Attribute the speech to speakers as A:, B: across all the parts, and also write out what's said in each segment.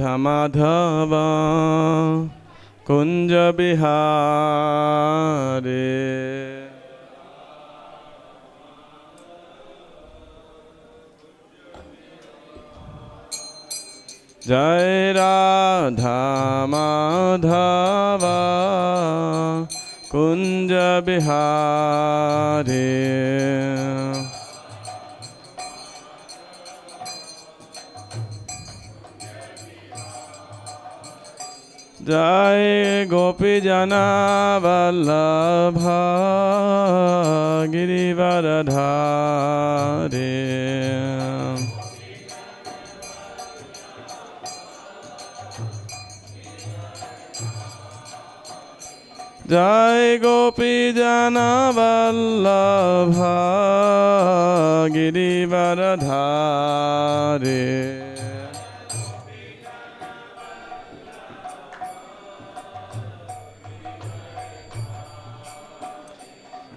A: माधव कुंज बिहारे जय राधा माधव कुंज बिहारे जय गोपी जना वल्लभ गिरिवरधारे जय गोपी जना वल्लभ गिरिवरधारे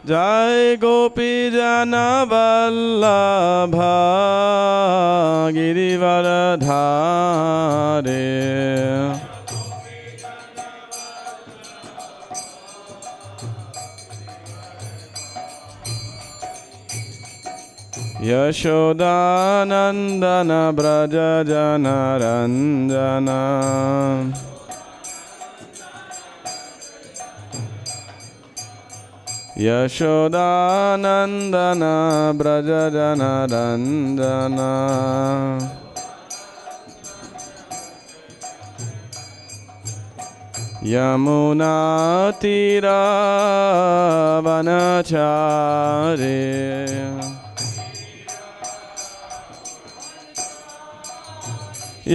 A: जय गोपी जना वल्लभ गिरिवरधारे यशोदानंदन ब्रज जनरंजन यशोदानंदन ब्रज जनरंजन यमुना तीरावनचारे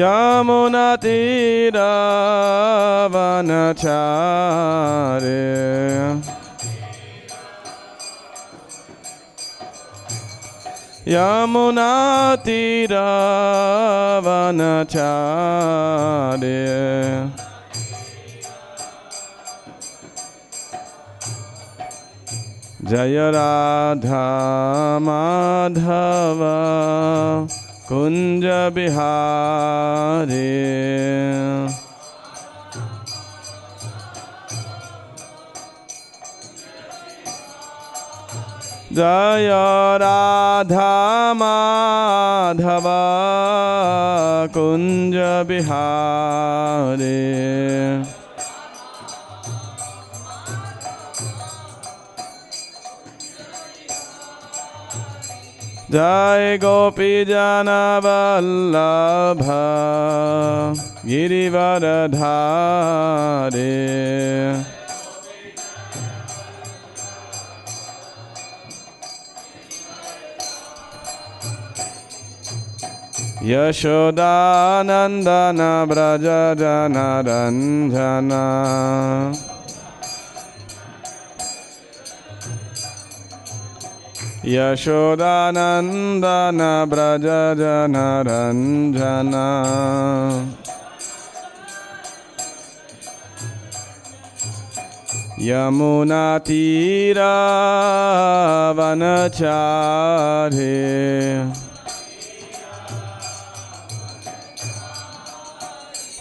A: यमुना तीरावनचारे यमुना तीरावनचारे जय राधा माधव कुंज बिहारे जय राधा माधव कुंज बिहारे जय गोपी जना वल्लभ गिरिवरधारे यशोदानंदन ब्रज जनरंजन यशोदानंदन ब्रज जनरंजन यमुना तीरावनचारे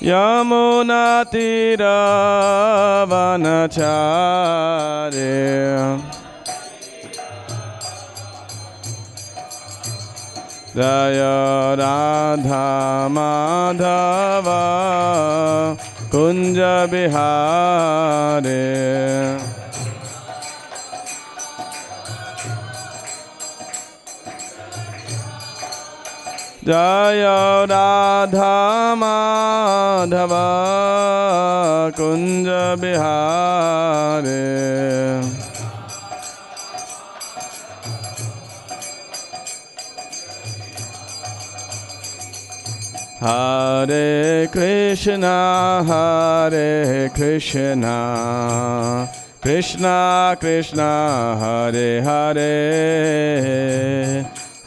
A: यमुना तीरावनचारे जय राधा माधव कुंज बिहारे जय राधा माधव कुंज बिहारे हरे Krishna Krishna Krishna Hare Hare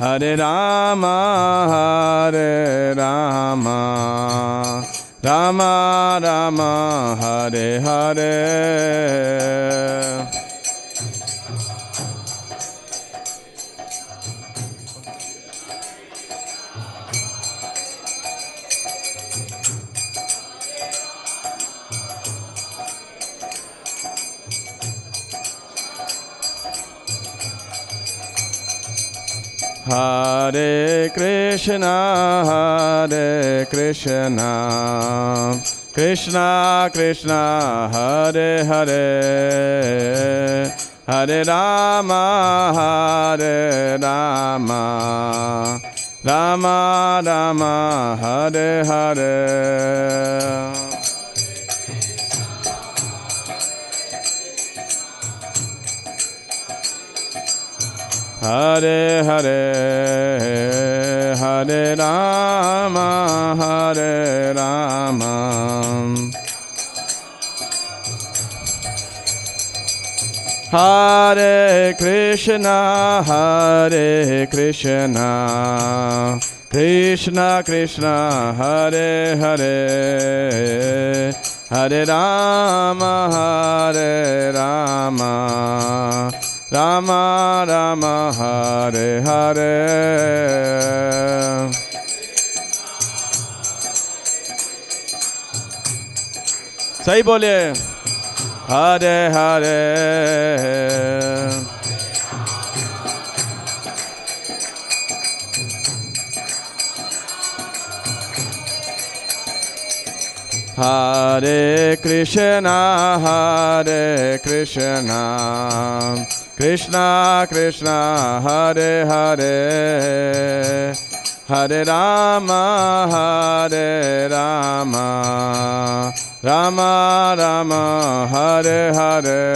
A: Hare Ram Ram Ram Hare Hare Hare Krishna, Krishna Krishna, Hare Hare, Hare Rama, Rama Rama, Hare Hare. Hare Hare, Hare Rama, Hare Krishna, Krishna Krishna, Hare Hare, Hare Rama, Rama Rama, Hare Hare. सही बोलिए, Hare Hare. Hare Krishna, Krishna Krishna, Hare Hare, Hare Rama, Rama Rama, Hare Hare.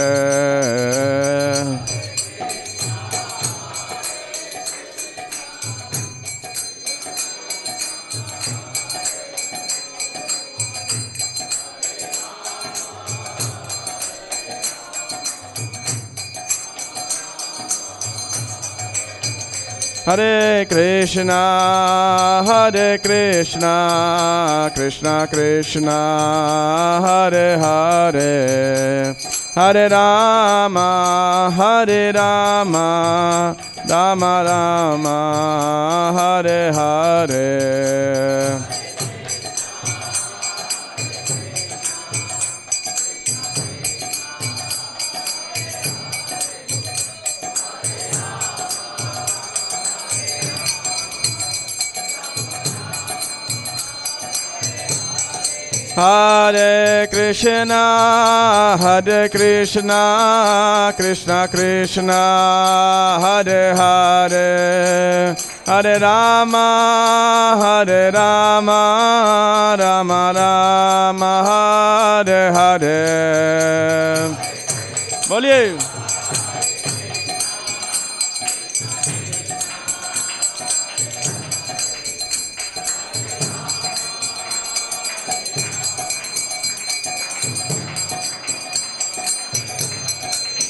A: Hare Krishna, Krishna Krishna, Hare Hare, Hare Rama, Rama Rama, Hare Hare. Hare Krishna, Krishna Krishna, Hare Hare, Hare Rama, Rama Rama, Hare Hare. बोलिए.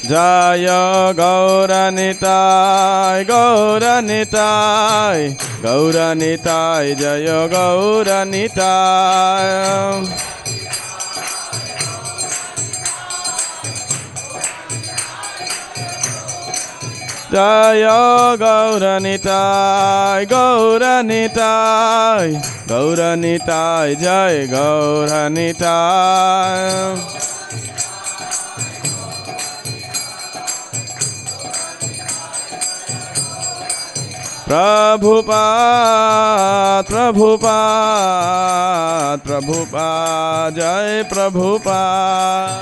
A: Jaya Gauranitai, Jaya Gauranitai. Jaya Gauranitai, Jaya Gauranitai. Prabhupada, Jai Prabhupada.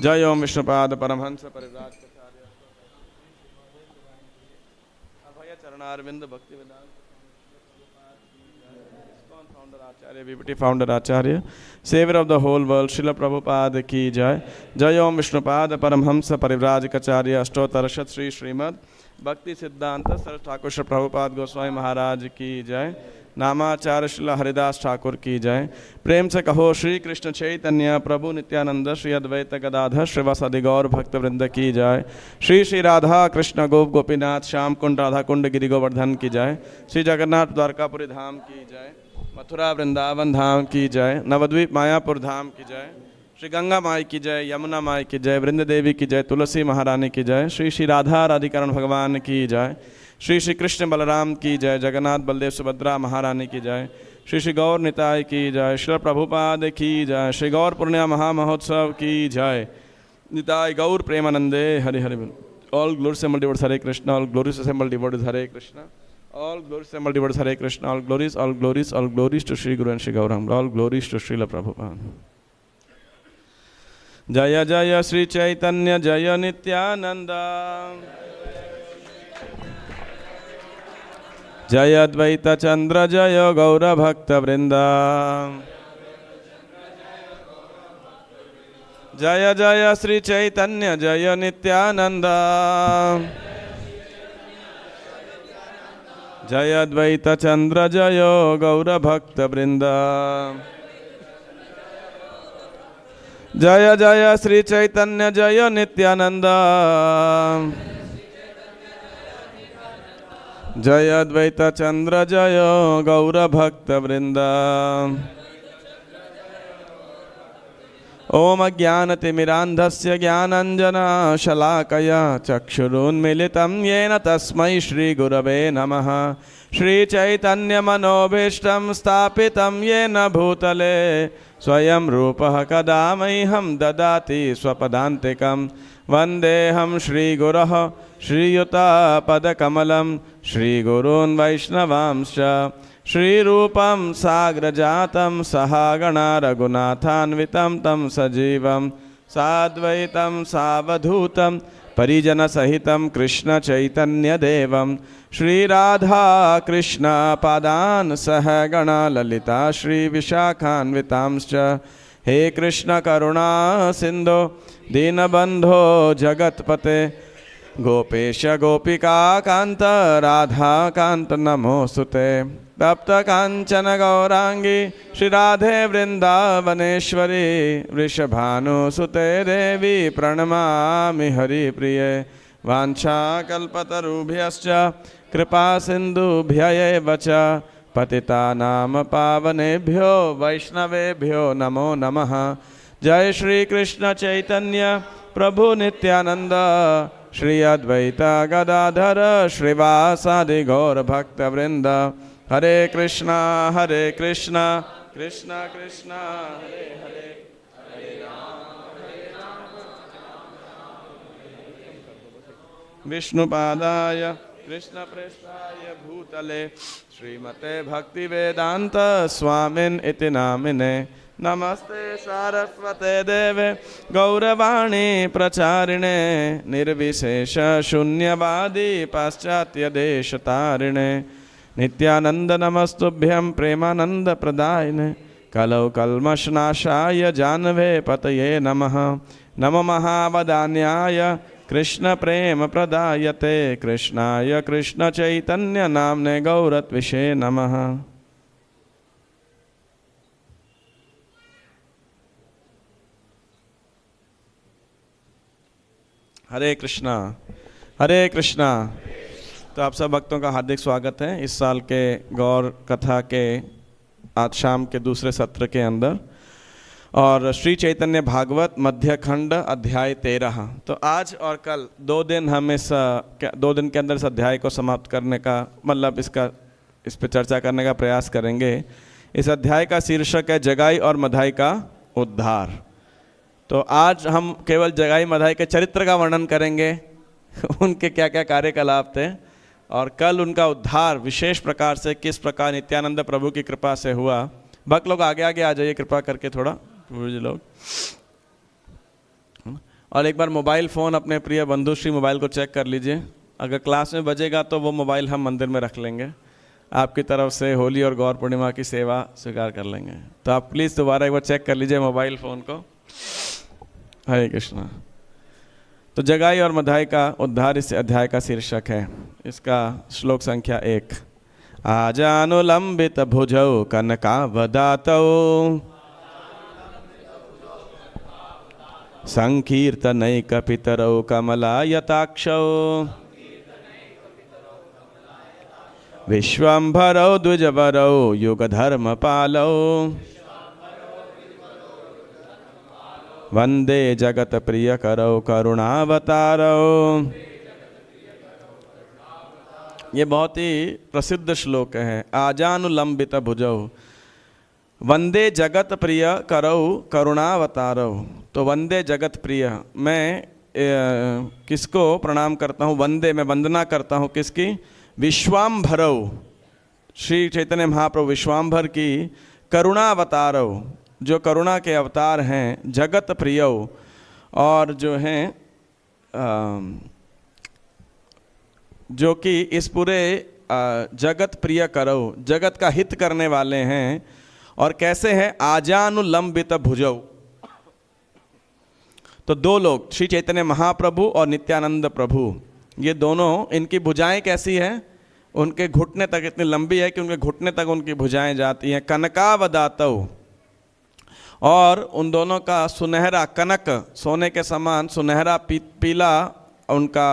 A: Jai Om Vishnupada Paramhansa Parivraj Kacharya Abhaya Charanarvind Bhakti Vedanta Founder Acharya, VPT Founder Acharya, Savior of the whole world, Srila Prabhupada ki jai. Jai Om Vishnupada Paramhamsa Parivraj Kacharya Ashtotarashat Sri Srimad Bhakti Siddhanta Saraswati Thakur Sri Prabhupada Goswami Maharaj ki jai. नामाचार्य Srila Haridas Thakur की जय. प्रेम से कहो श्री कृष्ण चैतन्य प्रभु नित्यानंद श्री अद्वैत गदाधर श्रीवासादि गौर भक्त वृंद की जय. श्री श्री राधा कृष्ण गोप गोपीनाथ श्याम कुंड राधा कुंड गिरि गोवर्धन की जय. श्री जगन्नाथ द्वारकापुरी धाम की जय. मथुरा वृंदावन धाम की जय. नवद्वीप मायापुर धाम की जय. श्री गंगा माई की जय. यमुना माई की जय. वृंद देवी की जय. तुलसी महारानी की जय. श्री श्री राधा राधिकरण भगवान की जय. श्री श्री कृष्ण बलराम की जय. जगन्नाथ बलदेव सुभद्रा महारानी की जय. श्री श्री गौर निताय की जय। श्री प्रभुपाद की जय। श्री गौर पूर्णिमा महामहोत्सव की जय। निताय गौर प्रेमानंदे हरि हरि बोल। All glories assembled devotees Hare Krishna. All glories assembled devotees Hare Krishna. All glories assembled devotees Hare Krishna. All glories to Shri Guru and Shri Gauranga. All glories to Srila Prabhupada. Jaya Jaya Sri Chaitanya Jaya Nityananda. Jaya Advaita Chandra Jaya Gaura Bhakta Vrinda. Jaya Jaya Sri Chaitanya Jaya Nityananda. Jaya Advaita Chandra Jaya Gaura Bhakta Vrinda. Jaya Jaya Sri Chaitanya Jaya Nityananda. Jaya Advaita Chandra Jaya Gaura Bhakta Vrinda. ओम अज्ञानतिमिरान्धस्य ज्ञानाञ्जना शलाकया चक्षुरुन्मीलितं येन तस्मै श्रीगुरवे नमः। श्रीचैतन्यमनोभीष्टं स्थापितं येन भूतले स्वयं रूपः कदा मह्यं ददाति स्वपदान्तिकं। वन्देऽहं श्रीगुरोः श्रीयुतापदकमलं श्रीगुरून् वैष्णवांश्च। श्रीरूपं साग्रजातं सहागणा रघुनाथान्वितं तं सजीवं साद्वैतं सावधूतं परिजनसहितं कृष्णचैतन्यदेवं श्रीराधा कृष्णपादान् सहगणा ललिता श्रीविशाखान्वितांश्च। हे कृष्ण करुणा सिन्धो दीनबन्धो जगत्पते गोपेश गोपिका कांत राधा कांत नमोस्तुते। तप्त कांचन गौरांगी श्री राधे वृंदावनेश्वरी वृषभानुसुते देवी प्रणमामि हरिप्रिये। वाञ्छाकल्पतरुभ्यश्च कृपा सिन्धुभ्यैव च पतितानां पावनेभ्यो वैष्णवेभ्यो नमो नमः। जय श्री कृष्ण चैतन्य प्रभु नित्यानंद श्री अद्वैता गदाधर श्रीवासादि गौर भक्त वृंद। हरे कृष्णा कृष्णा कृष्णा हरे हरे हरे राम विष्णुपादाय कृष्ण प्रेष्ठाय भूतले श्रीमते भक्ति वेदांत स्वामिन इति नामिने। नमस्ते सारस्वते देवे गौरवाणी प्रचारिणे निर्विशेष शून्यवादी पाश्चात्य देश तारिणे। नित्यानंद नमस्तुभ्यं प्रेमानंद प्रदायिने कलौ कल्मषनाशाय जानवे पतये नमः। नमो महावदान्याय कृष्ण प्रेम प्रदायते कृष्णाय कृष्ण चैतन्य नाम्ने गौरत्विषे नमः। हरे कृष्णा हरे कृष्णा। तो आप सब भक्तों का हार्दिक स्वागत है इस साल के गौर कथा के आज शाम के दूसरे सत्र के अंदर। और श्री चैतन्य भागवत मध्य खंड अध्याय 13। तो आज और कल 2 दिन हम 2 दिन के अंदर इस अध्याय को समाप्त करने का मतलब इस पर चर्चा करने का प्रयास करेंगे। इस अध्याय का शीर्षक है जगाई और मधाई का उद्धार। तो आज हम केवल जगाई मधाई के चरित्र का वर्णन करेंगे उनके क्या क्या कार्यकलाप थे, और कल उनका उद्धार विशेष प्रकार से किस प्रकार नित्यानंद प्रभु की कृपा से हुआ। भक्त लोग आगे आगे आ जाइए कृपा करके थोड़ा जी लोग। और एक बार मोबाइल फ़ोन अपने प्रिय बंधु श्री मोबाइल को चेक कर लीजिए। अगर क्लास में बजेगा तो वो मोबाइल हम मंदिर में रख लेंगे, आपकी तरफ से होली और गौर पूर्णिमा की सेवा स्वीकार कर लेंगे। तो आप प्लीज़ दोबारा एक बार चेक कर लीजिए मोबाइल फ़ोन को। हरे कृष्णा। तो जगाई और मधाई का उद्धार इस अध्याय का शीर्षक है। इसका श्लोक संख्या 1। आजानुलंबित भुजौ कनकावदातौ संकीर्तनैकपितरौ कमलायताक्षौ विश्वम्भरौ द्विजवरौ युगधर्मपालौ वंदे जगत प्रिय करौ करुणावतारौ। ये बहुत ही प्रसिद्ध श्लोक है। आजानुलंबित भुजौ, वंदे जगत प्रिय करौ करुणावतारौ। तो वंदे जगत प्रिय, मैं किसको प्रणाम करता हूँ? वंदे, मैं वंदना करता हूँ किसकी? विश्वाम्भरौ, श्री चैतन्य महाप्रभु विश्वाम्भर की। करुणावतारौ, जो करुणा के अवतार हैं। जगत प्रियौ, और जो हैं जो कि इस पूरे जगत प्रिय करो, जगत का हित करने वाले हैं। और कैसे हैं? आजानुलंबित भुजौ। तो दो लोग, श्री चैतन्य महाप्रभु और नित्यानंद प्रभु, ये दोनों, इनकी भुजाएं कैसी हैं? उनके घुटने तक इतनी लंबी है कि उनके घुटने तक उनकी भुजाएं जाती हैं। कनकावदातौ, और उन दोनों का सुनहरा, कनक सोने के समान सुनहरा पीला उनका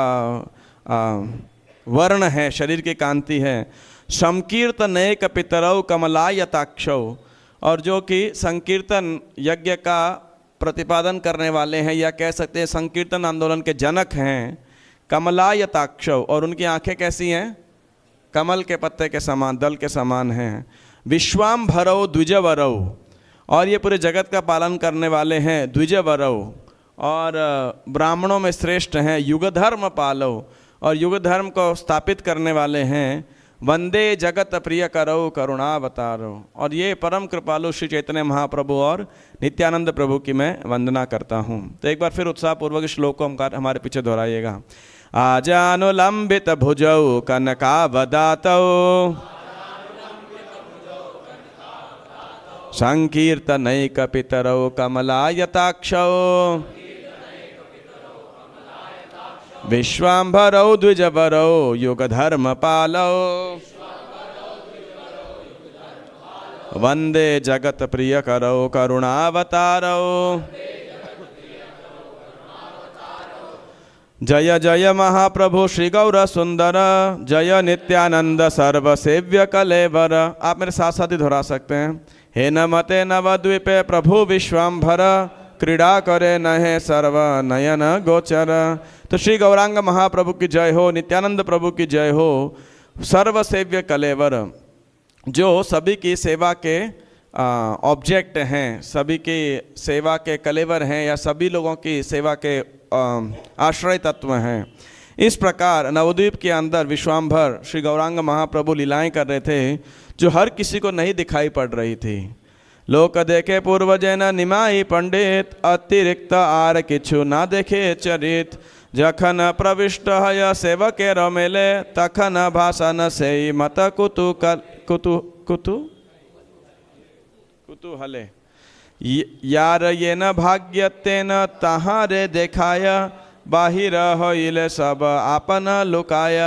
A: वर्ण है, शरीर की कांति है। संकीर्तनैक पितरौ कमलायताक्षौ, और जो कि संकीर्तन यज्ञ का प्रतिपादन करने वाले हैं, या कह सकते हैं संकीर्तन आंदोलन के जनक हैं। कमलायताक्षौ, और उनकी आंखें कैसी हैं? कमल के पत्ते के समान, दल के समान हैं। विश्वाम्भरौ द्विजवरौ, और ये पूरे जगत का पालन करने वाले हैं। द्विजवरौ, और ब्राह्मणों में श्रेष्ठ हैं। युगधर्म पालौ, और युग धर्म को स्थापित करने वाले हैं। वंदे जगत प्रिय करौ करुणावतारो, और ये परम कृपालु श्री चैतन्य महाप्रभु और नित्यानंद प्रभु की मैं वंदना करता हूँ। तो एक बार फिर उत्साहपूर्वक श्लोक को हमारे पीछे दोहराइएगा। आजानुलंबित भुजौ कनकावदातौ, संकीर्तनैक पितरौ कमलायताक्षौ, विश्वाम्भरौ द्विजवरौ युगधर्म पालौ, वंदे जगत प्रिय करौ करुणावतारौ। जय जय महाप्रभु श्री गौर सुंदर, जय नित्यानंद सर्वसेव्य कलेवर। आप मेरे साथ साथ ही दोहरा सकते हैं। हे नमते नवद्वीपे प्रभु विश्वाम्भर, क्रीड़ा करे नहे सर्व नयन गोचर। तो श्री गौरांग महाप्रभु की जय हो, नित्यानंद प्रभु की जय हो। सर्वसेव्य कलेवर, जो सभी की सेवा के ऑब्जेक्ट हैं, सभी की सेवा के कलेवर हैं, या सभी लोगों की सेवा के आश्रय तत्व हैं। इस प्रकार नवद्वीप के अंदर विश्वाम्भर श्री गौरांग महाप्रभु लीलाएं कर रहे थे, जो हर किसी को नहीं दिखाई पड़ रही थी। लोक देखे पूर्वजन निमाई पंडित, अतिरिक्त आर किछु ना देखे चरित। जखन प्रविष्ट है सेवके रमेले, तखन भाषण से मत कुतूहले। यार ये न भाग्यते न तहारे देखाय, बाहिर होइले सब आपन लुकाय।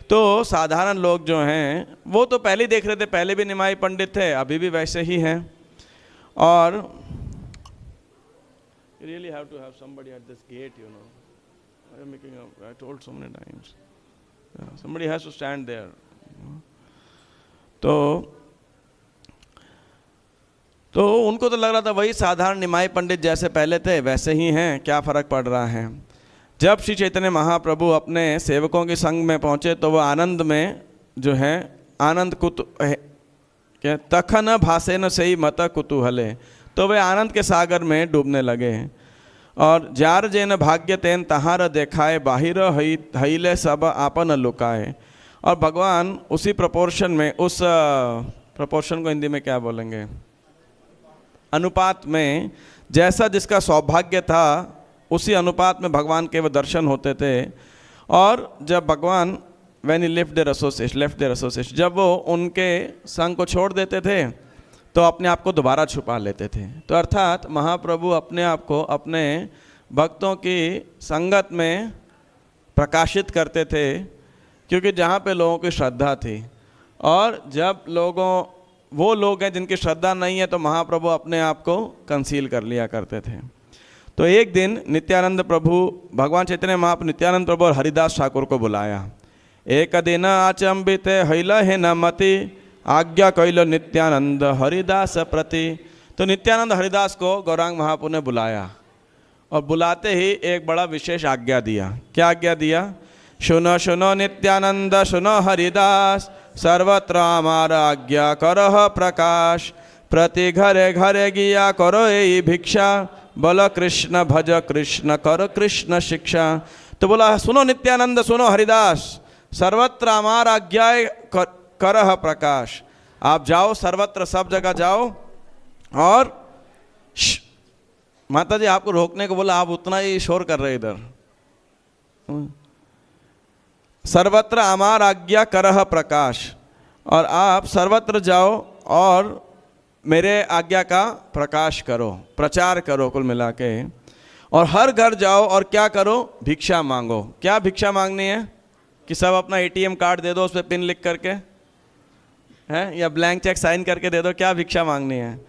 A: तो साधारण लोग जो हैं वो तो पहले ही देख रहे थे, पहले भी निमाई पंडित थे, अभी भी वैसे ही हैं। और you really have to have somebody at this gate, you know. I told so many times. Yeah, somebody has to stand there. तो उनको तो लग रहा था वही साधारण निमाई पंडित जैसे पहले थे वैसे ही हैं, क्या फ़र्क पड़ रहा है। जब श्री चैतन्य महाप्रभु अपने सेवकों के संग में पहुँचे तो वो आनंद में जो है आनंद क्या तखन भासेन सही मत कुतूहले, तो वे आनंद के सागर में डूबने लगे। और जार जेन भाग्य तेन तहार देखाए, बाहिर हईले सब आपन लुकाए। और भगवान उसी प्रोपोर्शन में, उस प्रोपोर्शन को हिंदी में क्या बोलेंगे, अनुपात में, जैसा जिसका सौभाग्य था उसी अनुपात में भगवान के वो दर्शन होते थे। और जब भगवान when he left their association, जब वो उनके संग को छोड़ देते थे तो अपने आप को दोबारा छुपा लेते थे। तो अर्थात महाप्रभु अपने आप को अपने भक्तों की संगत में प्रकाशित करते थे, क्योंकि जहाँ पे लोगों की श्रद्धा थी। और जब वो लोग हैं जिनकी श्रद्धा नहीं है तो महाप्रभु अपने आप को कंसील कर लिया करते थे। तो एक दिन नित्यानंद प्रभु, भगवान चैतन्य महाप्रभु नित्यानंद प्रभु और हरिदास ठाकुर को बुलाया। एक दिन आचंबित हैल है न मति, आज्ञा कैल नित्यानंद हरिदास प्रति। तो नित्यानंद हरिदास को गौरांग महाप्रभु ने बुलाया, और बुलाते ही एक बड़ा विशेष आज्ञा दिया। क्या आज्ञा दिया? सुनो सुनो नित्यानंद सुनो हरिदास, सर्वत्र हमारा आज्ञा करह प्रकाश। प्रति घरे घरे गिया करो ये भिक्षा, बोलो कृष्ण भज कृष्ण करो कृष्ण शिक्षा। तो बोला सुनो नित्यानंद, सुनो हरिदास, सर्वत्र हमार आज्ञा करह प्रकाश। आप जाओ सर्वत्र, सब जगह जाओ, और माता जी आपको रोकने को बोला, आप उतना ही शोर कर रहे इधर। सर्वत्र हमार आज्ञा करह प्रकाश, और आप सर्वत्र जाओ और मेरे आज्ञा का प्रकाश करो, प्रचार करो कुल मिला के। और हर घर जाओ और क्या करो, भिक्षा मांगो। क्या भिक्षा मांगनी है कि सब अपना एटीएम कार्ड दे दो, उस पर पिन लिख करके, हैं, या ब्लैंक चेक साइन करके दे दो? क्या भिक्षा मांगनी है?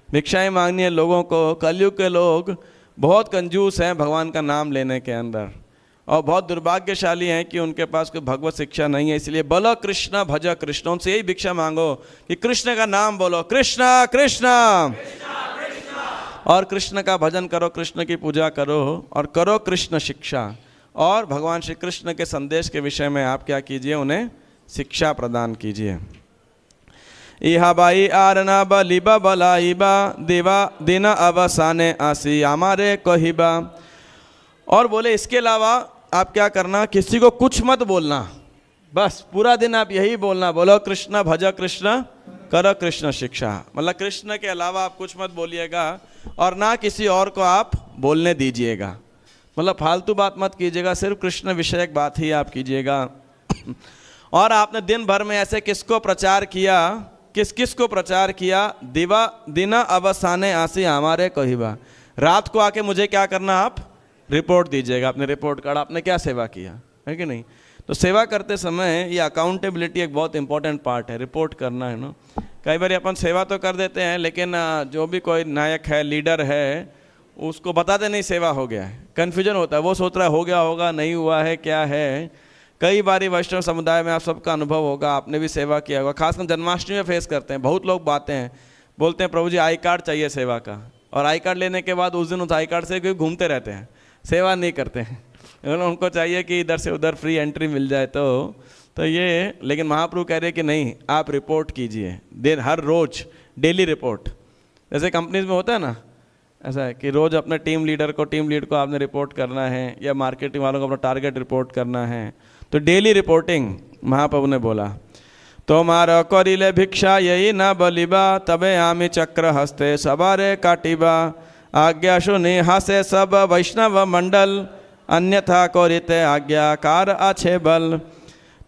A: भिक्षाएं मांगनी है लोगों को। कलयुग के लोग बहुत कंजूस हैं भगवान का नाम लेने के अंदर, और बहुत दुर्भाग्यशाली हैं कि उनके पास कोई भगवत शिक्षा नहीं है। इसलिए बोलो कृष्ण भज कृष्ण, उनसे यही भिक्षा मांगो कि कृष्ण का नाम बोलो, कृष्ण कृष्ण, और कृष्ण का भजन करो, कृष्ण की पूजा करो, और करो कृष्ण शिक्षा। और भगवान श्री कृष्ण के संदेश के विषय में आप क्या कीजिए, उन्हें शिक्षा प्रदान कीजिए। इहा बाई आरना बलिबा बलाइबा देवा दिन अवसाने आसी हमारे कहिबा। और बोले इसके अलावा आप क्या करना, किसी को कुछ मत बोलना, बस पूरा दिन आप यही बोलना, बोलो कृष्ण भज कृष्ण करो कृष्ण शिक्षा। मतलब कृष्ण के अलावा आप कुछ मत बोलिएगा, और ना किसी और को आप बोलने दीजिएगा। मतलब फालतू बात मत कीजिएगा, सिर्फ कृष्ण विषयक बात ही आप कीजिएगा। और आपने दिन भर में ऐसे किसको प्रचार किया, किस किस को प्रचार किया, दिवा दिना अवसाने आसी हमारे कहिबा। रात को आके मुझे क्या करना, आप रिपोर्ट दीजिएगा, अपने रिपोर्ट कार्ड, आपने क्या सेवा किया है कि नहीं। तो सेवा करते समय ये अकाउंटेबिलिटी एक बहुत इंपॉर्टेंट पार्ट है, रिपोर्ट करना है ना। कई बार अपन सेवा तो कर देते हैं, लेकिन जो भी कोई नायक है, लीडर है, उसको बताते नहीं सेवा हो गया है, कन्फ्यूजन होता है, वो सोच रहा है हो गया होगा, नहीं हुआ है, क्या है। कई बारी वैष्णव समुदाय में आप सबका अनुभव होगा, आपने भी सेवा किया होगा, खासकर जन्माष्टमी में फेस करते हैं। बहुत लोग बातें हैं, बोलते हैं प्रभु जी आई कार्ड चाहिए सेवा का, और आई कार्ड लेने के बाद उस दिन उस आई कार्ड से कोई घूमते रहते हैं, सेवा नहीं करते हैं। उनको चाहिए कि इधर से उधर फ्री एंट्री मिल जाए। तो ये, लेकिन महाप्रभु कह रहे हैं कि नहीं, आप रिपोर्ट कीजिए दिन, हर रोज डेली रिपोर्ट। जैसे कंपनीज में होता है ना, ऐसा है कि रोज़ अपने टीम लीडर को, टीम लीड को आपने रिपोर्ट करना है, या मार्केटिंग वालों को अपना टारगेट रिपोर्ट करना है। तो डेली रिपोर्टिंग महाप्रभु ने बोला। तो मारा करिले भिक्षा यही न बलिबा, तबे आमी चक्र हस्ते सबारे काटिबा। आज्ञा सुनि हासे सब वैष्णव मंडल, अन्यथा करिते आज्ञाकार आछे बल।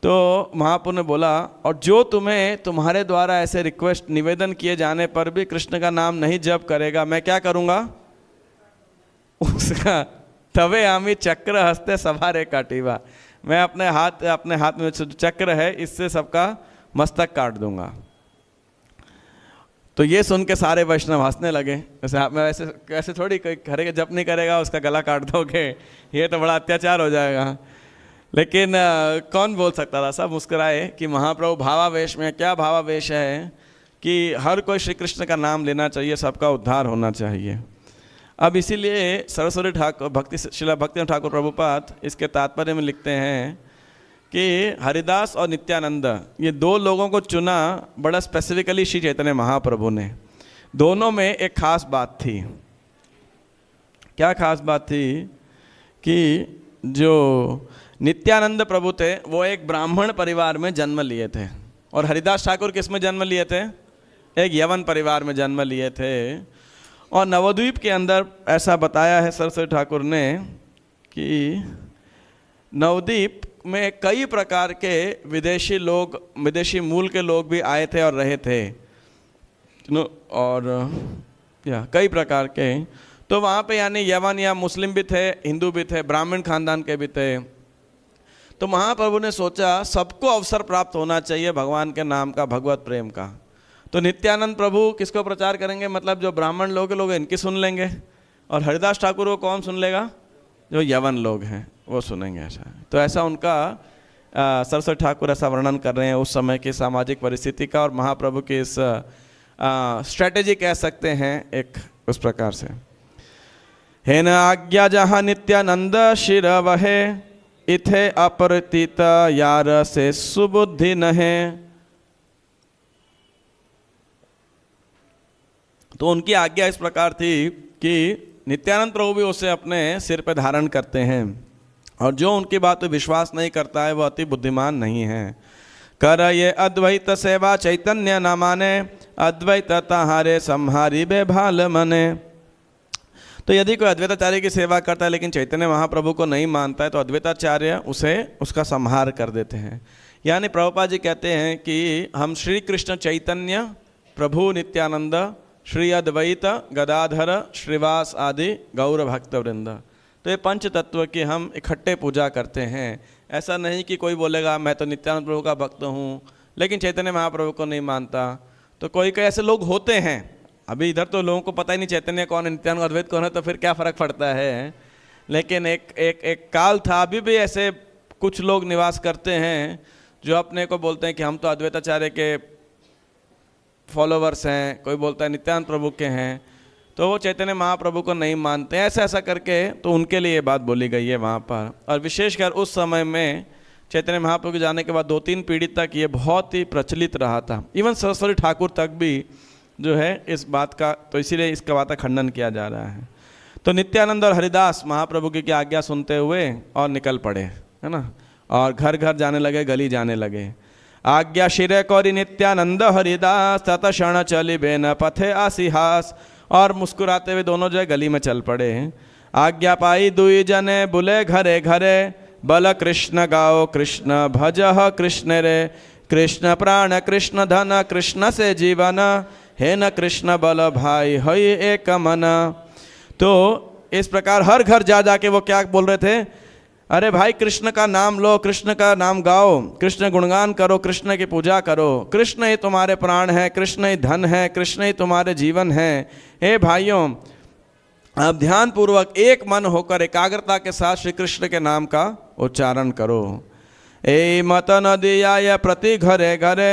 A: तो महाप्रभु ने बोला, और जो तुम्हें तुम्हारे द्वारा ऐसे रिक्वेस्ट निवेदन किए जाने पर भी कृष्ण का नाम नहीं जप करेगा, मैं क्या करूँगा उसका, तवे आमी चक्र हस्ते सवारे काटिबा, मैं अपने हाथ में चक्र है, इससे सबका मस्तक काट दूंगा। तो ये सुन के सारे वैष्णव हंसने लगे। वैसे आप में वैसे थोड़ी कोई करेगा, जप नहीं करेगा उसका गला काट दोगे, ये तो बड़ा अत्याचार हो जाएगा। लेकिन कौन बोल सकता था, सब मुस्कुराए कि महाप्रभु भावावेश में, क्या भावावेश है कि हर कोई श्री कृष्ण का नाम लेना चाहिए, सबका उद्धार होना चाहिए। अब इसीलिए सरस्वती ठाकुर शिला भक्ति ठाकुर प्रभुपाद इसके तात्पर्य में लिखते हैं कि हरिदास और नित्यानंद, ये दो लोगों को चुना बड़ा स्पेसिफिकली श्री चैतन्य महाप्रभु ने। दोनों में एक खास बात थी। क्या खास बात थी कि जो नित्यानंद प्रभु थे वो एक ब्राह्मण परिवार में जन्म लिए थे, और हरिदास ठाकुर किस में जन्म लिए थे, एक यवन परिवार में जन्म लिए थे। और नवद्वीप के अंदर ऐसा बताया है सरस्वती ठाकुर ने कि नवद्वीप में कई प्रकार के विदेशी लोग, विदेशी मूल के लोग भी आए थे और रहे थे, और कई प्रकार के। तो वहाँ पे यानी यवन या मुस्लिम भी थे, हिंदू भी थे, ब्राह्मण खानदान के भी थे। तो महाप्रभु ने सोचा सबको अवसर प्राप्त होना चाहिए भगवान के नाम का, भगवत प्रेम का। तो नित्यानंद प्रभु किसको प्रचार करेंगे, मतलब जो ब्राह्मण लोग इनकी सुन लेंगे, और हरिदास ठाकुर को कौन सुन लेगा, जो यवन लोग हैं वो सुनेंगे। ऐसा तो ऐसा उनका सरस्वती ठाकुर ऐसा वर्णन कर रहे हैं उस समय की सामाजिक परिस्थिति का, और महाप्रभु की इस स्ट्रेटेजी कह सकते हैं एक उस प्रकार से। हे न आज्ञा जहाँ नित्यानंद शिर वहे, इथे अपरित यार से सुबुद्धि नहे। तो उनकी आज्ञा इस प्रकार थी कि नित्यानंद प्रभु भी उसे अपने सिर पर धारण करते हैं, और जो उनकी बात पर विश्वास नहीं करता है वह अति बुद्धिमान नहीं है। कर ये अद्वैत सेवा चैतन्य न माने, अद्वैत तहारे संहारी बेभाल मने। तो यदि कोई अद्वैताचार्य की सेवा करता है लेकिन चैतन्य महाप्रभु को नहीं मानता है तो अद्वैताचार्य उसे उसका संहार कर देते हैं। यानी प्रभुपाद जी कहते हैं कि हम श्री कृष्ण चैतन्य, प्रभु नित्यानंद, श्री अद्वैत गदाधर, श्रीवास आदि गौर भक्त वृंद, तो ये पंच तत्व की हम इकट्ठे पूजा करते हैं। ऐसा नहीं कि कोई बोलेगा मैं तो नित्यानंद प्रभु का भक्त हूँ लेकिन चैतन्य महाप्रभु को नहीं मानता। तो कोई कोई ऐसे लोग होते हैं, अभी इधर तो लोगों को पता ही नहीं चैतन्य कौन है, नित्यानंद अद्वैत कौन है, तो फिर क्या फ़र्क पड़ता है। लेकिन एक काल था, अभी भी ऐसे कुछ लोग निवास करते हैं जो अपने को बोलते हैं कि हम तो अद्वैताचार्य के फॉलोवर्स हैं, कोई बोलता है नित्यानंद प्रभु के हैं, तो वो चैतन्य महाप्रभु को नहीं मानते हैं। ऐसा करके तो उनके लिए ये बात बोली गई है वहाँ पर। और विशेषकर उस समय में चैतन्य महाप्रभु के जाने के बाद 2-3 पीढ़ी तक ये बहुत ही प्रचलित रहा था। इवन सरस्वती ठाकुर तक भी जो है इस बात का, तो इसीलिए इसका बात का खंडन किया जा रहा है। तो नित्यानंद और हरिदास महाप्रभु की आज्ञा सुनते हुए और निकल पड़े, है ना, और घर घर जाने लगे, गली जाने लगे। आज्ञा शिरे कौरी नित्यानंद हरिदास, तत क्षण चली बेन पथे आसिहास। और मुस्कुराते हुए दोनों जो है गली में चल पड़े। आज्ञा पाई दुई जने बुले घरे घरे, बल कृष्ण गाओ कृष्ण भजह कृष्ण रे, कृष्ण प्राण कृष्ण धन कृष्ण से जीवन, हे न कृष्ण बल भाई हई एक मन। तो इस प्रकार हर घर जा जाके वो क्या बोल रहे थे, अरे भाई कृष्ण का नाम लो, कृष्ण का नाम गाओ, कृष्ण गुणगान करो, कृष्ण की पूजा करो, कृष्ण ही तुम्हारे प्राण है, कृष्ण ही धन है, कृष्ण ही तुम्हारे जीवन है। हे भाइयों, अब ध्यान पूर्वक एक मन होकर एकाग्रता के साथ श्री कृष्ण के नाम का उच्चारण करो। ए मत नदिया प्रति घरे घरे,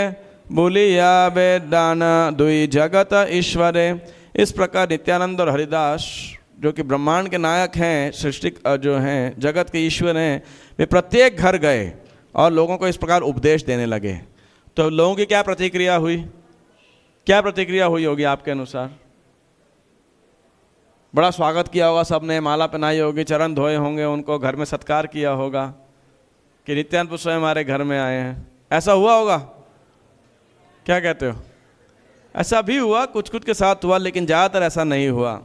A: बुलिया वेदान दुई जगत ईश्वरे। इस प्रकार नित्यानंद और हरिदास जो कि ब्रह्मांड के नायक हैं, सृष्टि जो हैं, जगत के ईश्वर हैं, वे प्रत्येक घर गए और लोगों को इस प्रकार उपदेश देने लगे। तो लोगों की क्या प्रतिक्रिया हुई, क्या प्रतिक्रिया हुई होगी आपके अनुसार? बड़ा स्वागत किया होगा सबने, माला पहनाई होगी, चरण धोए होंगे, उनको घर में सत्कार किया होगा कि नित्यानंद स्वयं हमारे घर में आए हैं। ऐसा हुआ होगा, क्या कहते हो? ऐसा भी हुआ, कुछ कुछ के साथ हुआ, लेकिन ज़्यादातर ऐसा नहीं हुआ।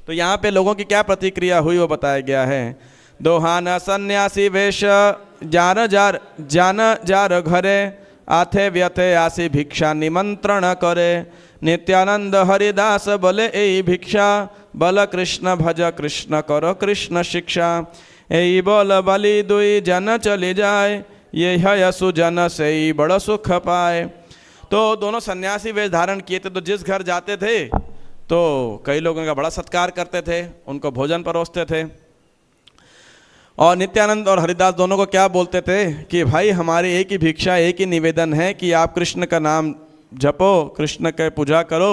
A: तो यहाँ पे लोगों की क्या प्रतिक्रिया हुई वो बताया गया है। दोहाना सन्यासी वेश जान जार घरे, आथे व्यथे आसी भिक्षा निमंत्रण करे, नित्यानंद हरिदास बोले ए भिक्षा, बल कृष्ण भज कृष्ण करो कृष्ण शिक्षा, ए बोल बलि दुई जन चली जाए, ये है सुजन से ही बड़ा सुख पाए। तो दोनों सन्यासी वेश धारण किए थे, तो जिस घर जाते थे तो कई लोग उनका बड़ा सत्कार करते थे, उनको भोजन परोसते थे। और नित्यानंद और हरिदास दोनों को क्या बोलते थे कि भाई हमारी एक ही भिक्षा, एक ही निवेदन है कि आप कृष्ण का नाम जपो, कृष्ण की पूजा करो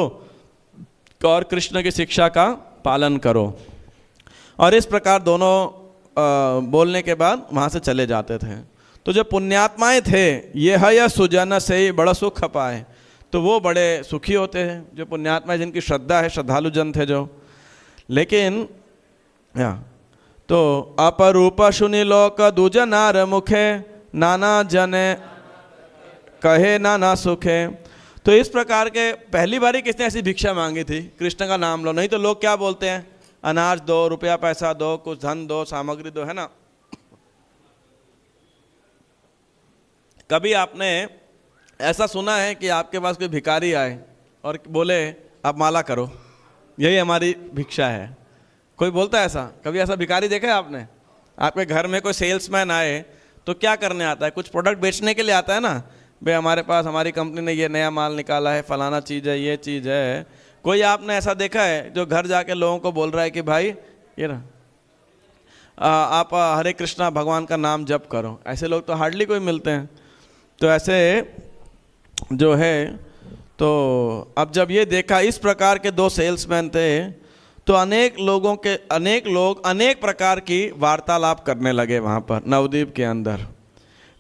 A: और कृष्ण की शिक्षा का पालन करो। और इस प्रकार दोनों बोलने के बाद वहाँ से चले जाते थे। तो जो पुण्यात्माएं थे, ये है या सुजन से ही बड़ा सुख पाए, तो वो बड़े सुखी होते हैं, जो पुण्यात्मा जिनकी श्रद्धा है, श्रद्धालु जन थे जो। लेकिन तो अपरूप सुनि लोक दुजनार मुखे, नाना जने कहे नाना सुखे। तो इस प्रकार के पहली बारी किसने ऐसी भिक्षा मांगी थी, कृष्ण का नाम लो, नहीं तो लोग क्या बोलते हैं, अनाज दो, रुपया पैसा दो, कुछ धन दो, सामग्री दो, है ना। कभी आपने ऐसा सुना है कि आपके पास कोई भिखारी आए और बोले आप माला करो, यही हमारी भिक्षा है? कोई बोलता है ऐसा? कभी ऐसा भिखारी देखा है आपने? आपके घर में कोई सेल्समैन आए तो क्या करने आता है, कुछ प्रोडक्ट बेचने के लिए आता है ना, भाई हमारे पास हमारी कंपनी ने ये नया माल निकाला है, फलाना चीज़ है, ये चीज़ है। कोई आपने ऐसा देखा है जो घर जाके लोगों को बोल रहा है कि भाई ये ना आप हरे कृष्णा भगवान का नाम जप करो? ऐसे लोग तो हार्डली कोई मिलते हैं। तो ऐसे जो है, तो अब जब ये देखा इस प्रकार के दो सेल्समैन थे, तो अनेक लोग अनेक प्रकार की वार्तालाप करने लगे वहाँ पर नवद्वीप के अंदर।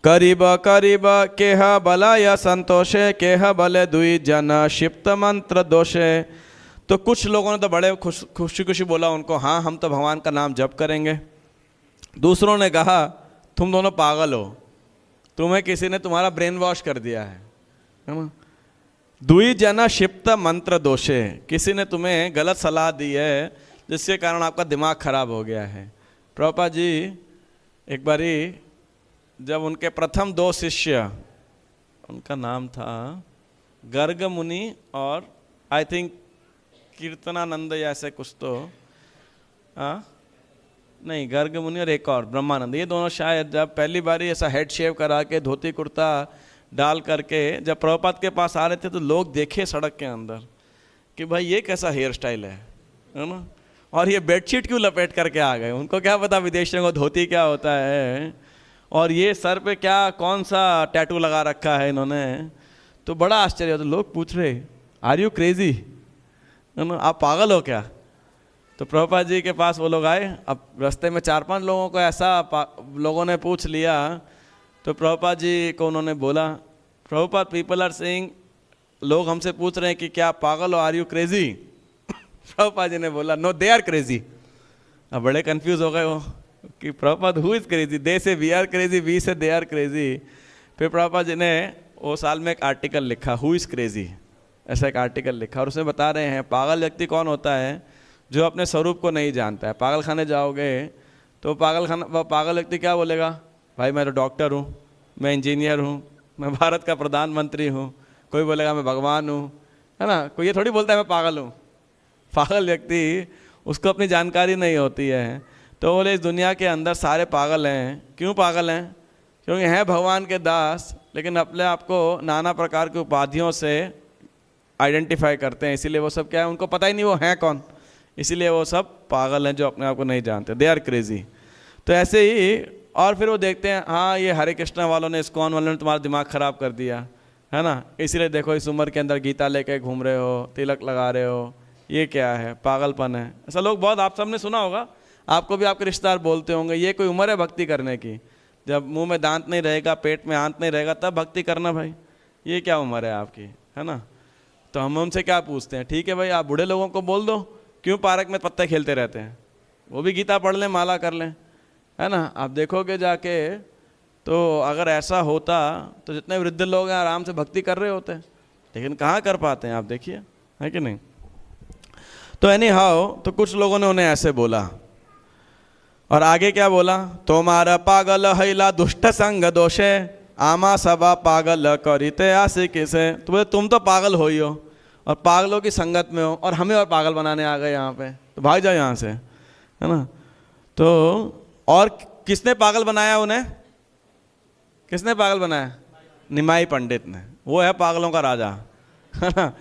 A: करीब करीब केह बलय संतोषे केह बल दुई जन क्षिप्त मंत्र दोषे। तो कुछ लोगों ने तो बड़े खुशी खुशी बोला उनको, हाँ हम तो भगवान का नाम जप करेंगे। दूसरों ने कहा तुम दोनों पागल हो, तुम्हें किसी ने तुम्हारा ब्रेन वॉश कर दिया है ना। दुई जना क्षिप्त मंत्र दोषे, किसी ने तुम्हें गलत सलाह दी है जिसके कारण आपका दिमाग खराब हो गया है। प्रभुपाद जी एक बारी जब उनके प्रथम 2 शिष्य, उनका नाम था गर्ग मुनि और आई थिंक कीर्तनानंद या ऐसे कुछ, तो नहीं गर्ग मुनि और एक और ब्रह्मानंद, ये दोनों शायद जब पहली बारी ऐसा हेड शेव करा के धोती कुर्ता डाल करके जब प्रभुपाद के पास आ रहे थे तो लोग देखे सड़क के अंदर कि भाई ये कैसा हेयर स्टाइल है ना, और ये बेडशीट क्यों लपेट करके आ गए। उनको क्या पता विदेशियों को धोती क्या होता है, और ये सर पे क्या कौन सा टैटू लगा रखा है इन्होंने। तो बड़ा आश्चर्य होता, लोग पूछ रहे आर यू क्रेजी, आप पागल हो क्या। तो प्रभुपाद जी के पास वो लोग आए। अब रास्ते में 4-5 लोगों को ऐसा लोगों ने पूछ लिया, तो प्रभुपाद जी को उन्होंने बोला, प्रभुपाद पीपल आर सेइंग, लोग हमसे पूछ रहे हैं कि क्या पागल हो, are you crazy. Prabhupada ji ने बोला नो दे आर क्रेजी। अब बड़े कंफ्यूज हो गए वो कि प्रभुपाद हु इज़ क्रेजी, दे से वी आर क्रेजी, वी से दे आर क्रेजी। फिर प्रभुपाद जी ने वो साल में एक आर्टिकल लिखा हु इज़ क्रेजी, ऐसा एक आर्टिकल लिखा, और उसमें बता रहे हैं पागल व्यक्ति कौन होता है, जो अपने स्वरूप को नहीं जानता है। पागल खाने जाओगे तो पागल व्यक्ति क्या बोलेगा, भाई मैं तो डॉक्टर हूँ, मैं इंजीनियर हूँ, मैं भारत का प्रधानमंत्री हूँ। कोई बोलेगा मैं भगवान हूँ, है ना। कोई ये थोड़ी बोलता है मैं पागल हूँ। पागल व्यक्ति, उसको अपनी जानकारी नहीं होती है। तो बोले इस दुनिया के अंदर सारे पागल हैं। क्यों पागल हैं, क्योंकि हैं भगवान के दास, लेकिन अपने आप को नाना प्रकार की उपाधियों से आइडेंटिफाई करते हैं। इसीलिए वो सब क्या है, उनको पता ही नहीं वो हैं कौन, इसीलिए वो सब पागल हैं जो अपने आप को नहीं जानते, दे आर क्रेजी। तो ऐसे ही, और फिर वो देखते हैं हाँ ये हरे कृष्णा वालों ने, इस्कॉन वालों ने तुम्हारा दिमाग ख़राब कर दिया है ना, इसीलिए देखो इस उम्र के अंदर गीता लेके घूम रहे हो, तिलक लगा रहे हो, ये क्या है, पागलपन है। ऐसा लोग बहुत, आप सबने सुना होगा, आपको भी आपके रिश्तेदार बोलते होंगे ये कोई उम्र है भक्ति करने की, जब मुंह में दांत नहीं रहेगा, पेट में आंत नहीं रहेगा तब भक्ति करना भाई, ये क्या उम्र है आपकी, है ना। तो हम उनसे क्या पूछते हैं, ठीक है भाई आप बूढ़े लोगों को बोल दो क्यों पार्क में पत्ते खेलते रहते हैं, वो भी गीता पढ़ लें, माला कर लें, है ना। आप देखोगे जाके तो अगर ऐसा होता तो जितने वृद्ध लोग हैं आराम से भक्ति कर रहे होते हैं, लेकिन कहाँ कर पाते हैं आप देखिए, है कि नहीं। तो एनी हाउ, तो कुछ लोगों ने उन्हें ऐसे बोला, और आगे क्या बोला, तुम्हारा पागल हैला दुष्ट संग दोषे आमा सबा पागल करिते आशिकी से। तो बोले तुम तो पागल हो ही हो और पागलों की संगत में हो, और हमें और पागल बनाने आ गए यहाँ पे, तो भाग जाओ यहाँ से, है ना। तो और किसने पागल बनाया उन्हें, किसने पागल बनाया, निमाई पंडित ने, वो है पागलों का राजा, है ना।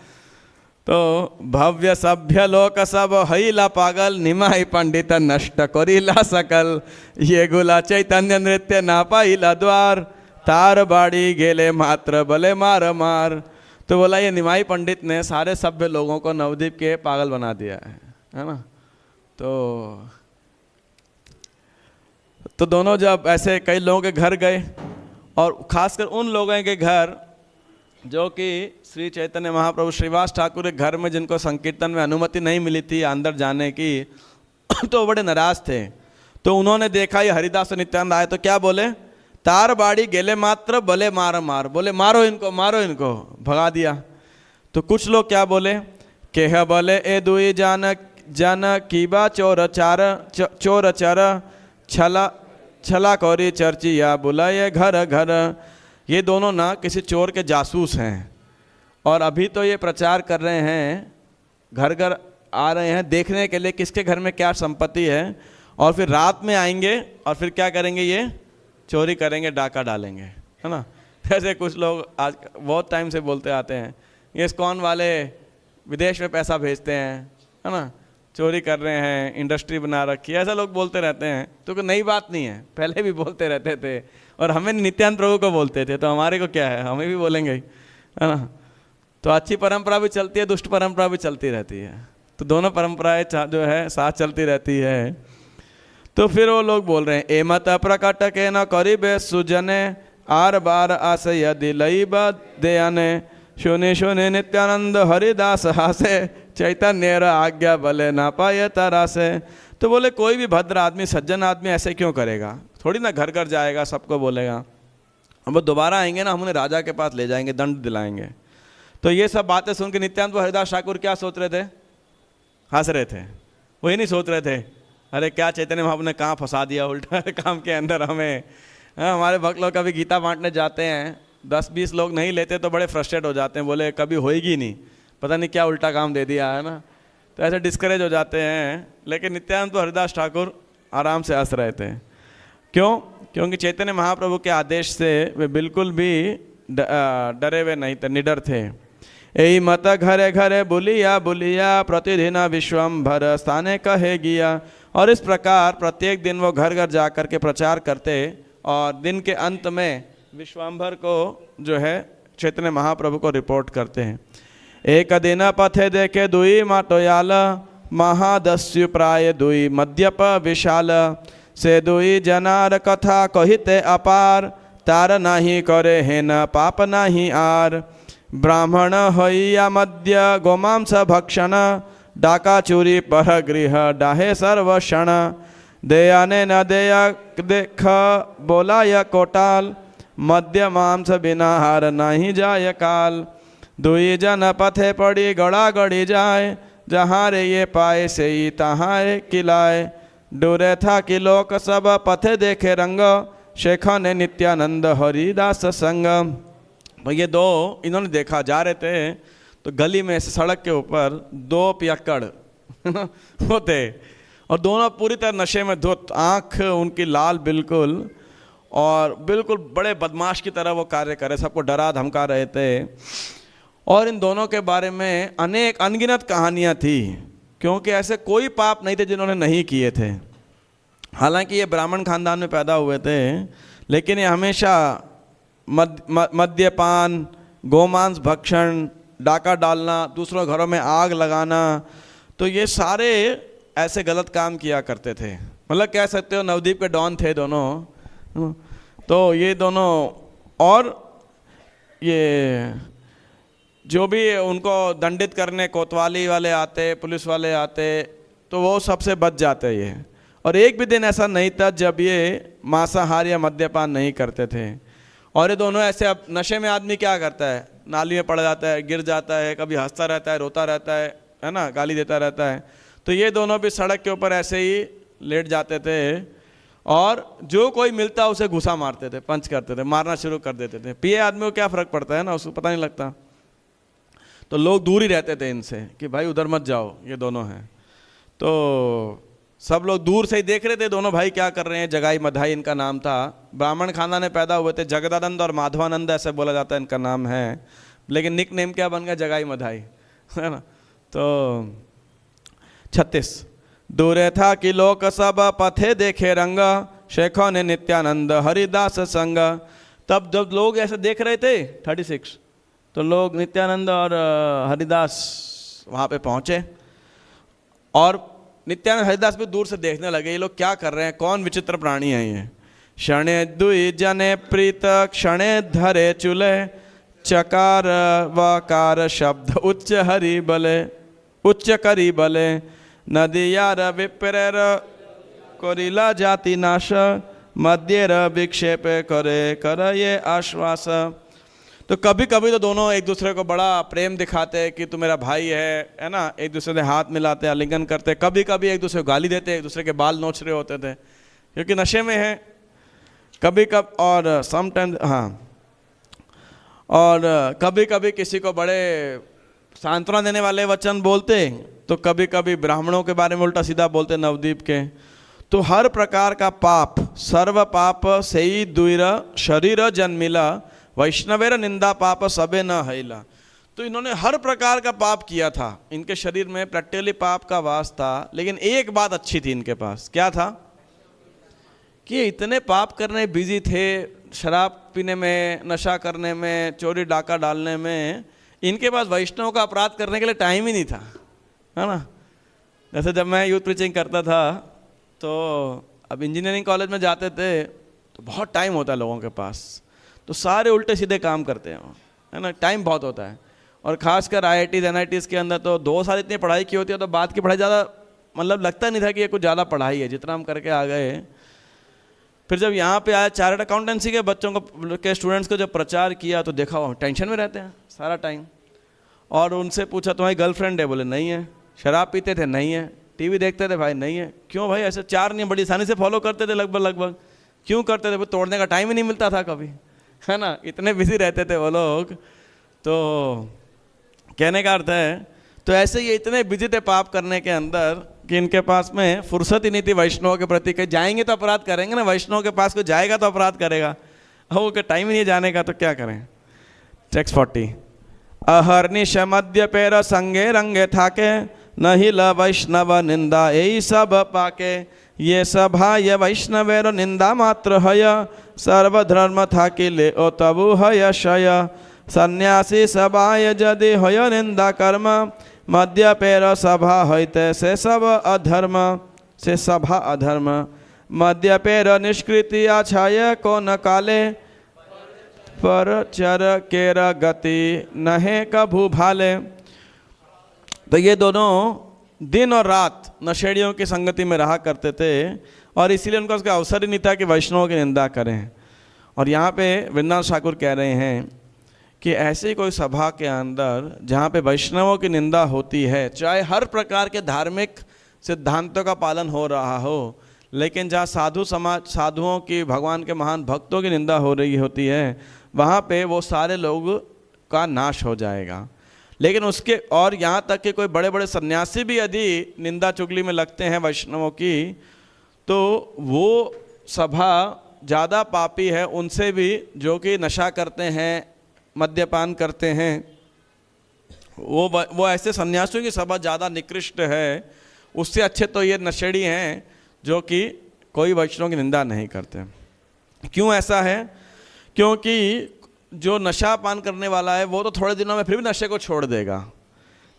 A: तो भव्य सभ्य लोक सब हैला पागल निमाई पंडित नष्ट करिला सकल, ये गुला चैतन्य नृत्य ना पाइला द्वार तार बाड़ी गेले मात्र बले मार मार। तो बोला ये निमाई पंडित ने सारे सभ्य लोगों को नवद्वीप के पागल बना दिया है ना। तो दोनों जब ऐसे कई लोगों के घर गए, और खासकर उन लोगों के घर जो कि श्री चैतन्य महाप्रभु श्रीवास ठाकुर के घर में, जिनको संकीर्तन में अनुमति नहीं मिली थी अंदर जाने की, तो बड़े नाराज थे। तो उन्होंने देखा ये हरिदास नित्यानंद आए, तो क्या बोले, तार बाड़ी गेले मात्र बले मार मार, बोले मारो इनको, मारो इनको, भगा दिया। तो कुछ लोग क्या बोले, केह बोले ए दुई जन कीबा चोर चर छला कौरी चर्चिया बुलाए घर घर। ये दोनों ना किसी चोर के जासूस हैं, और अभी तो ये प्रचार कर रहे हैं, घर घर आ रहे हैं देखने के लिए किसके घर में क्या संपत्ति है, और फिर रात में आएंगे और फिर क्या करेंगे, ये चोरी करेंगे, डाका डालेंगे, है ना। जैसे कुछ लोग आज बहुत टाइम से बोलते आते हैं, ये इस्कॉन वाले विदेश में पैसा भेजते हैं, है ना, चोरी कर रहे हैं, इंडस्ट्री बना रखी है, ऐसा लोग बोलते रहते हैं। तो कोई नई बात नहीं है, पहले भी बोलते रहते थे, और हमें नित्यानंद प्रभु को बोलते थे, तो हमारे को क्या है, हमें भी बोलेंगे, है ना। तो अच्छी परंपरा भी चलती है, दुष्ट परंपरा भी चलती रहती है, तो दोनों परंपराएं जो है साथ चलती रहती है। तो फिर वो लोग बोल रहे हैं, ए मत प्रकट के न करीबे सुजने आर बार आस यदि लईब दयाने शून्य शून्य नित्यानंद हरिदास हासे चैतन्य आज्ञा भले ना पाए तरासे। तो बोले कोई भी भद्र आदमी सज्जन आदमी ऐसे क्यों करेगा, थोड़ी ना घर घर जाएगा सबको बोलेगा, अब वो दोबारा आएंगे ना हम उन्हें राजा के पास ले जाएंगे, दंड दिलाएंगे। तो ये सब बातें सुन के नित्यानंद हरिदास ठाकुर क्या सोच रहे थे, हंस रहे थे, वही नहीं सोच रहे थे अरे क्या चैतन्य महाप्रभु ने कहाँ फंसा दिया उल्टा काम के अंदर हमें। हमारे भक्त लोग कभी गीता बांटने जाते हैं 10-20 लोग नहीं लेते तो बड़े फ्रस्ट्रेट हो जाते हैं, बोले कभी होएगी नहीं, पता नहीं क्या उल्टा काम दे दिया है ना, तो ऐसे डिस्करेज हो जाते हैं। लेकिन नित्यानंद हरिदास ठाकुर आराम से हंस रहे थे, क्यों? क्योंकि चैतन्य महाप्रभु के आदेश से वे बिल्कुल भी डरे हुए नहीं थे, निडर थे। यही मत घरे घरे बुलिया बुलिया प्रतिदिन विश्वम्भर स्थाने कहे गिया। और इस प्रकार प्रत्येक दिन वो घर घर जा कर के प्रचार करते और दिन के अंत में विश्वम्भर को जो है चैतन्य महाप्रभु को रिपोर्ट करते हैं। एक दिन पथे देखे दुई माटोयाल महादस्यु प्राय दुई मद्यप विशाल से दुई जनार कथा कहिते अपार तार नाही करे हेन पाप नाही आर। ब्राह्मण हइया मद्य गोमांस भक्षण डाका चूरी पर गृह डाहे सर्वक्षण दयाने न दया देख बोलाय कोटाल मद्य मांस बिना हार नहीं जाय काल। दुई जन पथे पड़ी गड़ा गड़ी जाए जहाँ रे ये पाए से ही तहाँ किलाए। डूरे था कि लोक सब पथे देखे रंग शेखा ने नित्यानंद हरिदास संग। भाई ये दो इन्होंने देखा, जा रहे थे तो गली में सड़क के ऊपर दो पियक्कड़ होते और दोनों पूरी तरह नशे में धुत, आँख उनकी लाल बिल्कुल, और बिल्कुल बड़े बदमाश की तरह वो कार्य करे, सबको डरा धमका रहे थे। और इन दोनों के बारे में अनेक अनगिनत कहानियाँ थी, क्योंकि ऐसे कोई पाप नहीं थे जिन्होंने नहीं किए थे। हालांकि ये ब्राह्मण खानदान में पैदा हुए थे, लेकिन ये हमेशा मद्यपान, गोमांस भक्षण, डाका डालना, दूसरों घरों में आग लगाना, तो ये सारे ऐसे गलत काम किया करते थे। मतलब कह सकते हो नवद्वीप के डॉन थे दोनों। तो ये दोनों, और ये जो भी उनको दंडित करने कोतवाली वाले आते, पुलिस वाले आते, तो वो सबसे बच जाते ये। और एक भी दिन ऐसा नहीं था जब ये मांसाहार या मद्यपान नहीं करते थे। और ये दोनों ऐसे, अब नशे में आदमी क्या करता है, नाली में पड़ जाता है, गिर जाता है, कभी हंसता रहता है, रोता रहता है ना, गाली देता रहता है। तो ये दोनों भी सड़क के ऊपर ऐसे ही लेट जाते थे और जो कोई मिलता उसे घुसा मारते थे, पंच करते थे, मारना शुरू कर देते थे। पिए आदमी को क्या फ़र्क पड़ता है ना, उसको पता नहीं लगता। तो लोग दूर ही रहते थे इनसे कि भाई उधर मत जाओ, ये दोनों हैं। तो सब लोग दूर से ही देख रहे थे दोनों भाई क्या कर रहे हैं। जगाई मधाई इनका नाम था, ब्राह्मण खानदान में पैदा हुए थे। जगदानंद और माधवानंद ऐसे बोला जाता है इनका नाम है, लेकिन निक नेम क्या बन गया, जगाई मधाई, है ना। तो 36 दूरे था कि लोक सब पथे देखे रंग शेखों ने नित्यानंद हरिदास संग। तब जब लोग ऐसे देख रहे थे 36, तो लोग नित्यानंद और हरिदास वहाँ पे पहुँचे और नित्यानंद हरिदास भी दूर से देखने लगे, ये लोग क्या कर रहे हैं, कौन विचित्र प्राणी है ये। क्षणे दुई जने प्रीत क्षणे धरे चूल्हे चकार वकार शब्द उच्च हरि बले उच्च करी बले नदियार विप्रेर करिला जाति नाश मध्येर विक्षेप करे कर ये आश्वास। तो कभी कभी तो दोनों एक दूसरे को बड़ा प्रेम दिखाते कि तू मेरा भाई है ना, एक दूसरे से हाथ मिलाते, आलिंगन करते। कभी कभी एक दूसरे को गाली देते, एक दूसरे के बाल नोच रहे होते थे क्योंकि नशे में है। कभी कब और समटाइम हाँ, और कभी कभी किसी को बड़े सांत्वना देने वाले वचन बोलते, तो कभी कभी ब्राह्मणों के बारे में उल्टा सीधा बोलते नवद्वीप के। तो हर प्रकार का पाप, सर्व पाप से ही दुईर शरीर जन्मिला वैष्णवेर निंदा पाप सबे न हैला। तो इन्होंने हर प्रकार का पाप किया था, इनके शरीर में प्रैक्टिकली पाप का वास था। लेकिन एक बात अच्छी थी इनके पास, क्या था कि इतने पाप करने बिजी थे, शराब पीने में, नशा करने में, चोरी डाका डालने में, इनके पास वैष्णव का अपराध करने के लिए टाइम ही नहीं था, है ना। जैसे जब मैं यूथ प्रीचिंग करता था तो अब इंजीनियरिंग कॉलेज में जाते थे तो बहुत टाइम होता है लोगों के पास। तो सारे उल्टे सीधे काम करते हैं, है ना, टाइम बहुत होता है। और खासकर IITs NITs के अंदर तो 2 साल इतनी पढ़ाई की होती है, तो बाद की पढ़ाई ज़्यादा मतलब लगता नहीं था कि ये कुछ ज़्यादा पढ़ाई है, जितना हम करके आ गए। फिर जब यहाँ पे आया चार्टर्ड अकाउंटेंसी के बच्चों को के स्टूडेंट्स को जब प्रचार किया तो देखा वो टेंशन में रहते हैं सारा टाइम। और उनसे पूछा तुम्हारी गर्लफ्रेंड है? बोले नहीं है। शराब पीते थे? नहीं है। टीवी देखते थे? भाई नहीं है। क्यों भाई? ऐसे 4 नियम बड़ी आसानी से फॉलो करते थे लगभग। क्यों करते थे? वो तोड़ने का टाइम ही नहीं मिलता था कभी, है ना, इतने बिजी रहते थे वो लोग। तो कहने का अर्थ है, तो ऐसे ये इतने बिजी थे पाप करने के अंदर कि इनके पास में फुर्सत ही नहीं थी वैष्णव के प्रति। कहीं जाएंगे तो अपराध करेंगे ना, वैष्णव के पास कोई जाएगा तो अपराध करेगा, वो के टाइम ही नहीं जाने का, तो क्या करें। टेक्स्ट 40 अहर्निश मध्य पैर संगे रंगे थाके नहीं ल वैष्णव निंदा यही सब पाके ये सभा ये वैष्णवेर निंदा मात्र हय सर्वधर्म था किले ओ तबु हय शय सन्यासी सभाय यदि हय निंदा कर्म मध्य पैर सभा हईते से सब अधर्म से सभा अधर्म मध्य पैर निष्कृति आछाय को न काले पर चर केर गति नहे कभू भाले। तो ये दोनों दिन और रात नशेड़ियों की संगति में रहा करते थे और इसीलिए उनका उसका अवसर ही नहीं था कि वैष्णवों की निंदा करें। और यहाँ पे वृंदावन ठाकुर कह रहे हैं कि ऐसी कोई सभा के अंदर जहाँ पे वैष्णवों की निंदा होती है, चाहे हर प्रकार के धार्मिक सिद्धांतों का पालन हो रहा हो, लेकिन जहाँ साधु समाज साधुओं की भगवान के महान भक्तों की निंदा हो रही होती है, वहाँ पे वो सारे लोग का नाश हो जाएगा। लेकिन उसके और यहाँ तक कि कोई बड़े बड़े सन्यासी भी यदि निंदा चुगली में लगते हैं वैष्णवों की, तो वो सभा ज़्यादा पापी है उनसे भी जो कि नशा करते हैं, मद्यपान करते हैं। वो ऐसे सन्यासियों की सभा ज़्यादा निकृष्ट है, उससे अच्छे तो ये नशेड़ी हैं जो कि कोई वैष्णव की निंदा नहीं करते। क्यों ऐसा है? क्योंकि जो नशा पान करने वाला है वो तो थोड़े दिनों में फिर भी नशे को छोड़ देगा,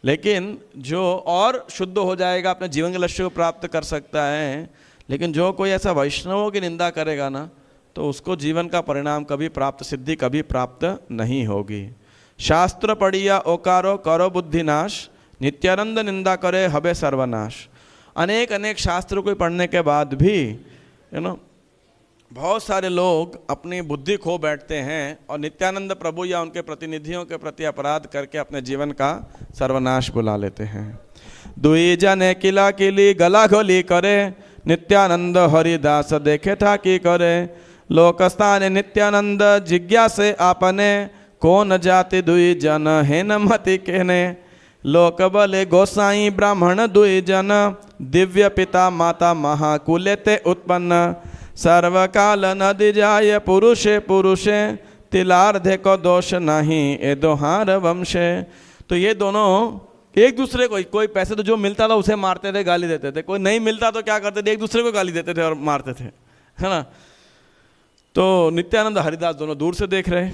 A: लेकिन जो और शुद्ध हो जाएगा, अपने जीवन के लक्ष्य को प्राप्त कर सकता है। लेकिन जो कोई ऐसा वैष्णवों की निंदा करेगा ना, तो उसको जीवन का परिणाम कभी प्राप्त, सिद्धि कभी प्राप्त नहीं होगी। शास्त्र पढ़िया ओकारो करो बुद्धिनाश नित्यानंद निंदा करे हबे सर्वनाश। अनेक अनेक शास्त्र को पढ़ने के बाद भी बहुत सारे लोग अपनी बुद्धि खो बैठते हैं और नित्यानंद प्रभु या उनके प्रतिनिधियों के प्रति अपराध करके अपने जीवन का सर्वनाश बुला लेते हैं। दुई जने किला किली गला गोली करे नित्यानंद हरिदास देखे था कि करे लोकस्थान नित्यानंद जिज्ञासे आपने कौन जाति दुई जन है न मति कहने लोक बले गोसाई ब्राह्मण दुई जन दिव्य पिता माता महाकुले ते उत्पन्न सर्वकाल नदी जाय पुरुषे पुरुषे तिलार्धे को दोष नहीं ए दोहार वंशे। तो ये दोनों एक दूसरे को, कोई पैसे तो जो मिलता था उसे मारते थे, गाली देते थे, कोई नहीं मिलता तो क्या करते थे, एक दूसरे को गाली देते थे और मारते थे, है ना। तो नित्यानंद हरिदास दोनों दूर से देख रहे।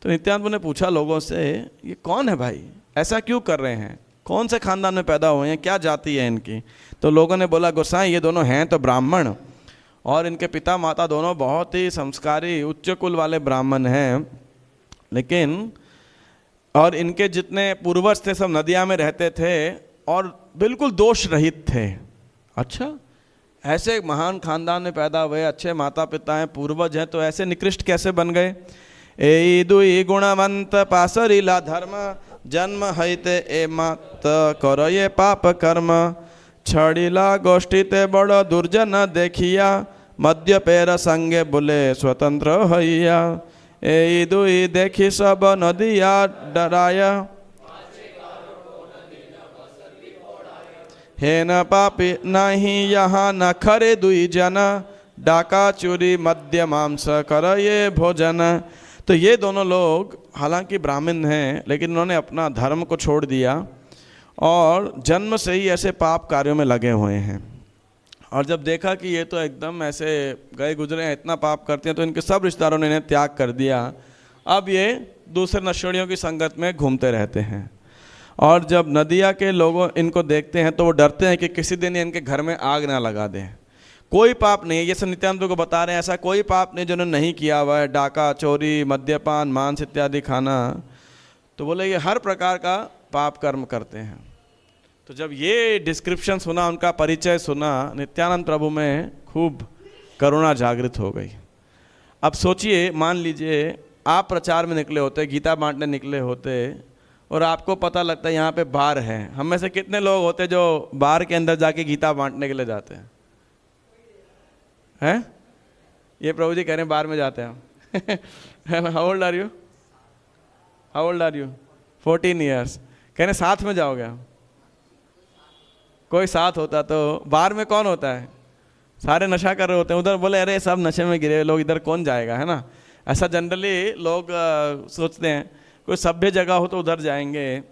A: तो नित्यानंद ने पूछा लोगों से, ये कौन है भाई, ऐसा क्यों कर रहे हैं, कौन से खानदान में पैदा हुए हैं, क्या जाति है इनकी। तो लोगों ने बोला गोसाई ये दोनों हैं तो ब्राह्मण और इनके पिता माता दोनों बहुत ही संस्कारी उच्च कुल वाले ब्राह्मण हैं, लेकिन और इनके जितने पूर्वज थे सब नदिया में रहते थे और बिल्कुल दोष रहित थे। अच्छा, ऐसे महान खानदान में पैदा हुए, अच्छे माता पिता हैं, पूर्वज हैं, तो ऐसे निकृष्ट कैसे बन गए। ए दुई गुणवंत पासरीला धर्म जन्म हईते ए मत करो ये पाप कर्म छड़ीला गोष्ठीते बड़ो दुर्जन देखिया मध्य पैर संगे बुले स्वतंत्र हइया ए दुई देखी सब नदिया डराया हे न पापी नहीं यहाँ न खरे दुई जन डाका चोरी मध्य मांस कर ये भोजन। तो ये दोनों लोग हालांकि ब्राह्मण हैं, लेकिन उन्होंने अपना धर्म को छोड़ दिया और जन्म से ही ऐसे पाप कार्यों में लगे हुए हैं। और जब देखा कि ये तो एकदम ऐसे गए गुजरे हैं, इतना पाप करते हैं, तो इनके सब रिश्तेदारों ने इन्हें त्याग कर दिया। अब ये दूसरे नशेड़ियों की संगत में घूमते रहते हैं और जब नदिया के लोगों इनको देखते हैं तो वो डरते हैं कि किसी दिन इनके घर में आग ना लगा दें। कोई पाप नहीं है, ये सब नित्यानंद प्रभु को बता रहे हैं, ऐसा कोई पाप नहीं जिन्होंने नहीं किया हुआ है, डाका, चोरी, मद्यपान, मांस इत्यादि खाना। तो बोले ये हर प्रकार का पाप कर्म करते हैं। तो जब ये डिस्क्रिप्शन सुना, उनका परिचय सुना, नित्यानंद प्रभु में खूब करुणा जागृत हो गई। अब सोचिए, मान लीजिए आप प्रचार में निकले होते, गीता बांटने निकले होते, और आपको पता लगता है यहाँ पे बार है। हम में से कितने लोग होते जो बार के अंदर जाके गीता बांटने के लिए जाते हैं? हैं? ये प्रभु जी कह रहे हैं बार में जाते हैं हम। How old are you? How old are you? 14 years. कह रहे साथ में जाओगे हम? कोई साथ होता तो। बार में कौन होता है? सारे नशा कर रहे होते हैं। उधर बोले अरे सब नशे में गिरे लोग, इधर कौन जाएगा, है ना? ऐसा जनरली लोग सोचते हैं। कोई सभ्य जगह हो तो उधर जाएंगे, है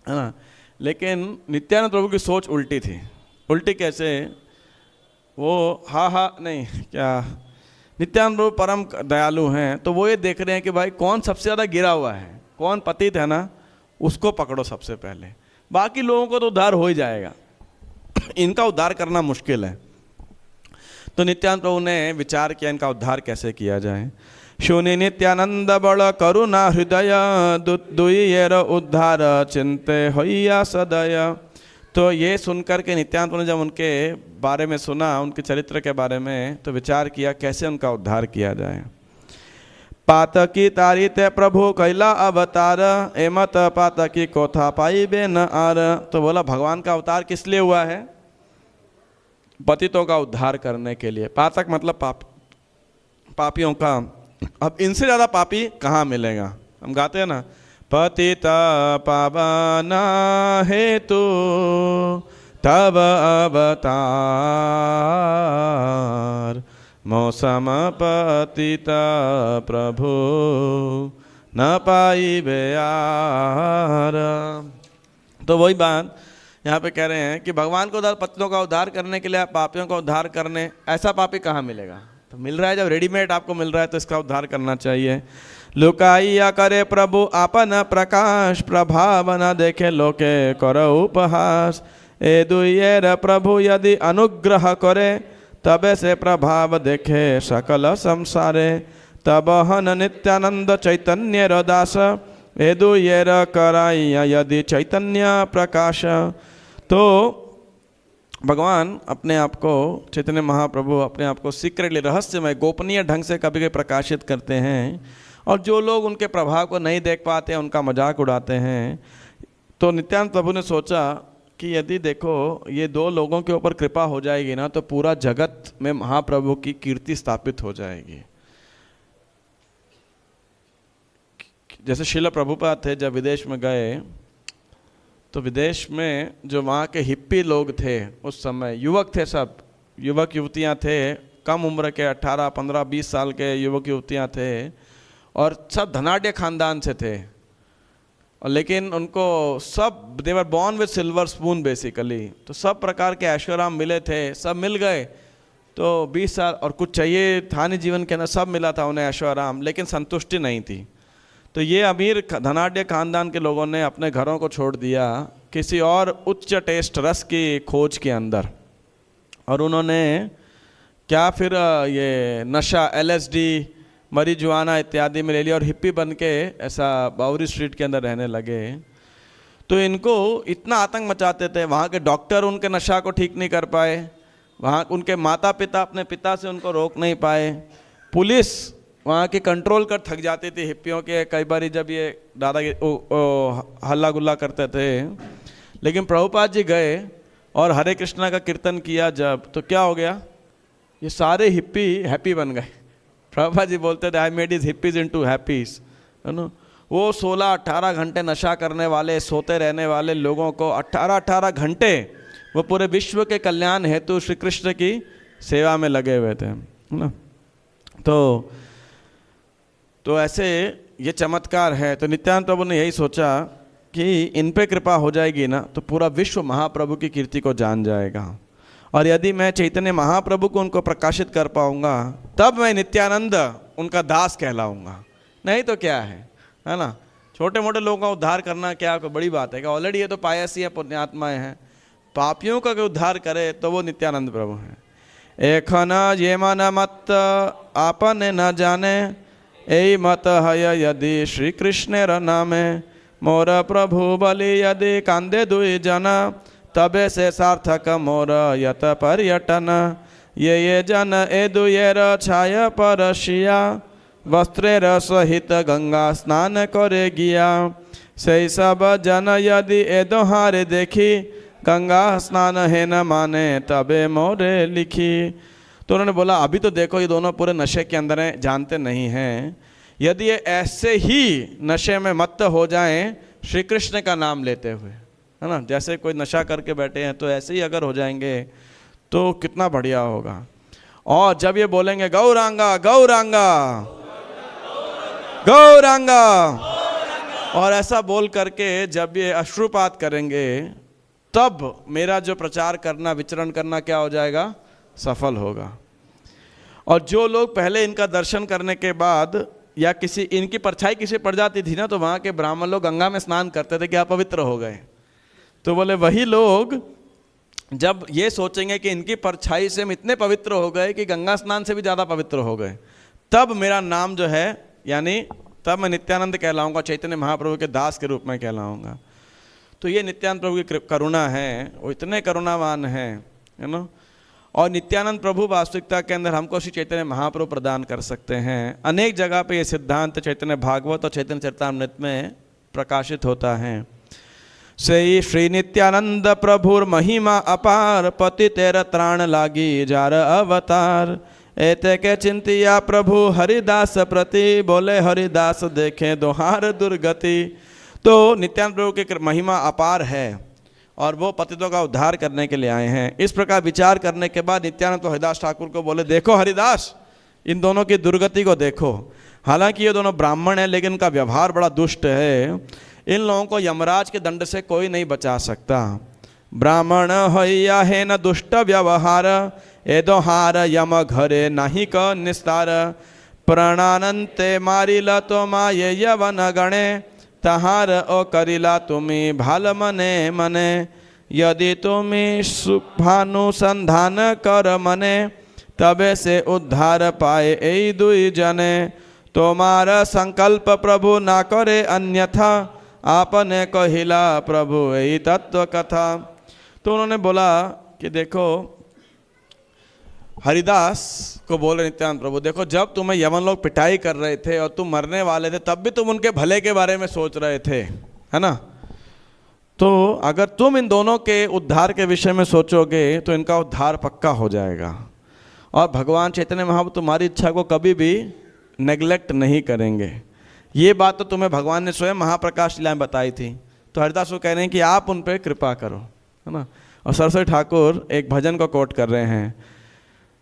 A: ना? लेकिन नित्यानंद प्रभु की सोच उल्टी थी। उल्टी कैसे? वो नहीं, क्या, नित्यानंद प्रभु परम दयालु हैं, तो वो ये देख रहे हैं कि भाई कौन सबसे ज़्यादा गिरा हुआ है, कौन पतित है ना, उसको पकड़ो सबसे पहले, बाकी लोगों को तो उद्धार हो ही जाएगा, इनका उद्धार करना मुश्किल है। तो नित्यानंद प्रभु ने विचार किया इनका उद्धार कैसे किया जाए। शून्य नित्यानंद बड़ करुणा हृदय, दुईयर उद्धार चिंते होइया सदय। तो ये सुनकर के नित्यानंद प्रभु ने जब उनके बारे में सुना, उनके चरित्र के बारे में, तो विचार किया कैसे उनका उद्धार किया जाए। पातकी तारी ते प्रभु कैला अवतार, एमत पातकी कोथा पाई बे न आर। तो बोला भगवान का अवतार किस लिए हुआ है? पतितों का उद्धार करने के लिए। पातक मतलब पापियों का। अब इनसे ज़्यादा पापी कहाँ मिलेगा? हम गाते हैं ना, पतिता पावना हेतु तब अवतार, मौसम पतिता प्रभु न पाई बेयार। तो वही बात यहाँ पे कह रहे हैं कि भगवान को उद्धार, पतितों का उद्धार करने के लिए, आप पापियों का उद्धार करने, ऐसा पापी कहाँ मिलेगा? तो मिल रहा है, जब रेडीमेड आपको मिल रहा है तो इसका उद्धार करना चाहिए। लुकाइया करे प्रभु आपन प्रकाश, प्रभाव न देखे लोके करो उपहास। ए दुइयर प्रभु यदि अनुग्रह करे, तबे से प्रभाव देखे सकल संसारे। तब हन नित्यानंद चैतन्य रदास, ए दुइयर कराइया यदि चैतन्य प्रकाश। तो भगवान अपने आप को, चैतन्य महाप्रभु अपने आप को सीक्रेटली, रहस्यमय, गोपनीय ढंग से कभी कभी प्रकाशित करते हैं, और जो लोग उनके प्रभाव को नहीं देख पाते हैं उनका मजाक उड़ाते हैं। तो नित्यानंद प्रभु ने सोचा कि यदि देखो ये दो लोगों के ऊपर कृपा हो जाएगी ना, तो पूरा जगत में महाप्रभु की कीर्ति स्थापित हो जाएगी। जैसे श्रील प्रभुपाद थे, जब विदेश में गए तो विदेश में जो वहाँ के हिप्पी लोग थे, उस समय युवक थे, सब युवक युवतियाँ थे, कम उम्र के 18, 15, 20 साल के युवक युवतियाँ थे, और सब धनाढ़ खानदान से थे। और लेकिन उनको सब, they were born with silver spoon basically. तो सब प्रकार के ऐशोआराम मिले थे, सब मिल गए। तो 20 साल और कुछ चाहिए था नहीं जीवन के अंदर, सब मिला था उन्हें ऐशोआराम, लेकिन संतुष्टि नहीं थी। तो ये अमीर धनाढ़ खानदान के लोगों ने अपने घरों को छोड़ दिया किसी और उच्च टेस्ट रस की खोज के अंदर, और उन्होंने क्या फिर ये नशा, LSD, मरीजुआना इत्यादि में ले लिया, और हिप्पी बन के ऐसा बाउरी स्ट्रीट के अंदर रहने लगे। तो इनको इतना आतंक मचाते थे, वहाँ के डॉक्टर उनके नशा को ठीक नहीं कर पाए, वहाँ उनके माता पिता अपने पिता से उनको रोक नहीं पाए, पुलिस वहाँ की कंट्रोल कर थक जाती थी हिप्पियों के, कई बार जब ये दादा हल्ला गुल्ला करते थे। लेकिन प्रभुपाद जी गए और हरे कृष्णा का कीर्तन किया जब, तो क्या हो गया, ये सारे हिप्पी हैप्पी बन गए। प्रभुपाद जी बोलते थे, I made is hippies into happies, है ना। वो 16-18 घंटे नशा करने वाले, सोते रहने वाले लोगों को 18-18 घंटे वो पूरे विश्व के कल्याण हेतु श्री कृष्ण की सेवा में लगे हुए थे, है ना। तो ऐसे ये चमत्कार है। तो नित्यानंद प्रभु ने यही सोचा कि इन पे कृपा हो जाएगी ना, तो पूरा विश्व महाप्रभु की कीर्ति को जान जाएगा, और यदि मैं चैतन्य महाप्रभु को उनको प्रकाशित कर पाऊंगा, तब मैं नित्यानंद उनका दास कहलाऊंगा। नहीं तो क्या है ना। छोटे मोटे लोगों का उद्धार करना क्या कोई बड़ी बात है क्या? ऑलरेडी ये तो पायसी है, पुण्यात्माएँ हैं। पापियों का अगर उद्धार करे तो वो नित्यानंद प्रभु हैं। एखन ये मन मत आपने न जाने, यही मत है यदि श्री कृष्णेर नामे। मोर प्रभु बलि यदि कांदे दुई जना, तबे से सार्थक मोर यत पर्यटन। ये जन ए दुयेर छाय परशिया, वस्त्रेर सहित गंगा स्नान करे गिया। से सब जन यदि ए दोहारे देखी, गंगा स्नान है न माने तबे मोरे लिखी। तो उन्होंने बोला अभी तो देखो ये दोनों पूरे नशे के अंदर हैं, जानते नहीं हैं। यदि ये ऐसे ही नशे में मत्त हो जाएं श्री कृष्ण का नाम लेते हुए, है ना, जैसे कोई नशा करके बैठे हैं, तो ऐसे ही अगर हो जाएंगे तो कितना बढ़िया होगा। और जब ये बोलेंगे गौरांगा गौरांगा गौरांगा, और ऐसा बोल करके जब ये अश्रुपात करेंगे, तब मेरा जो प्रचार करना विचरण करना क्या हो जाएगा, सफल होगा। और जो लोग पहले इनका दर्शन करने के बाद या किसी इनकी परछाई किसी पड़ जाती थी ना, तो वहाँ के ब्राह्मण लोग गंगा में स्नान करते थे कि आप पवित्र हो गए। तो बोले वही लोग जब ये सोचेंगे कि इनकी परछाई से हम इतने पवित्र हो गए कि गंगा स्नान से भी ज़्यादा पवित्र हो गए, तब मेरा नाम जो है, यानी तब मैं नित्यानंद कहलाऊंगा, चैतन्य महाप्रभु के दास के रूप में कहलाऊंगा। तो ये नित्यानंद प्रभु की करुणा है, वो इतने करुणावान हैं, है ना। और नित्यानंद प्रभु वास्तविकता के अंदर हमको श्री चैतन्य महाप्रभु प्रदान कर सकते हैं। अनेक जगह पे ये सिद्धांत चैतन्य भागवत और चैतन्य चरितामृत में प्रकाशित होता है। से श्री नित्यानंद प्रभुर महिमा अपार, पति तेरा त्राण लागी जार अवतार। एते के चिंतिया प्रभु हरिदास प्रति, बोले हरिदास देखें दोहार दुर्गति। तो नित्यानंद प्रभु की महिमा अपार है और वो पतितों का उद्धार करने के लिए आए हैं। इस प्रकार विचार करने के बाद नित्यानंद तो हरिदास ठाकुर को बोले, देखो हरिदास, इन दोनों की दुर्गति को देखो। हालांकि ये दोनों ब्राह्मण हैं, लेकिन इनका व्यवहार बड़ा दुष्ट है। इन लोगों को यमराज के दंड से कोई नहीं बचा सकता। ब्राह्मण हैया है न दुष्ट व्यवहार, ए दोहार यम घरे नाही क निस्तार। प्राणानंते मारिला तो माये यवन गणे, तहार ओ करिला तुम्ही भाल मने मने। यदि तुम्ही शुभानुसंधान कर मने, तबे से उद्धार पाए ए दुई जने। तुम्हार संकल्प प्रभु ना करे अन्यथा, आपने कहिला प्रभु यही तत्व कथा। तो उन्होंने बोला कि देखो, हरिदास को बोले नित्यानंद प्रभु, देखो जब तुम्हें यमन लोग पिटाई कर रहे थे और तुम मरने वाले थे, तब भी तुम उनके भले के बारे में सोच रहे थे, है ना। तो अगर तुम इन दोनों के उद्धार के विषय में सोचोगे तो इनका उद्धार पक्का हो जाएगा। और भगवान चैतन्य महाप्रभु तुम्हारी इच्छा को कभी भी नेग्लेक्ट नहीं करेंगे। ये बात तो तुम्हें भगवान ने स्वयं महाप्रकाश लीला में बताई थी। तो हरिदास को कह रहे हैं कि आप उन पर कृपा करो, है ना। और सरस्वती ठाकुर एक भजन को कोट कर रहे हैं,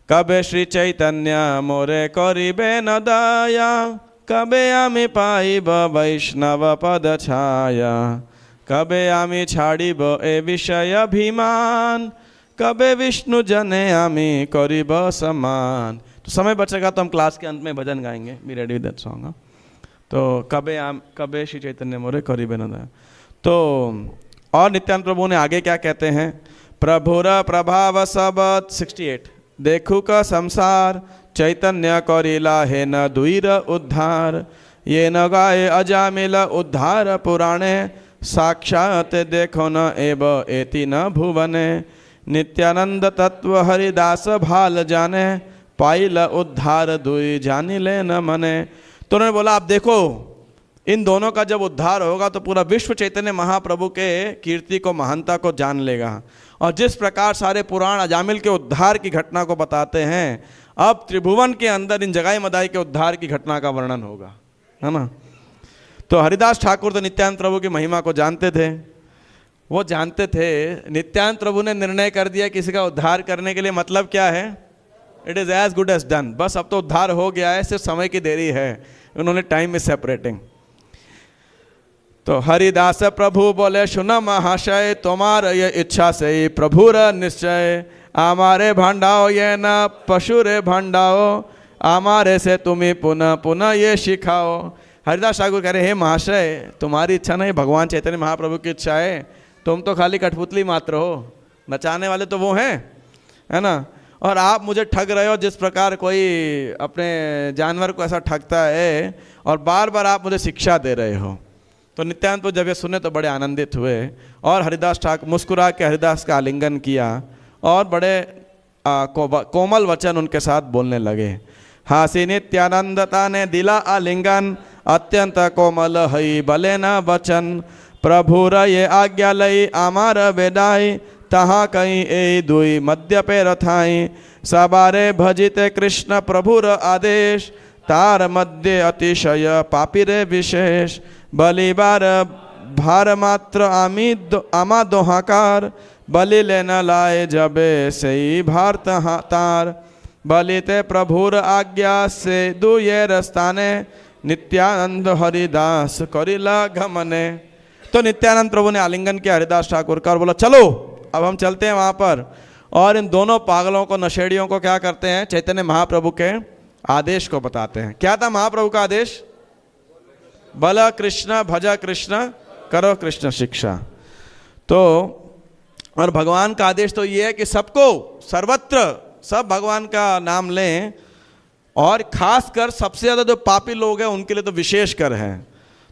A: कबे श्री चैतन्य मोरे करिबे न दया, कबे आमी पाइब वैष्णव पद छाया। कबे आमी छाड़िब ए विषय अभिमान, कबे विष्णु जने आमी करिब सम्मान। तो समय बचेगा तो हम क्लास के अंत में भजन गाएंगे, be ready with that song. तो कबे श्री चैतन्य मोरे करिबे न दया। तो और नित्यानंद प्रभु ने आगे क्या कहते हैं, प्रभुर प्रभाव सब 68, देखू का संसार चैतन्य करिला है न दुईर उद्धार। ये न गाए अजामिल उद्धार पुराणे, साक्षात देखो न एब एति न भुवने। नित्यानंद तत्व हरिदास भाल जाने, पाइल उद्धार दुई जानिले न मने। तो उन्होंने बोला आप देखो, इन दोनों का जब उद्धार होगा तो पूरा विश्व चैतन्य महाप्रभु के कीर्ति को, महानता को जान लेगा। और जिस प्रकार सारे पुराण अजामिल के उद्धार की घटना को बताते हैं, अब त्रिभुवन के अंदर इन जगाई मदाई के उद्धार की घटना का वर्णन होगा, है ना। तो हरिदास ठाकुर तो नित्यानंद प्रभु की महिमा को जानते थे। वो जानते थे, नित्यानंद प्रभु ने निर्णय कर दिया किसी का उद्धार करने के लिए, मतलब क्या है, it is as good as done. बस अब तो उद्धार हो गया है, सिर्फ समय की देरी है। उन्होंने टाइम इज सेपरेटिंग। तो हरिदास प्रभु बोले सुन महाशय, तुम्हार ये इच्छा से ही प्रभुर निश्चय। आमारे भांडाओ ये न पशुरे भांडाओ, आमारे से तुम्हें पुनः पुनः ये सिखाओ। हरिदास ठाकुर कह रहे हे महाशय, तुम्हारी इच्छा नहीं, भगवान चैतन्य महाप्रभु की इच्छा है। तुम तो खाली कठपुतली मात्र हो, नचाने वाले तो वो हैं, है ना। और आप मुझे ठग रहे हो जिस प्रकार कोई अपने जानवर को ऐसा ठगता है, और बार बार आप मुझे शिक्षा दे रहे हो। तो नित्यानंद जब ये सुने तो बड़े आनंदित हुए और हरिदास ठाकुर मुस्कुरा के हरिदास का आलिंगन किया और बड़े कोमल वचन उनके साथ बोलने लगे। हासी नित्यानंदता ने दिला आलिंगन, अत्यंत कोमल हई भले न बचन, प्रभुर ये आज्ञा लई आमार बेदाई, तहाँ कहीं ए दुई मध्य पे रथाई, सबारे भजिते कृष्ण प्रभुर आदेश, तार मध्य अतिशय पापिरे विशेष, बलिबार भार मात्र आमा दोहाकार, बलि लेना लाए जबे सही भार तार, बलिते प्रभुर आज्ञा से दुये रस्ताने, नित्यानंद हरिदास करिला घमने। तो नित्यानंद प्रभु ने आलिंगन किया हरिदास ठाकुर का और बोला चलो अब हम चलते हैं वहाँ पर। और इन दोनों पागलों को, नशेड़ियों को क्या करते हैं, चैतन्य महाप्रभु के आदेश को बताते हैं। क्या था महाप्रभु का आदेश? बल कृष्ण भजा कृष्ण करो कृष्ण शिक्षा। तो और भगवान का आदेश तो ये है कि सबको सर्वत्र सब भगवान का नाम लें, और खासकर सबसे ज़्यादा जो पापी लोग हैं उनके लिए तो विशेष कर है।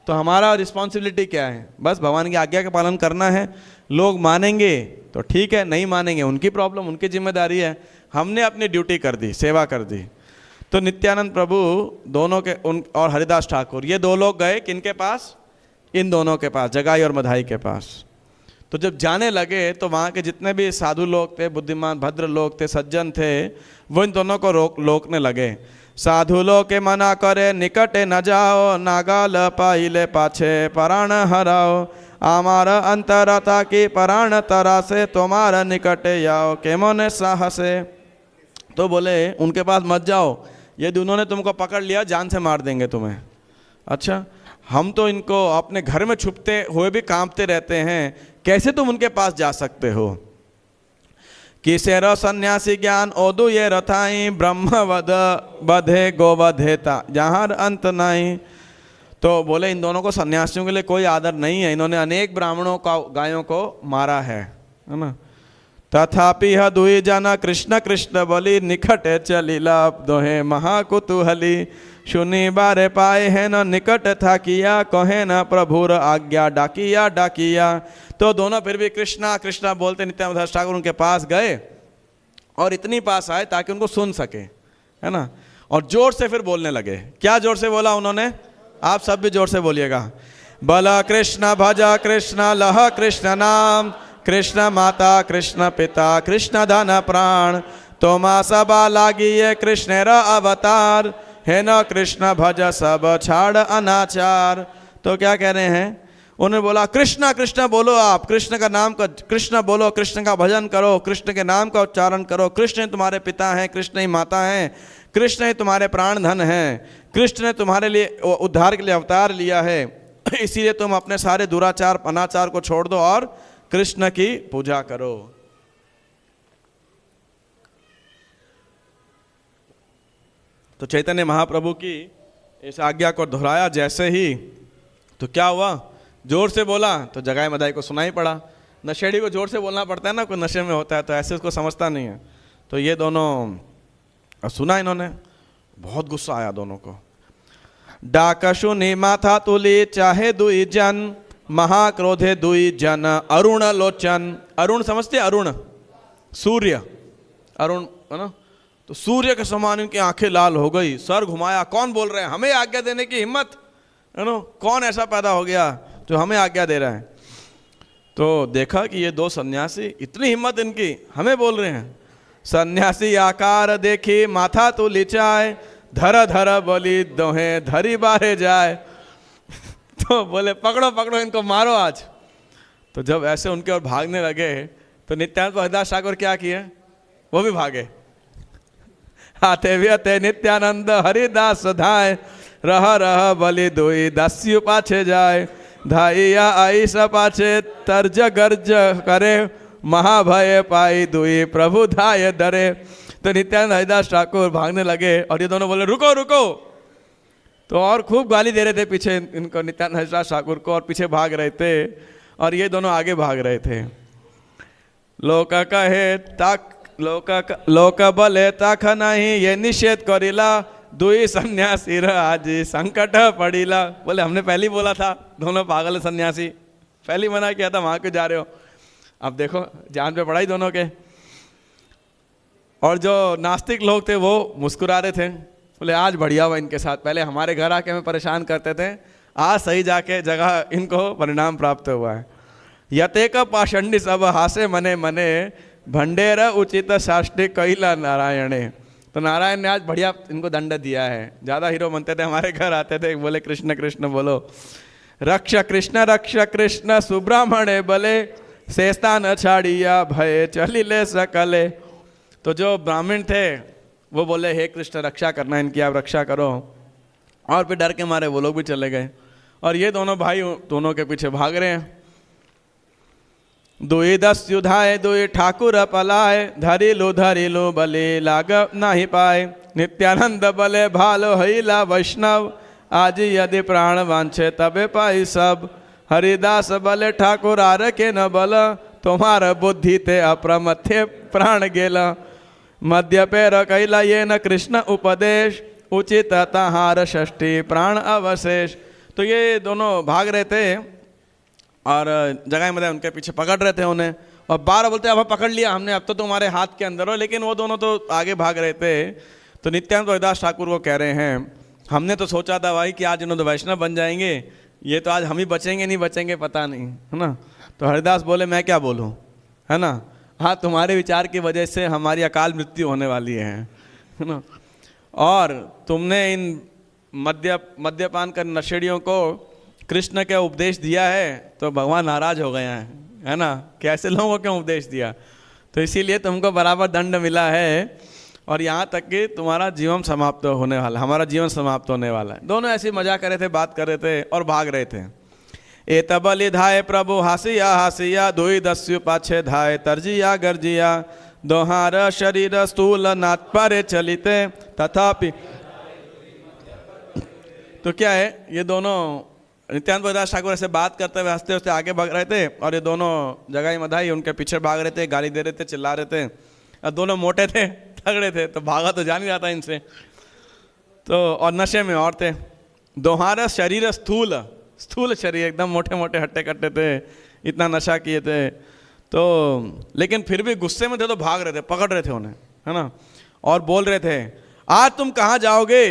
A: तो हमारा रिस्पॉन्सिबिलिटी क्या है? बस भगवान की आज्ञा का पालन करना है। लोग मानेंगे तो ठीक है, नहीं मानेंगे उनकी प्रॉब्लम, उनकी जिम्मेदारी है। हमने अपनी ड्यूटी कर दी, सेवा कर दी। तो नित्यानंद प्रभु दोनों के और हरिदास ठाकुर ये दो लोग गए किनके पास? इन दोनों के पास, जगाई और मधाई के पास। तो जब जाने लगे तो वहाँ के जितने भी साधु लोग थे, बुद्धिमान भद्र लोग थे, सज्जन थे, वो इन दोनों को रोकने लगे। साधु लोग के मना करे निकटे न जाओ, नागाल पाइले पाछे प्राण हराओ, आमार अंतरता की प्राण तरा से तुम्हारा निकटे आओ, केमोने साहसे। तो बोले उनके पास मत जाओ, यदि उन्होंने तुमको पकड़ लिया जान से मार देंगे तुम्हें। अच्छा, हम तो इनको अपने घर में छुपते हुए भी कांपते रहते हैं, कैसे तुम उनके पास जा सकते हो? किसेरो सन्यासी ज्ञान ओदु ये रथाई, ब्रह्म वध बधे गोवधेता जहाँ अंत नहीं। तो बोले इन दोनों को सन्यासियों के लिए कोई आदर नहीं है, इन्होंने अनेक ब्राह्मणों का गायों को मारा है ना। तथापि ह दुई जना कृष्ण कृष्ण बोली, निकटे चलीला दोहे महाकुतूहली, सुनी बारे पाए है न निकट था किया, कहे न प्रभुर आज्ञा डाकिया डाकिया। तो दोनों फिर भी कृष्णा कृष्णा बोलते नित्यानंद ठाकुर उनके पास गए और इतनी पास आए ताकि उनको सुन सके, है ना। और जोर से फिर बोलने लगे। क्या जोर से बोला उन्होंने? आप सब भी जोर से बोलिएगा। बला कृष्ण भजा कृष्ण लह कृष्ण नाम, कृष्ण माता कृष्ण पिता कृष्ण धन प्राण, तोमा सबा लागिए कृष्ण र अवतार, है न कृष्ण भज सब छाड़ अनाचार। तो क्या कह रहे हैं? उन्होंने बोला कृष्णा कृष्णा बोलो, आप कृष्ण का नाम का कृष्ण बोलो, कृष्ण का भजन करो, कृष्ण के नाम का उच्चारण करो। कृष्ण तुम्हारे पिता हैं, कृष्ण ही माता हैं, कृष्ण ही तुम्हारे प्राण धन हैं, कृष्ण ने तुम्हारे लिए उद्धार के लिए अवतार लिया है, इसीलिए तुम अपने सारे दुराचार अनाचार को छोड़ दो और कृष्ण की पूजा करो। तो चैतन्य महाप्रभु की इस आज्ञा को दोहराया जैसे ही, तो क्या हुआ? जोर से बोला तो जगाई मदाई को सुनाई पड़ा। नशेड़ी को जोर से बोलना पड़ता है ना, कोई नशे में होता है तो ऐसे उसको समझता नहीं है। तो ये दोनों सुना, इन्होंने बहुत गुस्सा आया दोनों को। डाकशु ने माथा तुली चाहे दुई जन, महाक्रोधे दुई जन अरुण लोचन। अरुण समझते? अरुण सूर्य, अरुण है ना। तो सूर्य के समान उनकी आंखें लाल हो गई, सर घुमाया। कौन बोल रहे हैं? हमें आज्ञा देने की हिम्मत, है ना। कौन ऐसा पैदा हो गया जो हमें आज्ञा दे रहा है? तो देखा कि ये दो सन्यासी, इतनी हिम्मत इनकी, हमें बोल रहे हैं। सन्यासी आकार देखी माथा तो लिचाए, धर धर बोली दोहे धरी बाहे जाए। तो बोले पकड़ो पकड़ो इनको, मारो आज। तो जब ऐसे उनके और भागने लगे तो नित्यानंद हरिदास ठाकुर क्या किए? वो भी भागे। हाथे व्यते नित्यानंद हरिदास धाय, रह रह बलि दुई दास्यु पाछे जाए, धाइया आई स पाछे तर्ज गर्ज करे, महाभय पाई दुई प्रभु धाय डरे। तो नित्यानंद हरिदास ठाकुर भागने लगे और ये दोनों बोले रुको रुको। तो और खूब गाली दे रहे थे पीछे इनको, नित्यानंद हरिदास ठाकुर को, और पीछे भाग रहे थे और ये दोनों आगे भाग रहे थे। लोक कहे ताक लोक बले तख नहीं ये निषेध करिला दुई सन्यासी आज संकट पड़ीला। बोले हमने पहले ही बोला था दोनों पागल सन्यासी, पहले ही मना किया था, वहां क्यों जा रहे हो। अब देखो जान पे पड़ा ही दोनों के। और जो नास्तिक लोग थे वो मुस्कुरा रहे थे, बोले आज बढ़िया हुआ इनके साथ, पहले हमारे घर आके हमें परेशान करते थे, आज सही जाके जगह इनको परिणाम प्राप्त हुआ है। यतेक पाषंडी सब हासे मने मने भंडेर उचित शास्त्री कैला नारायणे। तो नारायण ने आज बढ़िया इनको दंड दिया है। ज़्यादा हीरो बनते थे, हमारे घर आते थे, बोले कृष्ण कृष्ण बोलो, रक्ष कृष्ण सुब्राह्मणे बले शेषता न छाड़िया भय चलिले सकले। तो जो ब्राह्मण थे वो बोले हे कृष्ण रक्षा करना इनकी, आप रक्षा करो। और फिर डर के मारे वो लोग भी चले गए और ये दोनों भाई दोनों के पीछे भाग रहे हैं। दुई दस युधाए दुई ठाकुर पलाए धरी लो बले लाग नहीं पाए। नित्यानंद बले भालो हईला वैष्णव आज यदि प्राण वांछे तबे पाई सब। हरिदास बले ठाकुर आर के न बल तुम्हार बुद्धि ते अप्रमथे प्राण गेला। मध्य पैर कैला ये न कृष्ण उपदेश उचित तहार षष्ठी प्राण अवशेष। तो ये दोनों भाग रहे थे और जगह में उनके पीछे पकड़ रहे थे उन्हें, और बार बोलते अब पकड़ लिया हमने, अब तो तुम्हारे हाथ के अंदर हो। लेकिन वो दोनों तो आगे भाग रहे थे। तो नित्यानंद हरिदास ठाकुर को कह रहे हैं हमने तो सोचा था भाई कि आज इन्होंने वैष्णव बन जाएंगे, ये तो आज हम ही बचेंगे नहीं बचेंगे पता नहीं, है ना। तो हरिदास बोले मैं क्या बोलूँ, है ना, हाँ तुम्हारे विचार की वजह से हमारी अकाल मृत्यु होने वाली है ना। और तुमने इन मद्यपान कर नशेड़ियों को कृष्ण का उपदेश दिया है तो भगवान नाराज हो गए हैं, है ना, कैसे लोगों को क्यों उपदेश दिया। तो इसीलिए तुमको बराबर दंड मिला है और यहाँ तक कि तुम्हारा जीवन समाप्त होने वाला, हमारा जीवन समाप्त होने वाला है। दोनों ऐसे मजाक कर रहे थे, बात कर रहे थे और भाग रहे थे। ए तबली धाय प्रभु हासिया हासिया दुई दस्यु पाछे धाय तरजिया गर्जिया। दोहार शरीर स्थूल नाथ पर चलिते तथापि। तो क्या है, ये दोनों नित्यानंद हरिदास ठाकुर ऐसे बात करते हुए हंसते हंसते आगे भाग रहे थे और ये दोनों जगाई मधाई उनके पीछे भाग रहे थे, गाली दे रहे थे, चिल्ला रहे थे। और दोनों मोटे थे, तगड़े थे, तो भागा तो जा नहीं रहा था इनसे। तो और नशे में और थे। दोहारा शरीर स्थूल शरीर, एकदम मोटे मोटे हट्टे कट्टे थे, इतना नशा किए थे। तो लेकिन फिर भी गुस्से में थे तो भाग रहे थे, पकड़ रहे थे उन्हें, है ना। और बोल रहे थे आज तुम कहाँ जाओगे,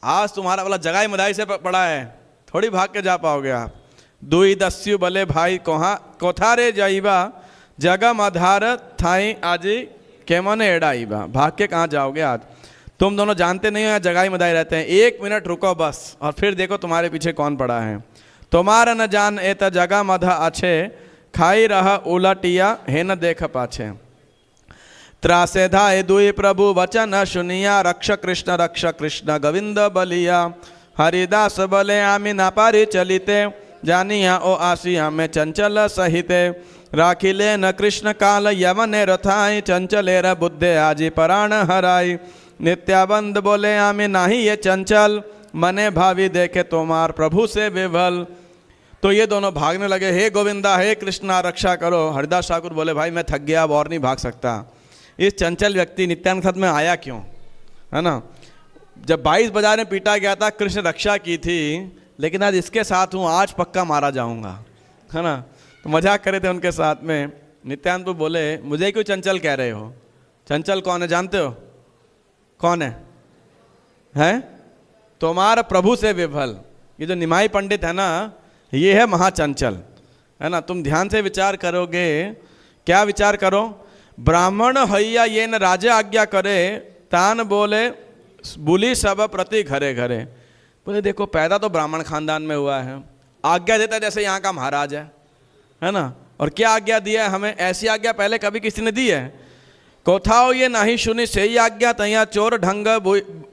A: आज तुम्हारा वाला जगाई मधाई से पड़ा है, थोड़ी भाग के जा पाओगे आप। दुई दस्यु बले भाई कोथारे जाइबा जगम आधार थाई आजी केमने एडाइबा। भाग के कहाँ जाओगे आज, तुम दोनों जानते नहीं हो यहाँ जगाई मधाई रहते हैं, 1 मिनट रुको बस और फिर देखो तुम्हारे पीछे कौन पड़ा है। तुम्हारा न जान ए त जगा मधा अच्छे खाई रहा उलटिया हे न देख पाछे। त्रासे धाए दुई प्रभु वचन सुनिया रक्ष कृष्ण गोविंद बलिया। हरिदास बले आमी ना पारी चलिते जानिया ओ आसिया में चंचल सहिते। राखिले न कृष्ण काल यवने रथाई चंचलेर बुद्धे आजी पराण हराई। नित्याबंद बोले आमी नाही ये चंचल मने भावी देखे तुम्हार प्रभु से विभल। तो ये दोनों भागने लगे, हे गोविंदा हे कृष्णा रक्षा करो। हरिदास ठाकुर बोले भाई मैं थक गया, अब और नहीं भाग सकता। इस चंचल व्यक्ति नित्यानंद साथ में आया क्यों, है ना। जब 22 बाजार में पीटा गया था कृष्ण रक्षा की थी, लेकिन आज इसके साथ हूँ, आज पक्का मारा जाऊंगा, है ना। तो मजाक करे थे उनके साथ में। नित्यानंद बोले मुझे क्यों चंचल कह रहे हो, चंचल कौन है जानते हो, कौन है, हैं तुम्हारा प्रभु से विभल। ये जो निमाई पंडित है ना, ये है महाचंचल, है ना। तुम ध्यान से विचार करोगे, क्या विचार करो, ब्राह्मण हैया ये न राजे आज्ञा करे तान बोले बुली सब प्रति घरे घरे। बोले देखो पैदा तो ब्राह्मण खानदान में हुआ है, आज्ञा देता जैसे यहाँ का महाराज है ना। और क्या आज्ञा दिया है हमें, ऐसी आज्ञा पहले कभी किसी ने दी है। कोथाओ ये नहीं सुनी सही आज्ञा तैया चोर ढंग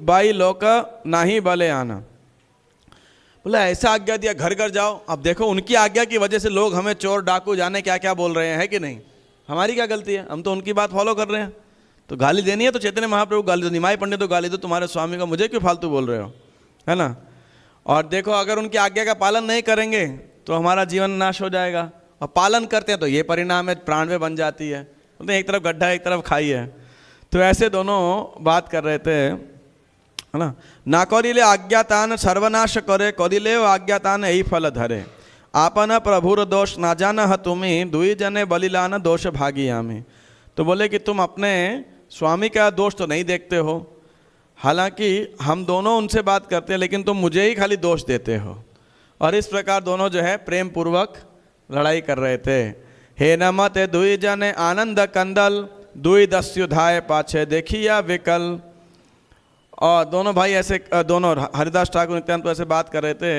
A: बाई लोक नहीं बले आना। बोला ऐसा आज्ञा दिया घर घर जाओ। अब देखो उनकी आज्ञा की वजह से लोग हमें चोर डाकू जाने क्या क्या बोल रहे हैं, है कि नहीं। हमारी क्या गलती है, हम तो उनकी बात फॉलो कर रहे हैं। तो गाली देनी है तो चैतन्य महाप्रभु गाली दो, निमाई पंडित तो गाली दो, तुम्हारे स्वामी को मुझे क्यों फालतू बोल रहे हो, है ना। और देखो अगर उनकी आज्ञा का पालन नहीं करेंगे तो हमारा जीवन नाश हो जाएगा, और पालन करते हैं तो ये परिणाम है, प्राण में बन जाती है बोलते एक तरफ गड्ढा एक तरफ खाई है। तो ऐसे दोनों बात कर रहे थे, है ना करिले आज्ञातान सर्वनाश करे, करिले आज्ञातान यही फल धरे, आपन प्रभुर दोष ना जान तुम्ही, दुई जने बलिलान दोष भागी आमी। तो बोले कि तुम अपने स्वामी का दोष तो नहीं देखते हो, हालांकि हम दोनों उनसे बात करते हैं, लेकिन तुम मुझे ही खाली दोष देते हो। और इस प्रकार दोनों जो है प्रेम पूर्वक लड़ाई कर रहे थे। हे नमते दुई जने आनंद कंदल, दुई दस्युधाय पाछे देखिया विकल। और दोनों भाई ऐसे, दोनों हरिदास ठाकुर नित्यानंद ऐसे बात कर रहे थे,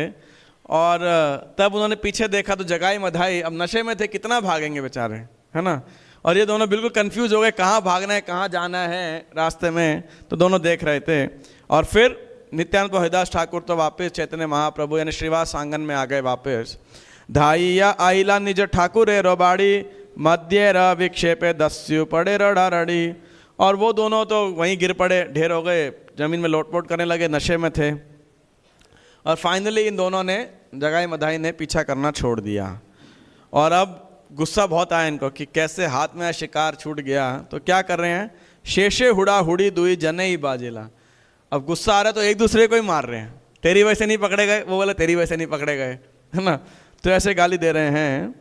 A: और तब उन्होंने पीछे देखा तो जगाई मधाई, अब नशे में थे, कितना भागेंगे बेचारे, है ना। और ये दोनों बिल्कुल कंफ्यूज हो गए, कहाँ भागना है कहाँ जाना है रास्ते में, तो दोनों देख रहे थे। और फिर नित्यानंद हरिदास ठाकुर तो वापस चैतन्य महाप्रभु यानी श्रीवास आंगन में आ गए वापस। धाइया आइला निज ठाकुर रोबाड़ी, मध्य र विक्षेपे दस्यु पड़े रड़ी। और वो दोनों तो वहीं गिर पड़े, ढेर हो गए, जमीन में लोटपोट करने लगे, नशे में थे। और फाइनली इन दोनों ने, जगाई मधाई ने पीछा करना छोड़ दिया। और अब गुस्सा बहुत आया इनको कि कैसे हाथ में शिकार छूट गया। तो क्या कर रहे हैं, शेषे हुड़ा हुड़ी दुई जने ही बाजेला। अब गुस्सा आ रहा है तो एक दूसरे को ही मार रहे हैं, तेरी वजह से नहीं पकड़े गए, वो बोले तेरी वजह से नहीं पकड़े गए, है ना। तो ऐसे गाली दे रहे हैं।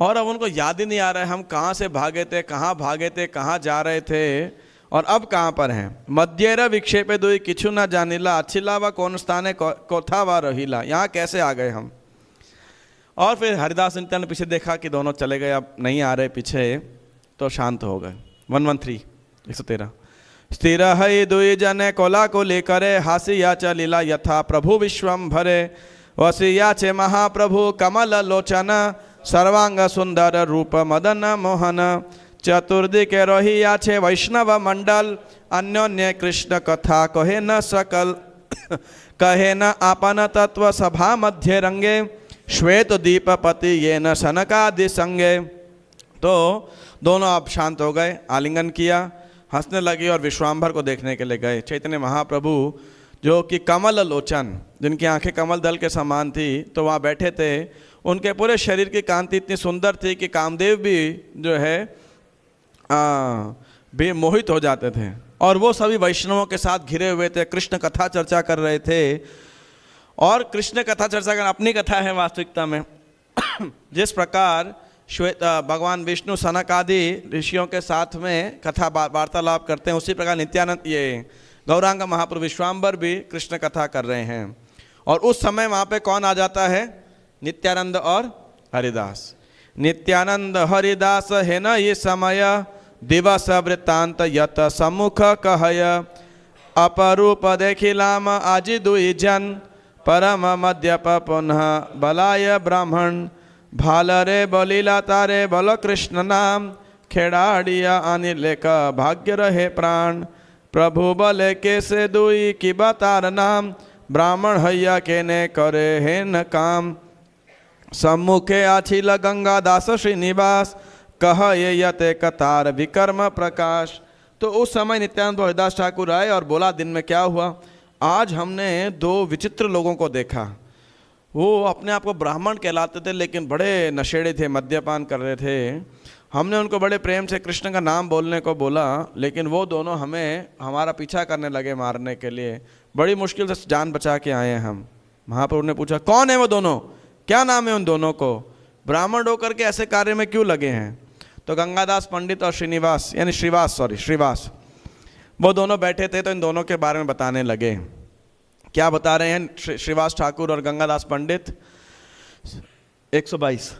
A: और अब उनको याद ही नहीं आ रहा है हम कहाँ से भागे थे, कहाँ भागे थे, कहाँ जा रहे थे, और अब कहाँ पर हैं। मध्येर विक्षेपे दुई किछु न जानिला, अछिला व कौन स्थाने कोथा व रहीला, यहाँ कैसे आ गए हम। और फिर हरिदास नित्यानंद ने पीछे देखा कि दोनों चले गए, अब नहीं आ रहे पीछे, तो शांत हो गए। 113 113 स्थिर है दुई जने कोला को लेकरे, हासिया च लीला यथा प्रभु विश्वम भरे, वसिया चे महाप्रभु कमल लोचन, सर्वांग सुंदर रूप मदन मोहन, चतुर्दिके रहिया छे वैष्णव मंडल, अन्योन्य कृष्ण कथा कहे न सकल, कहे न आपन तत्व सभा मध्य रंगे, श्वेत दीपपति ये न सनकादि संगे। तो दोनों अब शांत हो गए, आलिंगन किया, हंसने लगे और विश्वाम्भर को देखने के लिए गए। चैतन्य महाप्रभु जो कि कमल लोचन, जिनकी आंखें कमल दल के समान थी, तो वहाँ बैठे थे। उनके पूरे शरीर की कांति इतनी सुंदर थी कि कामदेव भी जो है भी मोहित हो जाते थे। और वो सभी वैष्णवों के साथ घिरे हुए थे, कृष्ण कथा चर्चा कर रहे थे। और कृष्ण कथा चर्चा करना अपनी कथा है वास्तविकता में। जिस प्रकार श्वेत भगवान विष्णु सनक आदि ऋषियों के साथ में कथा वार्तालाप करते हैं, उसी प्रकार नित्यानंद ये गौरांग महाप्रभु विश्वाम्बर भी कृष्ण कथा कर रहे हैं। और उस समय वहाँ पे कौन आ जाता है, नित्यानंद और हरिदास। नित्यानंद हरिदास है न ये समय, दिवस वृत्तांत यत सम्मुख कहय, अपरूप देखिलाम आज दुई जन, परम मध्यप पुनः बलाय ब्राह्मण, भालरे बलिला तारे बल कृष्ण नाम, खेड़ाड़िया अनिल का भाग्य रहे प्राण, प्रभु बले के से दुई की बतार नाम, ब्राह्मण हैया के ने करे है न काम, सम्मुखे आछिल गंगा दास श्रीनिवास, कह ये यते कतार विकर्म प्रकाश। तो उस समय नित्यानंद हरिदास ठाकुर आए और बोला, दिन में क्या हुआ, आज हमने दो विचित्र लोगों को देखा। वो अपने आप को ब्राह्मण कहलाते थे, लेकिन बड़े नशेड़े थे, मद्यपान कर रहे थे। हमने उनको बड़े प्रेम से कृष्ण का नाम बोलने को बोला, लेकिन वो दोनों हमारा पीछा करने लगे मारने के लिए। बड़ी मुश्किल से जान बचा के आए हैं हम। महाप्रभु ने पूछा, कौन है वो दोनों, क्या नाम है उन दोनों को, ब्राह्मण होकर के ऐसे कार्य में क्यों लगे हैं। तो गंगादास पंडित और श्रीनिवास यानी श्रीवास वो दोनों बैठे थे। तो इन दोनों के बारे में बताने लगे। क्या बता रहे हैं श्रीवास ठाकुर और गंगादास पंडित। 122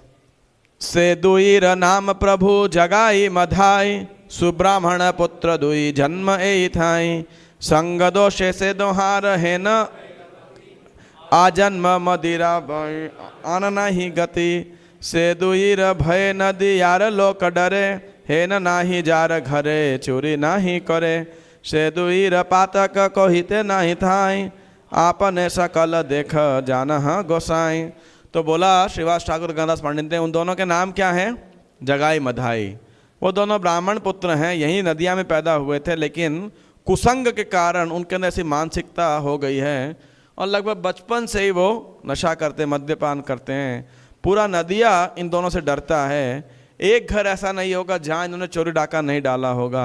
A: से दुईर नाम प्रभु जगाई मधाई, सुब्राह्मण पुत्र दुई जन्म ए थाई, संग दोषे से दोहार है न आजन्म मदिरा आन नहीं गति, से दुईर भय नदी यार लोक डरे, हे न नाही जार घरे चोरी नाही करे, से दुईर पातक कहिते नाही थाई, आपने सकल देख जान गोसाई। तो बोला श्रीवास ठाकुर गंगादास पंडित ने, उन दोनों के नाम क्या हैं, जगाई मधाई। वो दोनों ब्राह्मण पुत्र हैं, यही नदिया में पैदा हुए थे, लेकिन कुसंग के कारण उनके अंदर ऐसी मानसिकता हो गई है और लगभग बचपन से ही वो नशा करते, मद्यपान करते हैं। पूरा नदिया इन दोनों से डरता है, एक घर ऐसा नहीं होगा जहाँ इन्होंने चोरी डाका नहीं डाला होगा।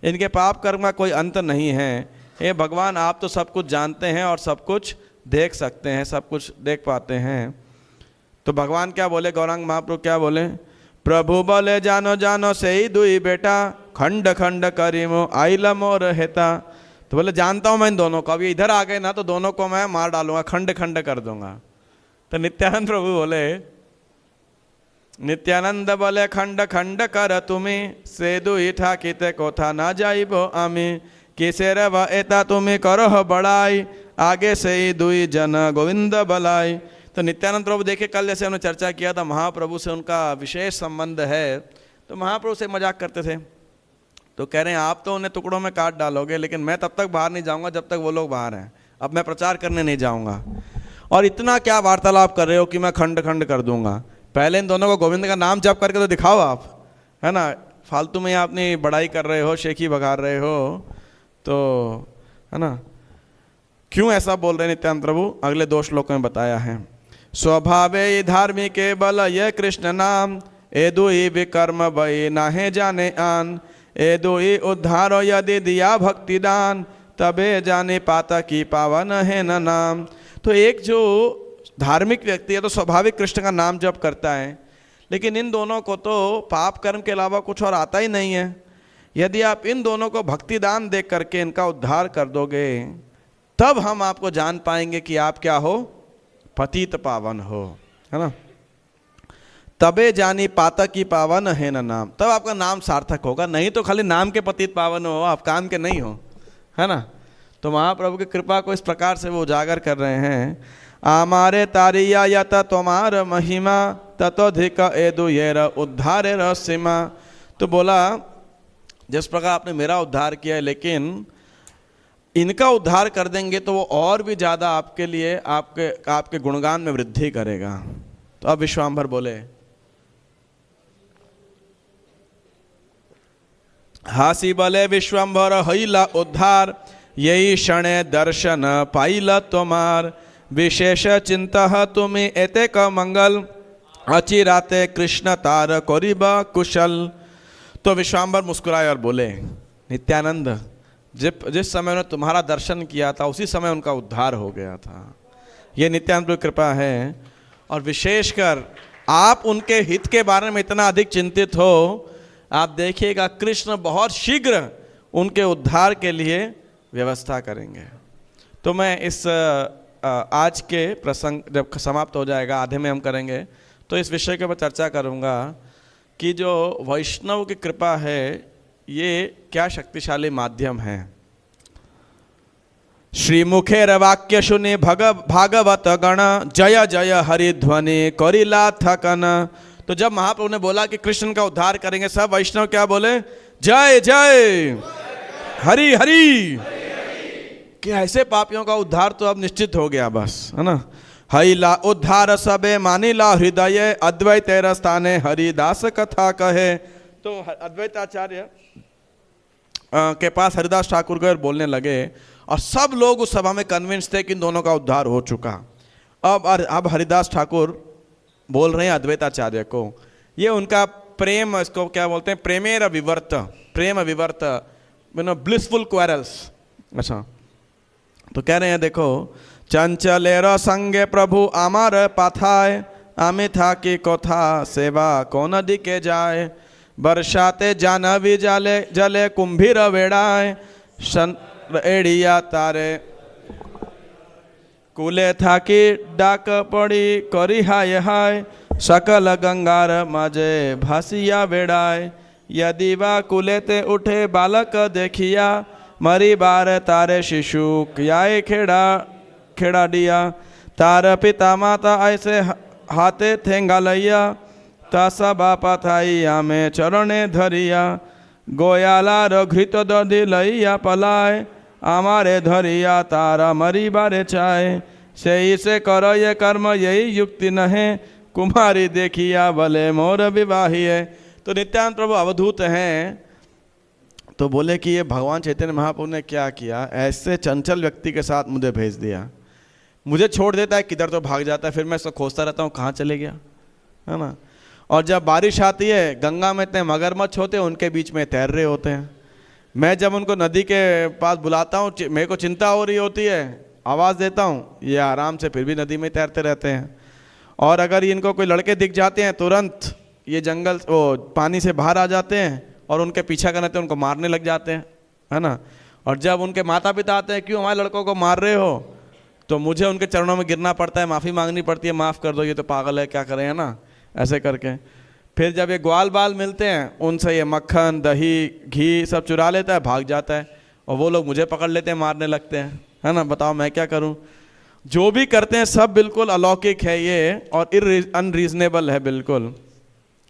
A: इनके पाप कर्म का कोई अंत नहीं है। हे भगवान, आप तो सब कुछ जानते हैं और सब कुछ देख सकते हैं, सब कुछ देख पाते हैं। तो भगवान क्या बोले, गौरांग महाप्रभु क्या बोले, प्रभु बोले जानो जानो से ही दुई बेटा, खंड खंड करीमो आइला मोर हेता। तो बोले जानता हूँ मैं इन दोनों को, अभी इधर आ गए ना तो दोनों को मैं मार डालूंगा, खंड खंड कर दूंगा। तो नित्यानंद प्रभु बोले, नित्यानंद बोले खंड खंड कर तुम्हें, से दुई ठाकिते कोथा ना जाइबो आमी, किसे रव एता तुम्हें करो बड़ाई, आगे से ही दुई जन गोविंद बलाई। तो नित्यानंद प्रभु देखे, कल जैसे उन्होंने चर्चा किया था महाप्रभु से उनका विशेष संबंध है, तो महाप्रभु से मजाक करते थे। तो कह रहे हैं आप तो उन्हें टुकड़ों में काट डालोगे, लेकिन मैं तब तक बाहर नहीं जाऊंगा जब तक वो लोग बाहर हैं, अब मैं प्रचार करने नहीं जाऊंगा। और इतना क्या वार्तालाप कर रहे हो कि मैं खंड खंड कर दूंगा। पहले इन दोनों को गोविंद का नाम जप करके तो दिखाओ आप, है ना, फालतू में आप अपनी बड़ाई कर रहे हो, शेखी बघार रहे हो, तो है ना, क्यों ऐसा बोल रहे हैं नित्यानंद प्रभु, अगले 2 श्लोकों में बताया है। स्वभावे धार्मिक बल ये कृष्ण नाम, ए दुई विकर्म बई नाहे जाने आन, ए दुई उद्धारो यदि दिया भक्ति दान, तबे जाने पाता की पावन है न नाम। तो एक जो धार्मिक व्यक्ति है तो स्वाभाविक कृष्ण का नाम जप करता है, लेकिन इन दोनों को तो पाप कर्म के अलावा कुछ और आता ही नहीं है। यदि आप इन दोनों को भक्ति दान दे करके इनका उद्धार कर दोगे, तब हम आपको जान पाएंगे कि आप क्या हो, पतित पावन हो, है ना। तबे जानी पाता की पावन है न नाम, तब आपका नाम सार्थक होगा, नहीं तो खाली नाम के पतित पावन हो, आप काम के नहीं हो, है ना। तो महाप्रभु की कृपा को इस प्रकार से वो उजागर कर रहे हैं। आमारे तारिया यत तुम्हार महिमा, ततोधिक एदुयेर उद्धारे रसीमा। तो बोला जिस प्रकार आपने मेरा उद्धार किया है, लेकिन इनका उद्धार कर देंगे तो वो और भी ज़्यादा आपके लिए आपके गुणगान में वृद्धि करेगा। तो अब विश्वाम्भर बोले, हासी बले विश्वाम्भर हईला उद्धार, यही क्षणे दर्शन पाइला तुम्हार, विशेष चिंता तुम्हें एते का मंगल, अचिराते कृष्ण तार करीबा कुशल। तो विश्वाम्भर मुस्कुराए और बोले, नित्यानंद, जिस समय उन्होंने तुम्हारा दर्शन किया था उसी समय उनका उद्धार हो गया था। ये नित्यानंद की कृपा है। और विशेषकर आप उनके हित के बारे में इतना अधिक चिंतित हो, आप देखिएगा कृष्ण बहुत शीघ्र उनके उद्धार के लिए व्यवस्था करेंगे। तो मैं इस आज के प्रसंग जब समाप्त हो जाएगा, आधे में हम करेंगे, तो इस विषय के ऊपर चर्चा करूंगा कि जो वैष्णव की कृपा है ये क्या शक्तिशाली माध्यम है। श्री मुखेर वाक्य सुनि भागवत गण, जय जय हरिध्वनि करिला थकन। तो जब महाप्रभु ने बोला कि कृष्ण का उद्धार करेंगे, सब वैष्णव क्या बोले, जय जय हरि हरि, कि ऐसे पापियों का उद्धार तो अब निश्चित हो गया बस, है ना। हईला उद्धार सबे मानिला हृदय, अद्वैत स्थाने हरिदास कथा कहे। तो अद्वैताचार्य के पास हरिदास ठाकुर गए और बोलने लगे, और सब लोग उस सभा में कन्विंस थे कि इन दोनों का उद्धार हो चुका। अब हरिदास ठाकुर बोल रहे हैं अद्वैताचार्य को, ये उनका प्रेम, इसको क्या बोलते हैं, प्रेमेर विवर्त, प्रेम विवर्त, ब्लिसफुल क्वारल्स। अच्छा, तो कह रहे हैं देखो, चंचलेर संगे प्रभु आमार पाथाय, आमी था कि कोथा सेवा कौन दिके जाए, बरसाते जानवी जले जले कुंभीर वेड़ाए, एड़िया तारे कुले था कि डाक पड़ी करी हाय हाय, सकल गंगार माजे भासिया वेड़ाए, यदि वा कुले ते उठे बालक देखिया, मरी बार तारे शिशु कियाए खेड़ा खेड़ा दिया, तार पिता माता ऐसे हाथे थेंगा लैया, तासा बापा थाइया में चरणे धरिया, गोयाला घृत दधि लैया पलाए, आमारे धरिया तारा मरी बारे चाय, से करो ये कर्म यही युक्ति नहे, कुमारी देखिया भले मोर विवाहिए। तो नित्यानंद प्रभु अवधूत हैं, तो बोले कि ये भगवान चैतन्य महाप्रभु ने क्या किया, ऐसे चंचल व्यक्ति के साथ मुझे भेज दिया, मुझे छोड़ देता है किधर तो भाग जाता है, फिर मैं इसको खोजता रहता हूँ कहाँ चले गया, है ना। और जब बारिश आती है गंगा में इतने मगरमच्छ होते हैं, उनके बीच में तैर रहे होते हैं। मैं जब उनको नदी के पास बुलाता हूँ, मेरे को चिंता हो रही होती है, आवाज़ देता हूँ, ये आराम से फिर भी नदी में तैरते रहते हैं। और अगर इनको कोई लड़के दिख जाते हैं, तुरंत ये जंगल वो पानी से बाहर आ जाते हैं और उनके पीछा करते हैं, उनको मारने लग जाते हैं, है ना। और जब उनके माता पिता आते हैं, क्यों हमारे लड़कों को मार रहे हो, तो मुझे उनके चरणों में गिरना पड़ता है, माफ़ी मांगनी पड़ती है, माफ़ कर दो, ये तो पागल है, क्या करें, है ना, ऐसे करके। फिर जब ये ग्वाल बाल मिलते हैं, उनसे ये मक्खन दही घी सब चुरा लेता है, भाग जाता है, और वो लोग मुझे पकड़ लेते हैं, मारने लगते हैं, है ना। बताओ मैं क्या करूं। जो भी करते हैं सब बिल्कुल अलौकिक है ये, और अनरीजनेबल है बिल्कुल,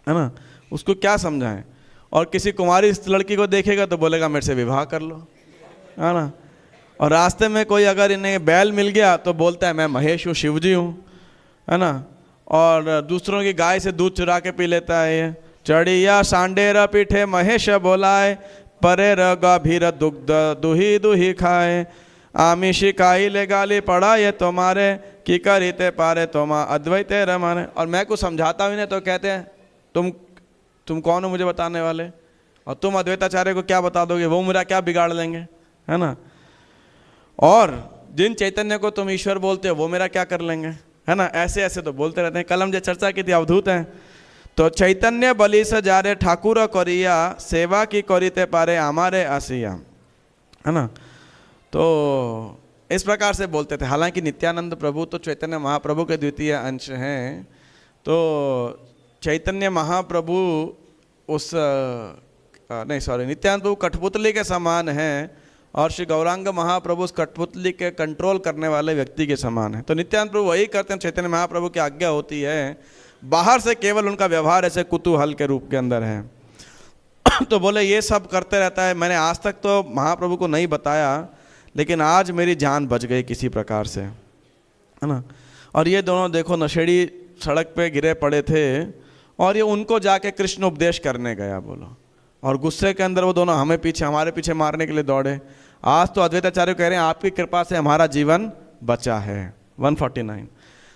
A: है ना। उसको क्या समझाएं। और किसी कुमारी लड़की को देखेगा तो बोलेगा मेरे से विवाह कर लो, है ना। और रास्ते में कोई अगर इन्हें बैल मिल गया तो बोलता है मैं महेश हूँ, शिव जी हूँ, है ना। और दूसरों की गाय से दूध चुरा के पी लेता है ये। चढ़िया सांडेर पीठे महेश बोलाए, परे र गाभीर दुग्ध दुही दुही खाए, आमिषी काई ले गाली पड़ा ये तुम्हारे, की करीते पारे तोमा अद्वैते रमाने। और मैं कुछ समझाता हूँ इन्हें तो कहते हैं तुम कौन हो मुझे बताने वाले, और तुम अद्वैताचार्य को क्या बता दोगे, वो मेरा क्या बिगाड़ लेंगे, है ना। और जिन चैतन्य को तुम ईश्वर बोलते हो वो मेरा क्या कर लेंगे, है ना। ऐसे ऐसे तो बोलते रहते हैं। कल हम जो चर्चा की थी अवधूत हैं, तो चैतन्य बलि से जा रे ठाकुर करिया, सेवा की करीते पारे हमारे आसिया, है ना। तो इस प्रकार से बोलते थे। हालांकि नित्यानंद प्रभु तो चैतन्य महाप्रभु के द्वितीय अंश हैं, तो चैतन्य महाप्रभु नित्यानंद प्रभु कठपुतली के समान हैं, और श्री गौरांग महाप्रभु उस कठपुतली के कंट्रोल करने वाले व्यक्ति के समान है। तो नित्यानंद प्रभु वही करते हैं, चैतन्य महाप्रभु की आज्ञा होती है, बाहर से केवल उनका व्यवहार ऐसे कुतूहल के रूप के अंदर है। तो बोले ये सब करते रहता है। मैंने आज तक तो महाप्रभु को नहीं बताया, लेकिन आज मेरी जान बच गई किसी प्रकार से, है ना। और ये दोनों देखो नशेड़ी सड़क पे गिरे पड़े थे, और ये उनको जाके कृष्ण उपदेश करने गया, बोलो। और गुस्से के अंदर वो दोनों हमारे पीछे मारने के लिए दौड़े। आज तो अद्वैताचार्य कह रहे हैं आपकी कृपा से हमारा जीवन बचा है। 149।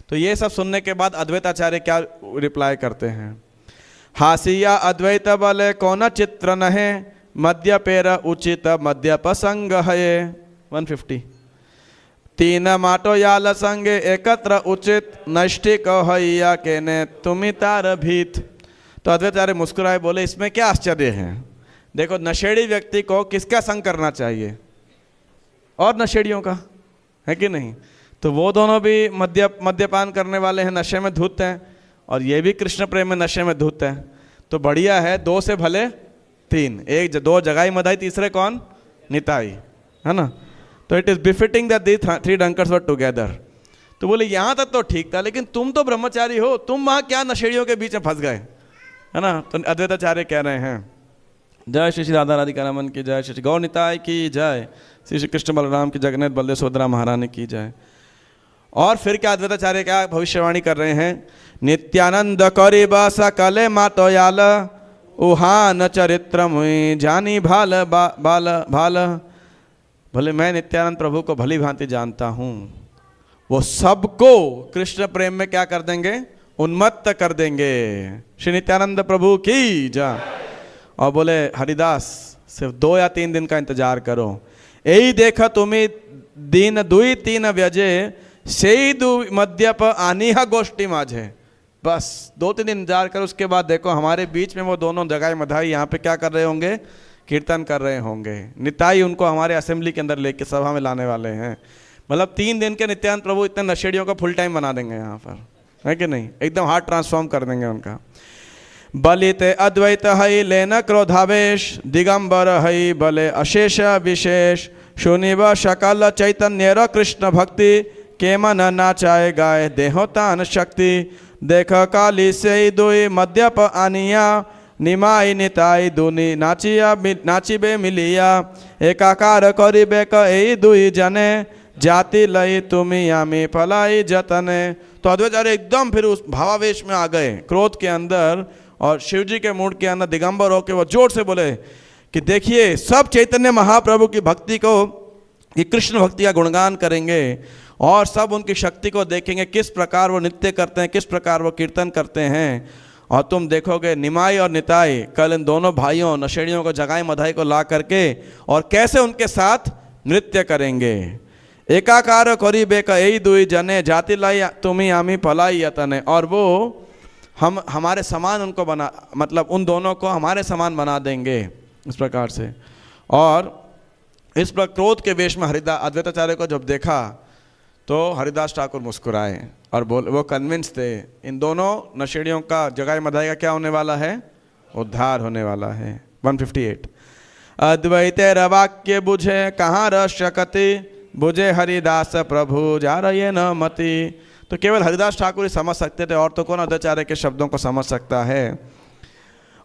A: तो ये सब सुनने के बाद अद्वैताचार्य क्या रिप्लाई करते हैं। हासिया अद्वैत बले कौन चित्र नहे, मध्य पेर उचित मध्य पसंग है। 150। तीन माटो याल संगे एकत्र उचित, नष्टिक हैया के ने तुम्ही तार भीत। तो अद्वैताचार्य मुस्कुराए, बोले इसमें क्या आश्चर्य है। देखो नशेड़ी व्यक्ति को किसका संग करना चाहिए, और नशेड़ियों का, है कि नहीं। तो वो दोनों भी मद्यपान करने वाले हैं, नशे में धुत हैं, और ये भी कृष्ण प्रेम में नशे में धुत हैं। तो बढ़िया है, दो से भले तीन, एक दो जगाई मदाई, तीसरे कौन, निताई, है ना। तो it is befitting that these three drunkards were together. तो बोले यहाँ तक तो ठीक था, लेकिन तुम तो ब्रह्मचारी हो, तुम वहाँ क्या नशेड़ियों के बीच में फंस गए, है ना। तो अद्वैताचार्य कह रहे हैं जय श्री श्री राधा राधिका रमन की जय, श्री गौर निताय की जय, श्री श्री कृष्ण बलराम की जगन्नाथ बलदेव सुभद्रा महारानी की जय। और फिर क्या अद्वैताचार्य क्या भविष्यवाणी कर रहे हैं। नित्यानंद करिबा सकले मातो याल, उहान चरित्र मुई जानी भाल बाल भाल। भले मैं नित्यानंद प्रभु को भली भांति जानता हूँ, वो सबको कृष्ण प्रेम में क्या कर देंगे, उन्मत्त कर देंगे। श्री नित्यानंद प्रभु की जय। और बोले हरिदास सिर्फ 2 या 3 दिन का इंतजार करो, यही देखा तुम्हें दिन 2-3 व्यजे, से ही मद्यप आनिहा गोष्ठी माझे। बस 2-3 दिन इंतजार करो, उसके बाद देखो हमारे बीच में वो दोनों जगाई मधाई यहाँ पे क्या कर रहे होंगे, कीर्तन कर रहे होंगे। निताई उनको हमारे असेंबली के अंदर लेके सभा में लाने वाले हैं। मतलब 3 दिन के नित्यानंद प्रभु इतने नशेड़ियों को फुल टाइम बना देंगे यहाँ पर, है कि नहीं। एकदम हार्ट ट्रांसफॉर्म कर देंगे उनका। बलिते अद्वैत हई लेन क्रोधावेश, दिगंबर हई बले अशेष विशेष, सुनिब सकल चैतन्य र कृष्ण भक्ति, के मन नाचाए गाय देहोतान शक्ति। देख काली से दुई मद्यप आनिया, निमाई निताई दुनी नाचिबे मिलिया। एकाकार करिबे कई दुई जने, जाति लई तुम्ही आमी फलाई जतने। तो अद्वैताचार्य एकदम फिर उस भावावेश में आ गए, क्रोध के अंदर, और शिव जी के मूड के अंदर दिगंबर होकर वो जोर से बोले कि देखिए सब चैतन्य महाप्रभु की भक्ति को, ये कृष्ण भक्ति का गुणगान करेंगे, और सब उनकी शक्ति को देखेंगे, किस प्रकार वो नृत्य करते हैं, किस प्रकार वो कीर्तन करते हैं। और तुम देखोगे निमाई और निताई कल इन दोनों भाइयों नशेड़ियों को जगाई मधाई को ला करके और कैसे उनके साथ नृत्य करेंगे। एकाकार करीबे का यही दुई जने जाति लाई तुम्ही आमी पलाई यतने, और वो हम हमारे समान उनको बना, मतलब उन दोनों को हमारे समान बना देंगे इस प्रकार से। और इस पर क्रोध के वेश में अद्वैताचार्य को जब देखा तो हरिदास ठाकुर मुस्कुराए और वो कन्विंस थे इन दोनों नशेड़ियों का जगाई मधाई का क्या होने वाला है, उद्धार होने वाला है। 158 अद्वैतेर वाक्य बुझे कहाँ रस शकति, बुझे हरिदास प्रभु जा रहे न मति। तो केवल हरिदास ठाकुर ही समझ सकते थे, और तो कौन अद्वैताचार्य के शब्दों को समझ सकता है।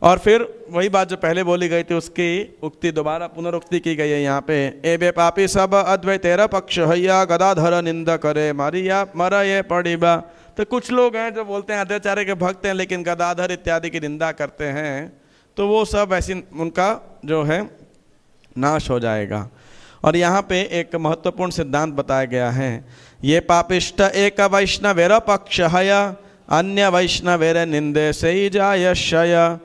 A: और फिर वही बात जो पहले बोली गई थी उसकी उक्ति दोबारा पुनरुक्ति की गई है यहाँ पे। ए बे पापी सब अद्वैतेर पक्ष हैया, गदाधर निंदा करे मारिया मरा ये पड़ीबा। तो कुछ लोग हैं जो बोलते हैं अद्वैताचार्य के भक्त हैं लेकिन गदाधर इत्यादि की निंदा करते हैं, तो वो सब ऐसी उनका जो है नाश हो जाएगा। और यहाँ पे एक महत्वपूर्ण सिद्धांत बताया गया है, ये पापिष्ट एक वैष्णवेर पक्ष हया, अन्य वैष्णवेर निंदे से ही जाय क्षय।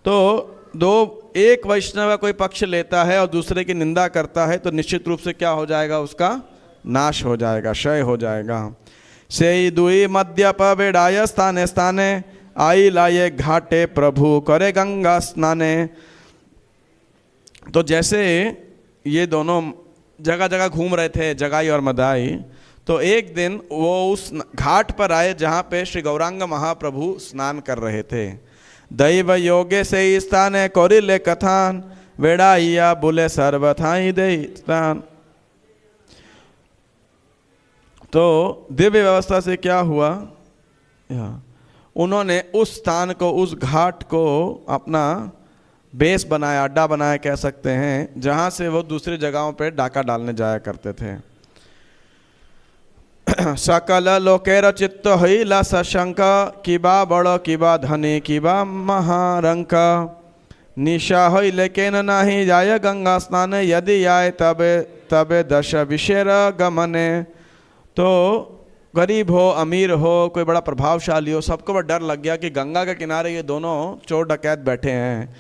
A: तो एक वैष्णव कोई पक्ष लेता है और दूसरे की निंदा करता है तो निश्चित रूप से क्या हो जाएगा, उसका नाश हो जाएगा, क्षय हो जाएगा। से दुई मद्यप बेड़ाय स्थाने स्थाने, आई लाए घाटे प्रभु करे गंगा स्नाने। तो जैसे ये दोनों जगह जगह घूम रहे थे जगाई और मदाई, तो एक दिन वो उस घाट पर आए जहाँ पे श्री गौरांग महाप्रभु स्नान कर रहे थे। दैव योगे से स्थाने कौरिले कथान, वेड़ाइया बुले सर्वथाई दे स्थान। तो दिव्य व्यवस्था से क्या हुआ, उन्होंने उस स्थान को, उस घाट को अपना बेस बनाया, अड्डा बनाया कह सकते हैं, जहाँ से वो दूसरी जगहों पे डाका डालने जाया करते थे। सकल लोकेर चित्त हईला सशंक, किबा बड़ किबा धनी किबा महारंक। निशा हई लेकिन नहीं जाय गंगा स्नान, यदि आए तबे तबे दश विशेर गमने। तो गरीब हो अमीर हो कोई बड़ा प्रभावशाली हो, सबको बड़ा डर लग गया कि गंगा के किनारे ये दोनों चोर डकैत बैठे हैं।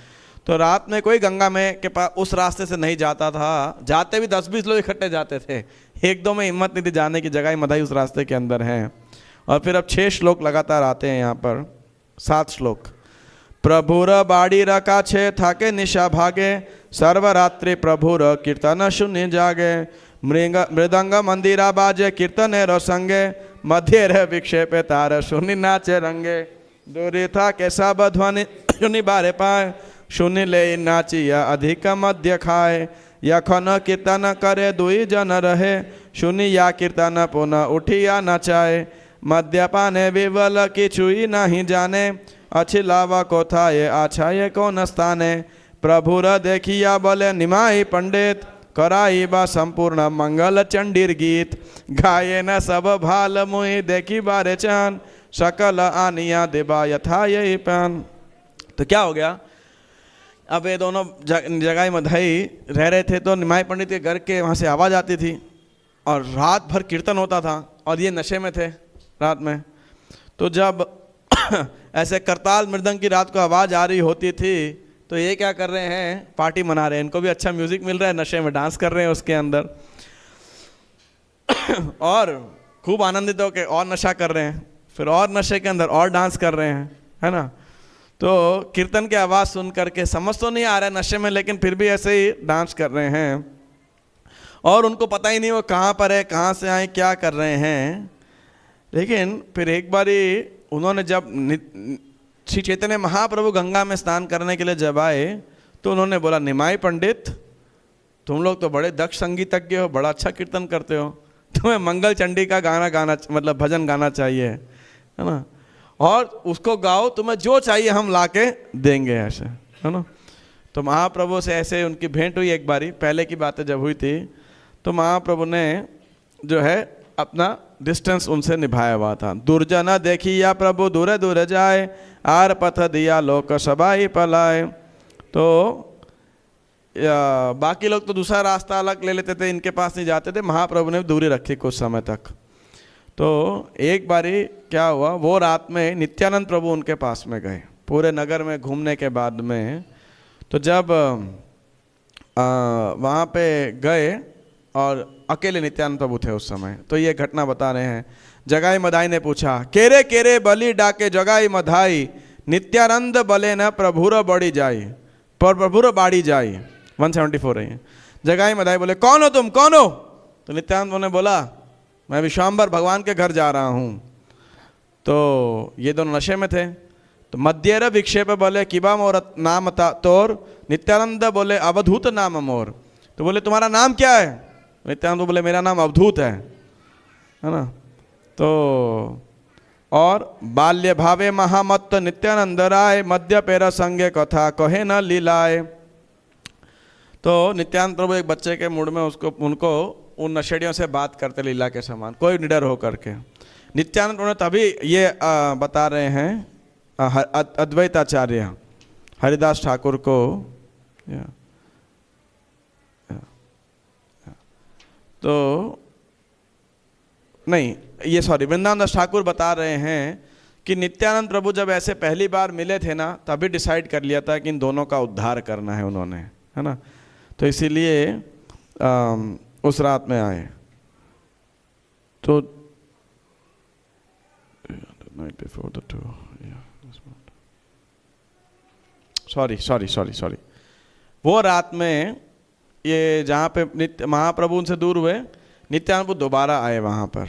A: तो रात में कोई गंगा में के पास उस रास्ते से नहीं जाता था, जाते भी 10-20 लोग इकट्ठे जाते थे, एक दो में हिम्मत नहीं थी जाने की, जगह मधाई उस रास्ते के अंदर है। और फिर अब 6 श्लोक लगातार आते हैं यहाँ पर, 7 श्लोक। प्रभुर बाड़ी रखा छे थाके निशा भागे, सर्वरात्रि प्रभुर कीर्तन शून्य जागे। मृदंग मंदिरा बाजे कीर्तन रसंगे, मध्य रह विक्षेपे तार शून्य नाचे रंगे। दूरी था के सब ध्वनि शून्य बारे पाए, शून्य ले नाचिया अधिक मध्य खाए। यखन कीर्तन करे दुई जन रहे, शून्य या कीर्तन पुनः उठिया नचाए। मद्यपाने विवल किचुई नहीं जाने, अछिलावा कोथाए आछाए कौन स्थाने। प्रभुर देखिया बोले निमाई पंडित, कराई बा संपूर्ण मंगल चंडीर गीत। गाये न सब भाल मुहि देखी बारे चान, सकल आनिया देवा यथा यही पान। तो क्या हो गया, अब ये दोनों जगाई मधाई रह रहे थे, तो निमाई पंडित के घर के वहाँ से आवाज़ आती थी और रात भर कीर्तन होता था, और ये नशे में थे रात में। तो जब ऐसे करताल मृदंग की रात को आवाज़ आ रही होती थी, तो ये क्या कर रहे हैं, पार्टी मना रहे हैं, इनको भी अच्छा म्यूज़िक मिल रहा है, नशे में डांस कर रहे हैं उसके अंदर और खूब आनंदित होकर और नशा कर रहे हैं, फिर और नशे के अंदर और डांस कर रहे हैं, है ना। तो कीर्तन की आवाज़ सुन करके समझ तो नहीं आ रहा है नशे में, लेकिन फिर भी ऐसे ही डांस कर रहे हैं और उनको पता ही नहीं वो कहाँ पर है, कहाँ से आए, क्या कर रहे हैं। लेकिन फिर एक बारी उन्होंने जब श्री चैतन्य महाप्रभु गंगा में स्नान करने के लिए जब आए, तो उन्होंने बोला, निमाई पंडित तुम लोग तो बड़े दक्ष संगीतज्ञ हो, बड़ा अच्छा कीर्तन करते हो, तुम्हें मंगल चंडी का गाना मतलब भजन गाना चाहिए, है ना, और उसको गाओ, तुम्हें जो चाहिए हम लाके देंगे, ऐसे, है ना। तो महाप्रभु से ऐसे उनकी भेंट हुई एक बारी, पहले की बातें जब हुई थी, तो महाप्रभु ने जो है अपना डिस्टेंस उनसे निभाया हुआ था। दुर्जन देखी या प्रभु दूर दूर जाए, आर पथ दिया लोक सबाई पलाए। तो बाकी लोग तो दूसरा रास्ता अलग ले लेते थे, इनके पास नहीं जाते थे, महाप्रभु ने दूरी रखी कुछ समय तक। तो एक बारी क्या हुआ, वो रात में नित्यानंद प्रभु उनके पास में गए, पूरे नगर में घूमने के बाद में, तो जब वहाँ पे गए और अकेले नित्यानंद प्रभु थे उस समय, तो ये घटना बता रहे हैं। जगाई मधाई ने पूछा, केरे केरे बलि डाके जगाई मधाई, नित्यानंद बले न प्रभुर बड़ी जाई, पर प्रभुर बाड़ी जाई। 174 है। जगाई मधाई बोले, कौन हो तुम, कौन हो? तो नित्यानंद ने बोला, मैं विश्वाम्बर भगवान के घर जा रहा हूँ। तो ये दोनों नशे में थे। तो मध्येर विक्षेप बोले, किबा मोर नाम था तोर? नित्यानंद बोले, अवधूत नाम मोर। तो बोले, तुम्हारा नाम क्या है? नित्यानंद बोले, मेरा नाम अवधूत है ना। तो और बाल्य भावे महामत्त नित्यानंद राय, मध्य पेरा संगे कथा कहे न लीलाए। तो नित्यानंद प्रभु एक बच्चे के मूड में उनको उन नशेड़ियों से बात करते लीला के समान, कोई निडर हो करके। नित्यानंद प्रभु तभी ये बता रहे हैं अद्वैताचार्य हरिदास ठाकुर को, तो नहीं, ये सॉरी, वृंदावन दास ठाकुर बता रहे हैं कि नित्यानंद प्रभु जब ऐसे पहली बार मिले थे ना, तभी डिसाइड कर लिया था कि इन दोनों का उद्धार करना है उन्होंने, है ना। तो इसीलिए उस रात में आए। तो सॉरी वो रात में ये जहाँ पे महाप्रभु उनसे दूर हुए, नित्यानंद दोबारा आए वहाँ पर,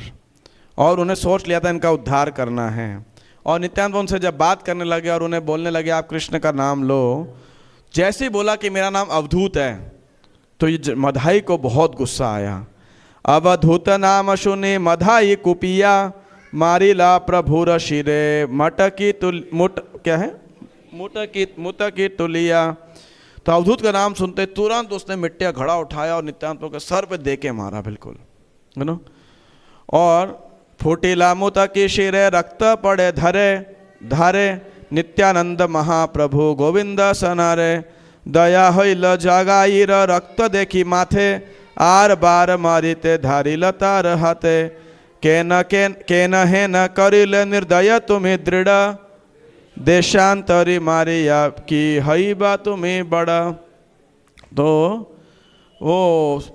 A: और उन्हें सोच लिया था इनका उद्धार करना है। और नित्यानंद उनसे जब बात करने लगे और उन्हें बोलने लगे, आप कृष्ण का नाम लो, जैसे ही बोला कि मेरा नाम अवधूत है, तो ये मधाई को बहुत गुस्सा आया। अवधूत नाम सुने मधाई कुपिया, मारिला प्रभुर शिरे मटकी मुटकी तुलिया। तो अवधूत का नाम सुनते तुरंत उसने मिट्टी का घड़ा उठाया और नित्यानंद के सर पे दे के मारा, बिल्कुल, है ना। और फूटिला मुतकी शिरे रक्त पड़े धरे धारे, नित्यानंद महाप्रभु गोविंद सनारे, दया होइल जगाईर रक्त देखी माथे, आर बार मारिते धारी लतार हाथे, के न हे न करिल निर्दय तुम्हें दृढ़, देशांतरी मारिया की हई बा तुम्हें बड़ा। तो वो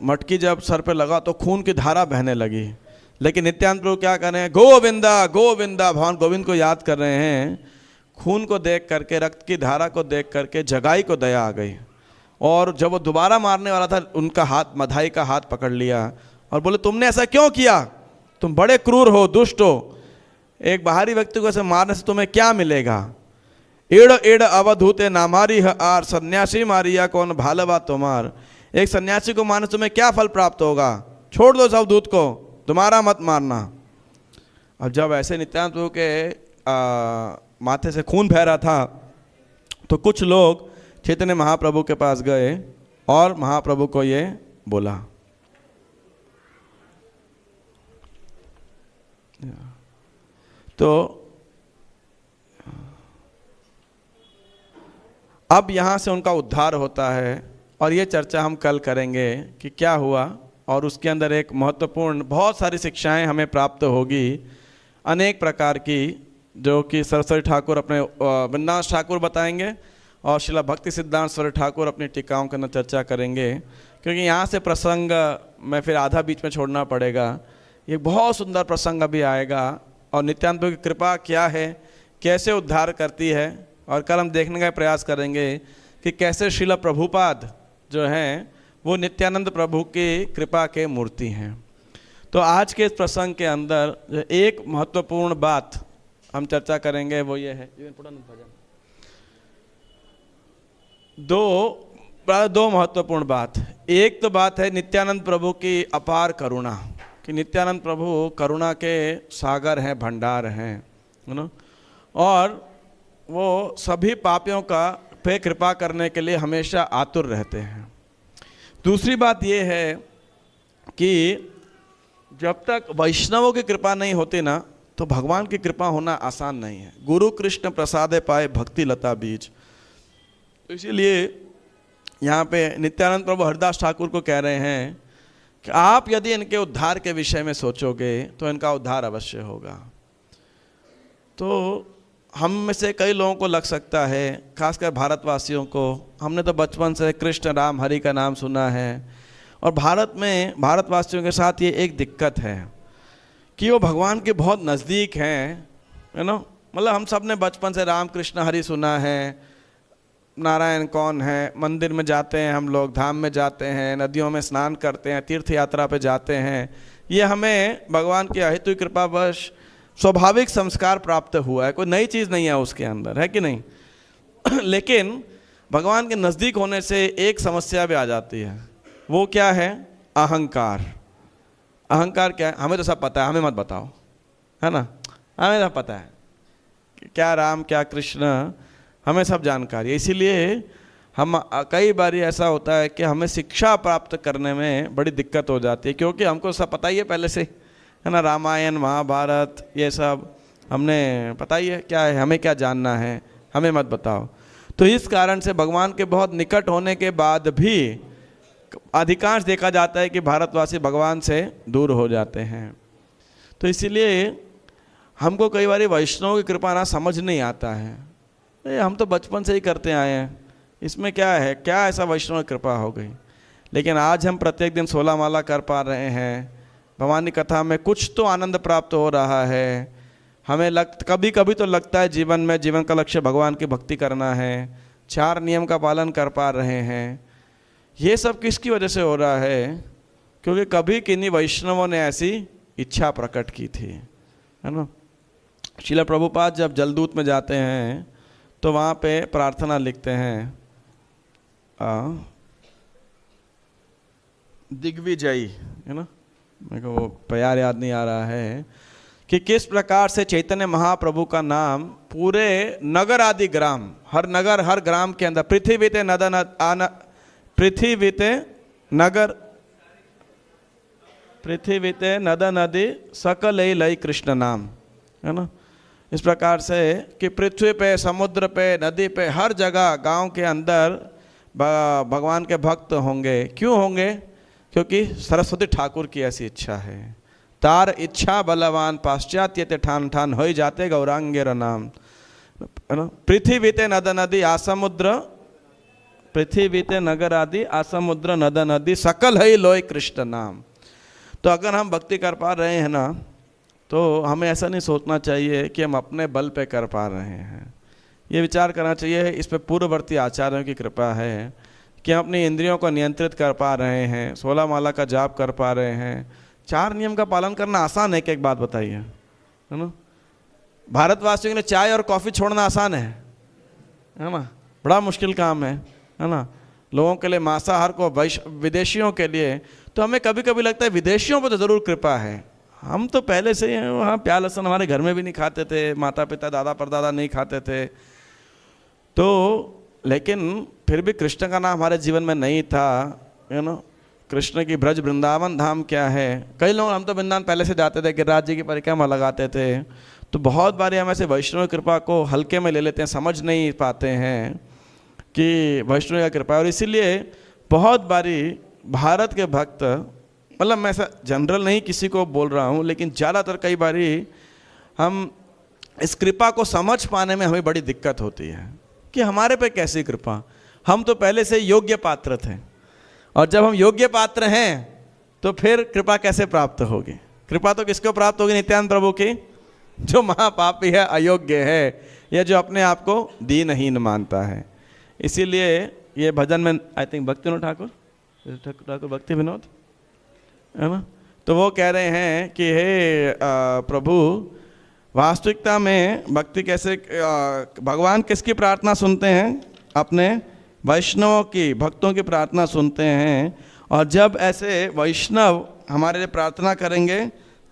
A: मटकी जब सर पे लगा तो खून की धारा बहने लगी, लेकिन नित्यानंद प्रभु क्या कर रहे हैं, गोविंदा गोविंदा, भगवान गोविंद को याद कर रहे हैं। खून को देख करके, रक्त की धारा को देख करके जगाई को दया आ गई, और जब वो दोबारा मारने वाला था, उनका हाथ, मधाई का हाथ पकड़ लिया और बोले, तुमने ऐसा क्यों किया? तुम बड़े क्रूर हो, दुष्ट हो। एक बाहरी व्यक्ति को ऐसे मारने से तुम्हें क्या मिलेगा? एड़ एड़ अवधूते नामारी है आर, सन्यासी मारिया कौन भालवा तुम्हार। एक सन्यासी को मारने से तुम्हें क्या फल प्राप्त होगा? छोड़ दो उस अवधूत को, तुम्हारा मत मारना। अब जब ऐसे नित्यानंद प्रभु के माथे से खून बह रहा था, तो कुछ लोग चैतन्य महाप्रभु के पास गए और महाप्रभु को ये बोला। तो अब यहाँ से उनका उद्धार होता है, और ये चर्चा हम कल करेंगे कि क्या हुआ, और उसके अंदर एक महत्वपूर्ण बहुत सारी शिक्षाएं हमें प्राप्त होगी, अनेक प्रकार की, जो कि सरस्वती ठाकुर अपने वृंदावन ठाकुर बताएंगे, और शिला भक्ति सिद्धांत सरस्वती ठाकुर अपनी टीकाओं के अंदर चर्चा करेंगे। क्योंकि यहाँ से प्रसंग मैं फिर आधा बीच में छोड़ना पड़ेगा। ये बहुत सुंदर प्रसंग अभी आएगा, और नित्यानंद प्रभु की कृपा क्या है, कैसे उद्धार करती है, और कल हम देखने का प्रयास करेंगे कि कैसे श्रील प्रभुपाद जो हैं वो नित्यानंद प्रभु की कृपा के मूर्ति हैं। तो आज के इस प्रसंग के अंदर एक महत्वपूर्ण बात हम चर्चा करेंगे, वो ये है, दो महत्वपूर्ण बात। एक तो बात है नित्यानंद प्रभु की अपार करुणा, कि नित्यानंद प्रभु करुणा के सागर हैं, भंडार हैं, है ना, और वो सभी पापियों का पे कृपा करने के लिए हमेशा आतुर रहते हैं। दूसरी बात ये है कि जब तक वैष्णवों की कृपा नहीं होती ना, तो भगवान की कृपा होना आसान नहीं है। गुरु कृष्ण प्रसादे पाए भक्ति लता बीज। तो इसीलिए यहाँ पे नित्यानंद प्रभु हरिदास ठाकुर को कह रहे हैं कि आप यदि इनके उद्धार के विषय में सोचोगे तो इनका उद्धार अवश्य होगा। तो हम में से कई लोगों को लग सकता है, खासकर भारतवासियों को, हमने तो बचपन से कृष्ण राम हरि का नाम सुना है, और भारत में भारतवासियों के साथ ये एक दिक्कत है कि वो भगवान के बहुत नज़दीक हैं, यू नो, मतलब हम सब ने बचपन से राम कृष्ण हरि सुना है, नारायण कौन है, मंदिर में जाते हैं हम लोग, धाम में जाते हैं, नदियों में स्नान करते हैं, तीर्थ यात्रा पे जाते हैं, ये हमें भगवान की अहेतुकी कृपावश स्वाभाविक संस्कार प्राप्त हुआ है, कोई नई चीज़ नहीं है उसके अंदर, है कि नहीं। लेकिन भगवान के नज़दीक होने से एक समस्या भी आ जाती है, वो क्या है? अहंकार। अहंकार क्या है? हमें तो सब पता है, हमें मत बताओ, है ना, हमें सब पता है क्या राम क्या कृष्ण, हमें सब जानकारी है। इसीलिए हम कई बार ऐसा होता है कि हमें शिक्षा प्राप्त करने में बड़ी दिक्कत हो जाती है, क्योंकि हमको सब पता ही है पहले से, है ना, रामायण महाभारत ये सब हमने पता ही है क्या है, हमें क्या जानना है, हमें मत बताओ। तो इस कारण से भगवान के बहुत निकट होने के बाद भी अधिकांश देखा जाता है कि भारतवासी भगवान से दूर हो जाते हैं। तो इसीलिए हमको कई बार वैष्णव की कृपा ना समझ नहीं आता है, हम तो बचपन से ही करते आए हैं, इसमें क्या है, क्या ऐसा वैष्णव की कृपा हो गई। लेकिन आज हम प्रत्येक दिन 16 माला कर पा रहे हैं, भगवान की कथा में कुछ तो आनंद प्राप्त हो रहा है, हमें कभी कभी तो लगता है जीवन में जीवन का लक्ष्य भगवान की भक्ति करना है, 4 नियम का पालन कर पा रहे हैं। ये सब किसकी वजह से हो रहा है? क्योंकि कभी किन्हीं वैष्णवों ने ऐसी इच्छा प्रकट की थी, है ना। श्रील प्रभुपाद जब जलदूत में जाते हैं तो वहाँ पे प्रार्थना लिखते हैं, दिग्विजयी, है ना, मेरे को वो प्यार याद नहीं आ रहा है, कि किस प्रकार से चैतन्य महाप्रभु का नाम पूरे नगर आदि ग्राम, हर नगर हर ग्राम के अंदर, पृथ्वी ते नद नदी सकल लय कृष्ण नाम, है ना। इस प्रकार से कि पृथ्वी पे, समुद्र पे, नदी पे, हर जगह गांव के अंदर भगवान के भक्त होंगे। क्यों होंगे? क्योंकि सरस्वती ठाकुर की ऐसी इच्छा है। तार इच्छा बलवान पाश्चात्य ते ठान ठान हो जाते गौरांगेर नाम, है ना। पृथ्वी ते नद नदी आसमुद्र, पृथ्वी ते नगर आदि आसमुद्र नद नदी सकल है लोय कृष्ण नाम। तो अगर हम भक्ति कर पा रहे हैं ना, तो हमें ऐसा नहीं सोचना चाहिए कि हम अपने बल पे कर पा रहे हैं, ये विचार करना चाहिए इस पे पूर्ववर्ती आचार्यों की कृपा है कि हम अपनी इंद्रियों को नियंत्रित कर पा रहे हैं, 16 माला का जाप कर पा रहे हैं। 4 नियम का पालन करना आसान है कि, एक बात बताइए, है ना। भारतवासियों के लिए चाय और कॉफ़ी छोड़ना आसान है ना, बड़ा मुश्किल काम है ना। लोगों के लिए मांसाहार को, विदेशियों के लिए तो हमें कभी कभी लगता है विदेशियों पर तो ज़रूर कृपा है, हम तो पहले से ही वहाँ प्याज लहसुन हमारे घर में भी नहीं खाते थे, माता पिता दादा परदादा नहीं खाते थे, तो लेकिन फिर भी कृष्ण का नाम हमारे जीवन में नहीं था, यू नो। कृष्ण की ब्रज वृंदावन धाम क्या है, कई लोग, हम तो वृंदावन पहले से जाते थे, गिरिराज जी की परिक्रमा लगाते थे, तो बहुत बार हम ऐसे वैष्णव कृपा को हल्के में ले लेते हैं, समझ नहीं पाते हैं कि वैष्णव का कृपा है। और इसीलिए बहुत बारी भारत के भक्त, मतलब मैं ऐसा जनरल नहीं किसी को बोल रहा हूँ, लेकिन ज़्यादातर कई बारी हम इस कृपा को समझ पाने में हमें बड़ी दिक्कत होती है कि हमारे पे कैसी कृपा, हम तो पहले से योग्य पात्र थे, और जब हम योग्य पात्र हैं तो फिर कृपा कैसे प्राप्त होगी? कृपा तो किसको प्राप्त होगी? नित्यानंद प्रभु की, जो महापापी है, अयोग्य है, या जो अपने आप को दीनहीन मानता है। इसीलिए ये भजन में आई थिंक भक्ति विनोद ठाकुर भक्ति विनोद, है ना, तो वो कह रहे हैं कि हे प्रभु, वास्तविकता में भक्ति कैसे, भगवान किसकी प्रार्थना सुनते हैं? अपने वैष्णवों की, भक्तों की प्रार्थना सुनते हैं। और जब ऐसे वैष्णव हमारे लिए प्रार्थना करेंगे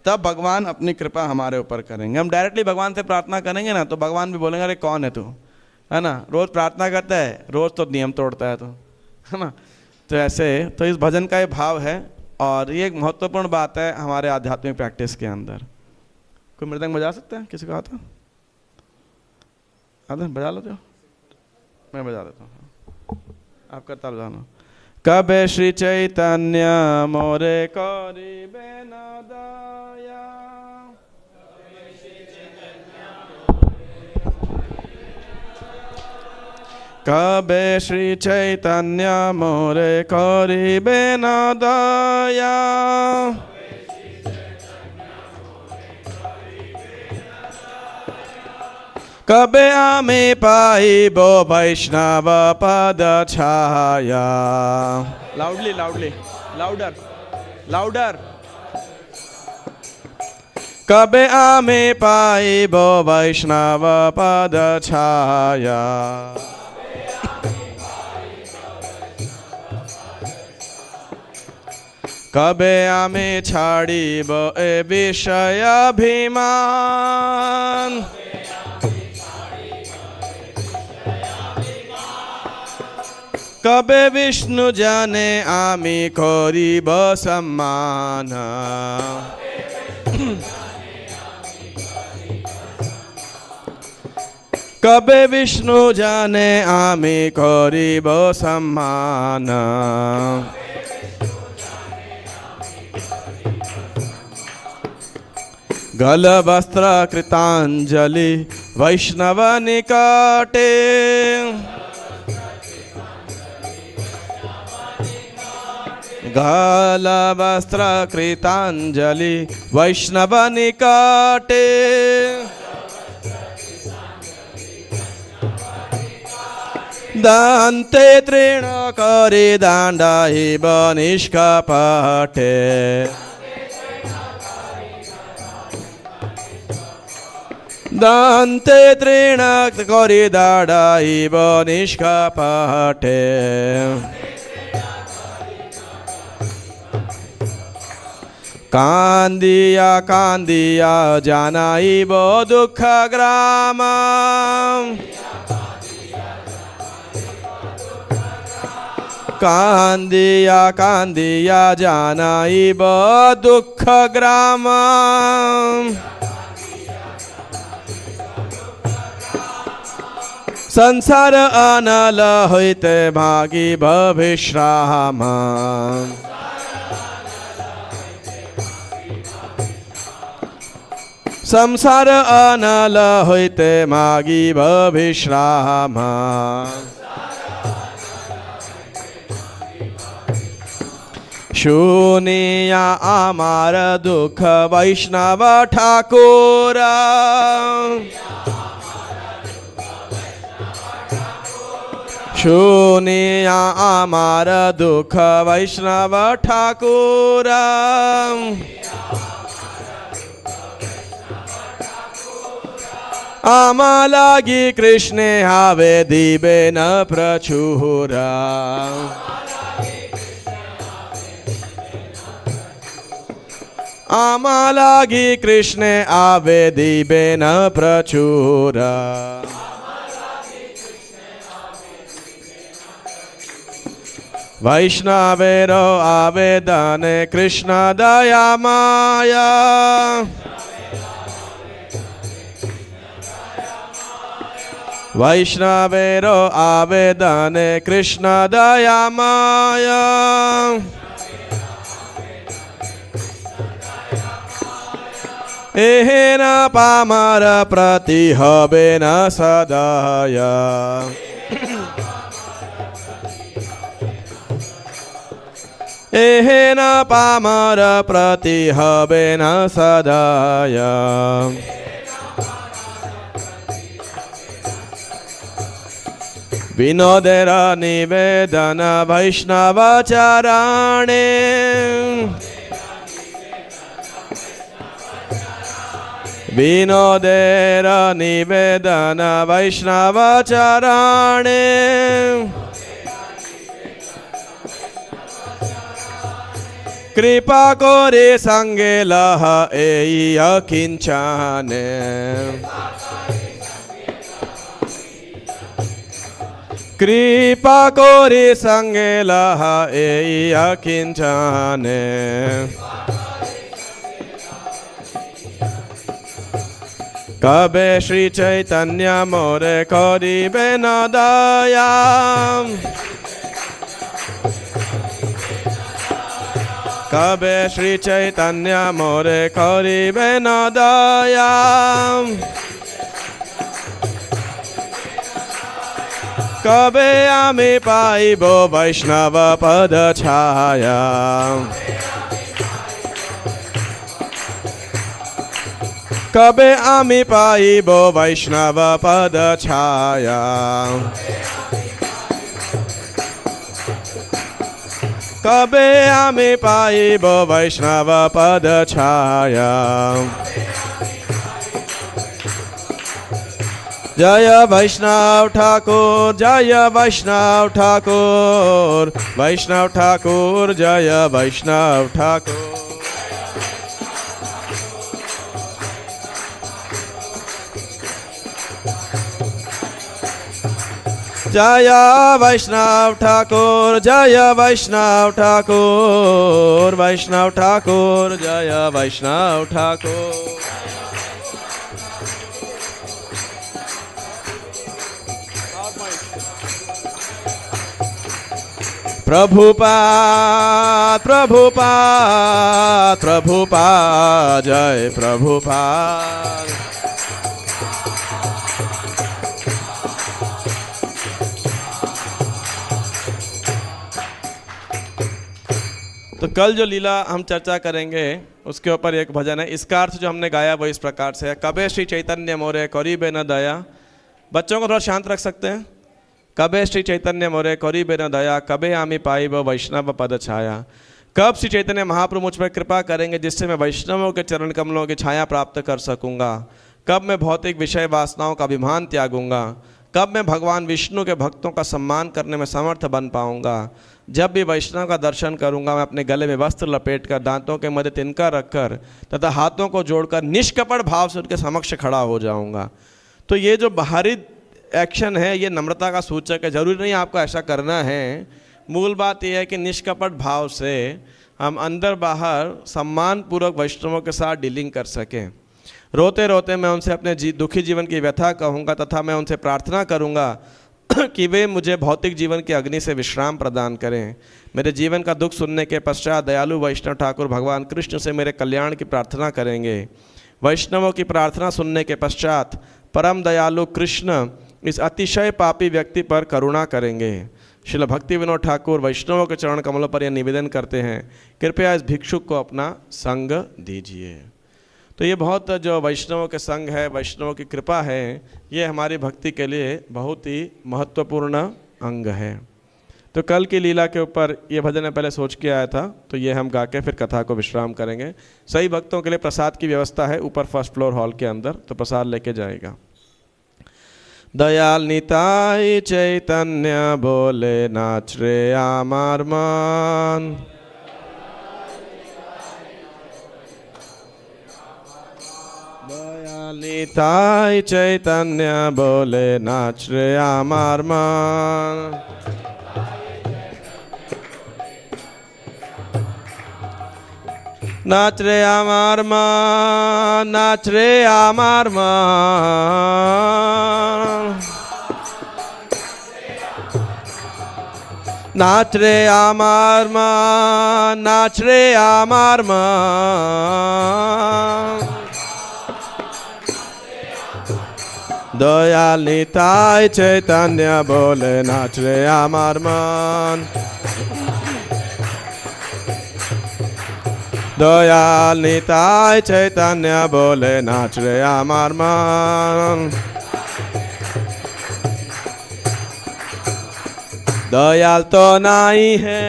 A: तब भगवान अपनी कृपा हमारे ऊपर करेंगे। हम डायरेक्टली भगवान से प्रार्थना करेंगे ना, तो भगवान भी बोलेंगे अरे कौन है तू, है ना, रोज़ प्रार्थना करता है, रोज़ तो नियम तोड़ता है, तो है ना। तो ऐसे तो इस भजन का ये भाव है, और ये एक महत्वपूर्ण बात है हमारे आध्यात्मिक प्रैक्टिस के अंदर। कोई मृदंग बजा सकता है? किसी को आता? बजा लो, जो मैं बजा देता हूँ, आप करताल बजाना। कबे श्री चैतन्य मोरे करिबे न दया, कबे श्री चैतन्य मोरे करिबे न दया कबे आमी पाइब वैष्णव पद छाया लाउडली लाउडली लाउडर लाउडर कबे आमी पाइब वैष्णव पद छाया कबे आमी छाड़िब ए विषय अभिमान कबे विष्णु जाने आमी करिब सम्मान कबे विष्णु जाने आमी करिब सम्मान गल वस्त्र कृतांजलि वैष्णव निकटे गल वस्त्र कृतांजलि वैष्णव निकटे दान्ते तृण करि दाण्डहिब निष्कपटे दान्ते तृण करि दाण्डहिब निष्कपटे कांदिया कांदिया जानाइब दुःख ग्राम कांदिया कांदिया जानाइब दुःख ग्राम संसार अनल होइते भागी भविश्राम संसार अनल होइते मागी भविश्राम शुनिया आमार दुख वैष्णव ठाकुर शुनिया आमार दुख वैष्णव ठाकुर आमा लागी कृष्णे हावे दिबे न प्रचुरा आमा लागी कृष्णे आवे दिबे न प्रचुरा वैष्णवेरो आवेदन कृष्ण दया माया वैष्णवेरो आवेदन कृष्ण दया माया एहेन पामर प्रति हबे न सदया एहेन पामर प्रति हबे न सदया विनोदेर निवेदन वैष्णव चरणे विनोदेर निवेदन वैष्णव चरणे कृपा करे संगे लह एई अकिंचने कृपा करे संगे लह एई अकिंचने कबे श्री चैतन्य मोरे करिबे न दया कबे श्री चैतन्य मोरे करिबे न दया कबे आमी पाइबो वैष्णव पद छाया कबे आमी पाइबो वैष्णव पद छाया कबे आमी पाइबो वैष्णव पद छाया जय वैष्णव ठाकुर जय वैष्णव ठाकुर वैष्णव ठाकुर जय वैष्णव ठाकुर जय वैष्णव ठाकुर जय वैष्णव ठाकुर वैष्णव ठाकुर जय वैष्णव ठाकुर प्रभुपाद प्रभुपाद प्रभुपाद जय प्रभुपाद तो कल जो लीला हम चर्चा करेंगे उसके ऊपर एक भजन है। इसका अर्थ जो हमने गाया वो इस प्रकार से है। कबे श्री चैतन्य मोरे करीबे न दया। बच्चों को थोड़ा शांत रख सकते हैं। कबे श्री चैतन्य मोरे करीबे न दया कबे आमी पाइब वैष्णव पद छाया। कब श्री चैतन्य महाप्रभु मुझ पर कृपा करेंगे जिससे मैं वैष्णवों के चरण कमलों की छाया प्राप्त कर सकूंगा। कब मैं भौतिक विषय वासनाओं का अभिमान त्यागूंगा। कब मैं भगवान विष्णु के भक्तों का सम्मान करने में समर्थ बन पाऊंगा। जब भी वैष्णव का दर्शन करूंगा मैं अपने गले में वस्त्र लपेटकर दांतों के मध्य तिनका रखकर तथा हाथों को जोड़कर निष्कपट भाव से उनके समक्ष खड़ा हो जाऊंगा। तो ये जो बाहरी एक्शन है ये नम्रता का सूचक है। जरूरी नहीं आपको ऐसा करना है। मूल बात यह है कि निष्कपट भाव से हम अंदर बाहर सम्मानपूर्वक वैष्णवों के साथ डीलिंग कर सकें। रोते रोते मैं उनसे अपने दुखी जीवन की व्यथा कहूँगा तथा मैं उनसे प्रार्थना करूँगा कि वे मुझे भौतिक जीवन की अग्नि से विश्राम प्रदान करें। मेरे जीवन का दुख सुनने के पश्चात दयालु वैष्णव ठाकुर भगवान कृष्ण से मेरे कल्याण की प्रार्थना करेंगे। वैष्णवों की प्रार्थना सुनने के पश्चात परम दयालु कृष्ण इस अतिशय पापी व्यक्ति पर करुणा करेंगे। श्रील भक्ति विनोद ठाकुर वैष्णवों के चरण कमलों पर यह निवेदन करते हैं, कृपया इस भिक्षुक को अपना संग दीजिए। तो ये बहुत जो वैष्णवों के संग है, वैष्णवों की कृपा है, ये हमारी भक्ति के लिए बहुत ही महत्वपूर्ण अंग है। तो कल की लीला के ऊपर ये भजन मैं पहले सोच के आया था, तो ये हम गा के फिर कथा को विश्राम करेंगे। सही भक्तों के लिए प्रसाद की व्यवस्था है ऊपर फर्स्ट फ्लोर हॉल के अंदर, तो प्रसाद लेके जाएगा। दयाल निताई चैतन्य बोले नाच रे आमार मन। दयाल निताई चैतन्य बोले नाच रे आमार मन। नाच रे आमार मन, नाच रे आमार मन। नाच रे आमार मन, नाच रे आमार मन। दयाल निताई चैतन्य बोले नाच रे आमार मन। दयाल निताई चैतन्य बोले नाच रे आमार मन। दयाल तो नहीं है,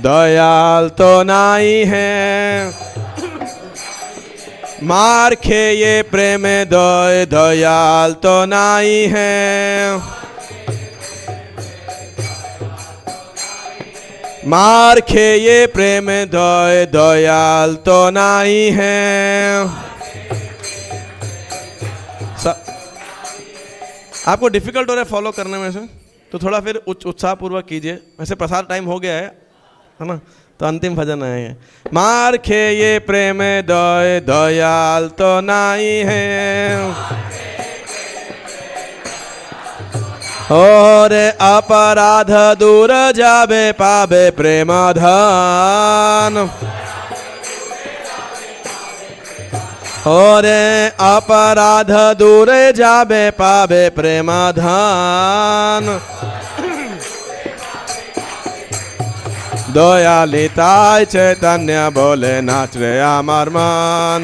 A: दयाल तो नहीं है, मार खे ये प्रेम दय दयाल तो नहीं है। मार खे ये प्रेम दय दयाल तो नहीं है। आपको डिफिकल्ट हो रहा है फॉलो करने में से, तो थोड़ा फिर उत्साहपूर्वक कीजिए। वैसे प्रसाद टाइम हो गया है ना, तो अंतिम भजन है। मार खे ये प्रेम दय दयाल तो नहीं है। और अपराध दूर जाबे पाबे प्रेम धन। ওরে অপরাধ দূরে যাবে পাবে প্রেমাধান দয়ালি তাই চৈতন্য বলে নাচ রে আমার মান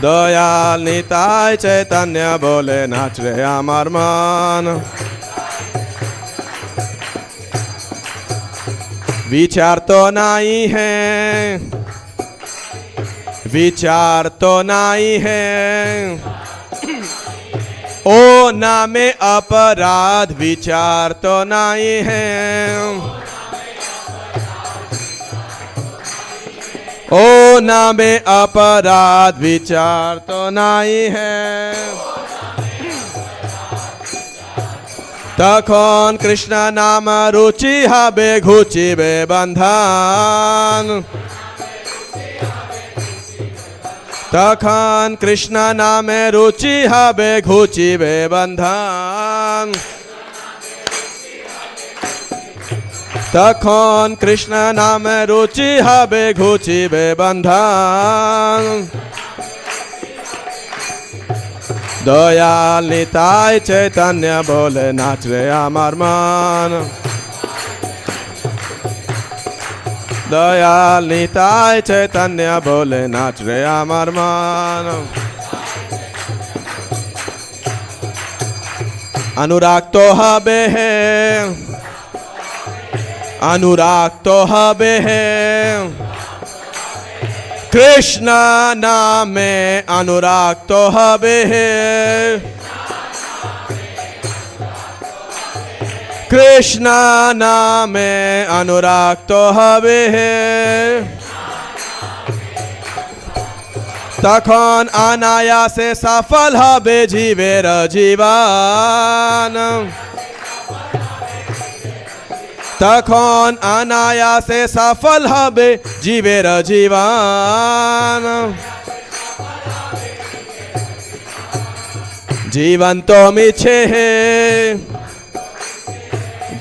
A: দয়াল নিতাই চৈতন্য বলে নাচ রে আমার মান विचार तो नहीं है विचार तो नहीं है ओ नामे अपराध विचार तो नहीं है ओ नामे अपराध विचार तो नहीं है तखन कृष्ण नाम रुचि हबे घुचिबे बंधन तखन कृष्ण नामे रुचि हबे घुचिबे बंधन तखन कृष्ण नामे रुचि हबे घुचिबे बंधन दयाल निताय चैतन्य बोले नाच रे आमार मान दयाल निताय चैतन्य बोले नाच रे आमार मान अनुराग तो हबे है अनुराग तो हबे है कृष्ण नाम में अनुराग तो हबे है कृष्ण नाम में अनुराग तो हबे है तखन अनायासे सफल हबे जीवेर जीवन तखन अनायासे सफल हबे जीवेर जीवन जीवन तो मिछे है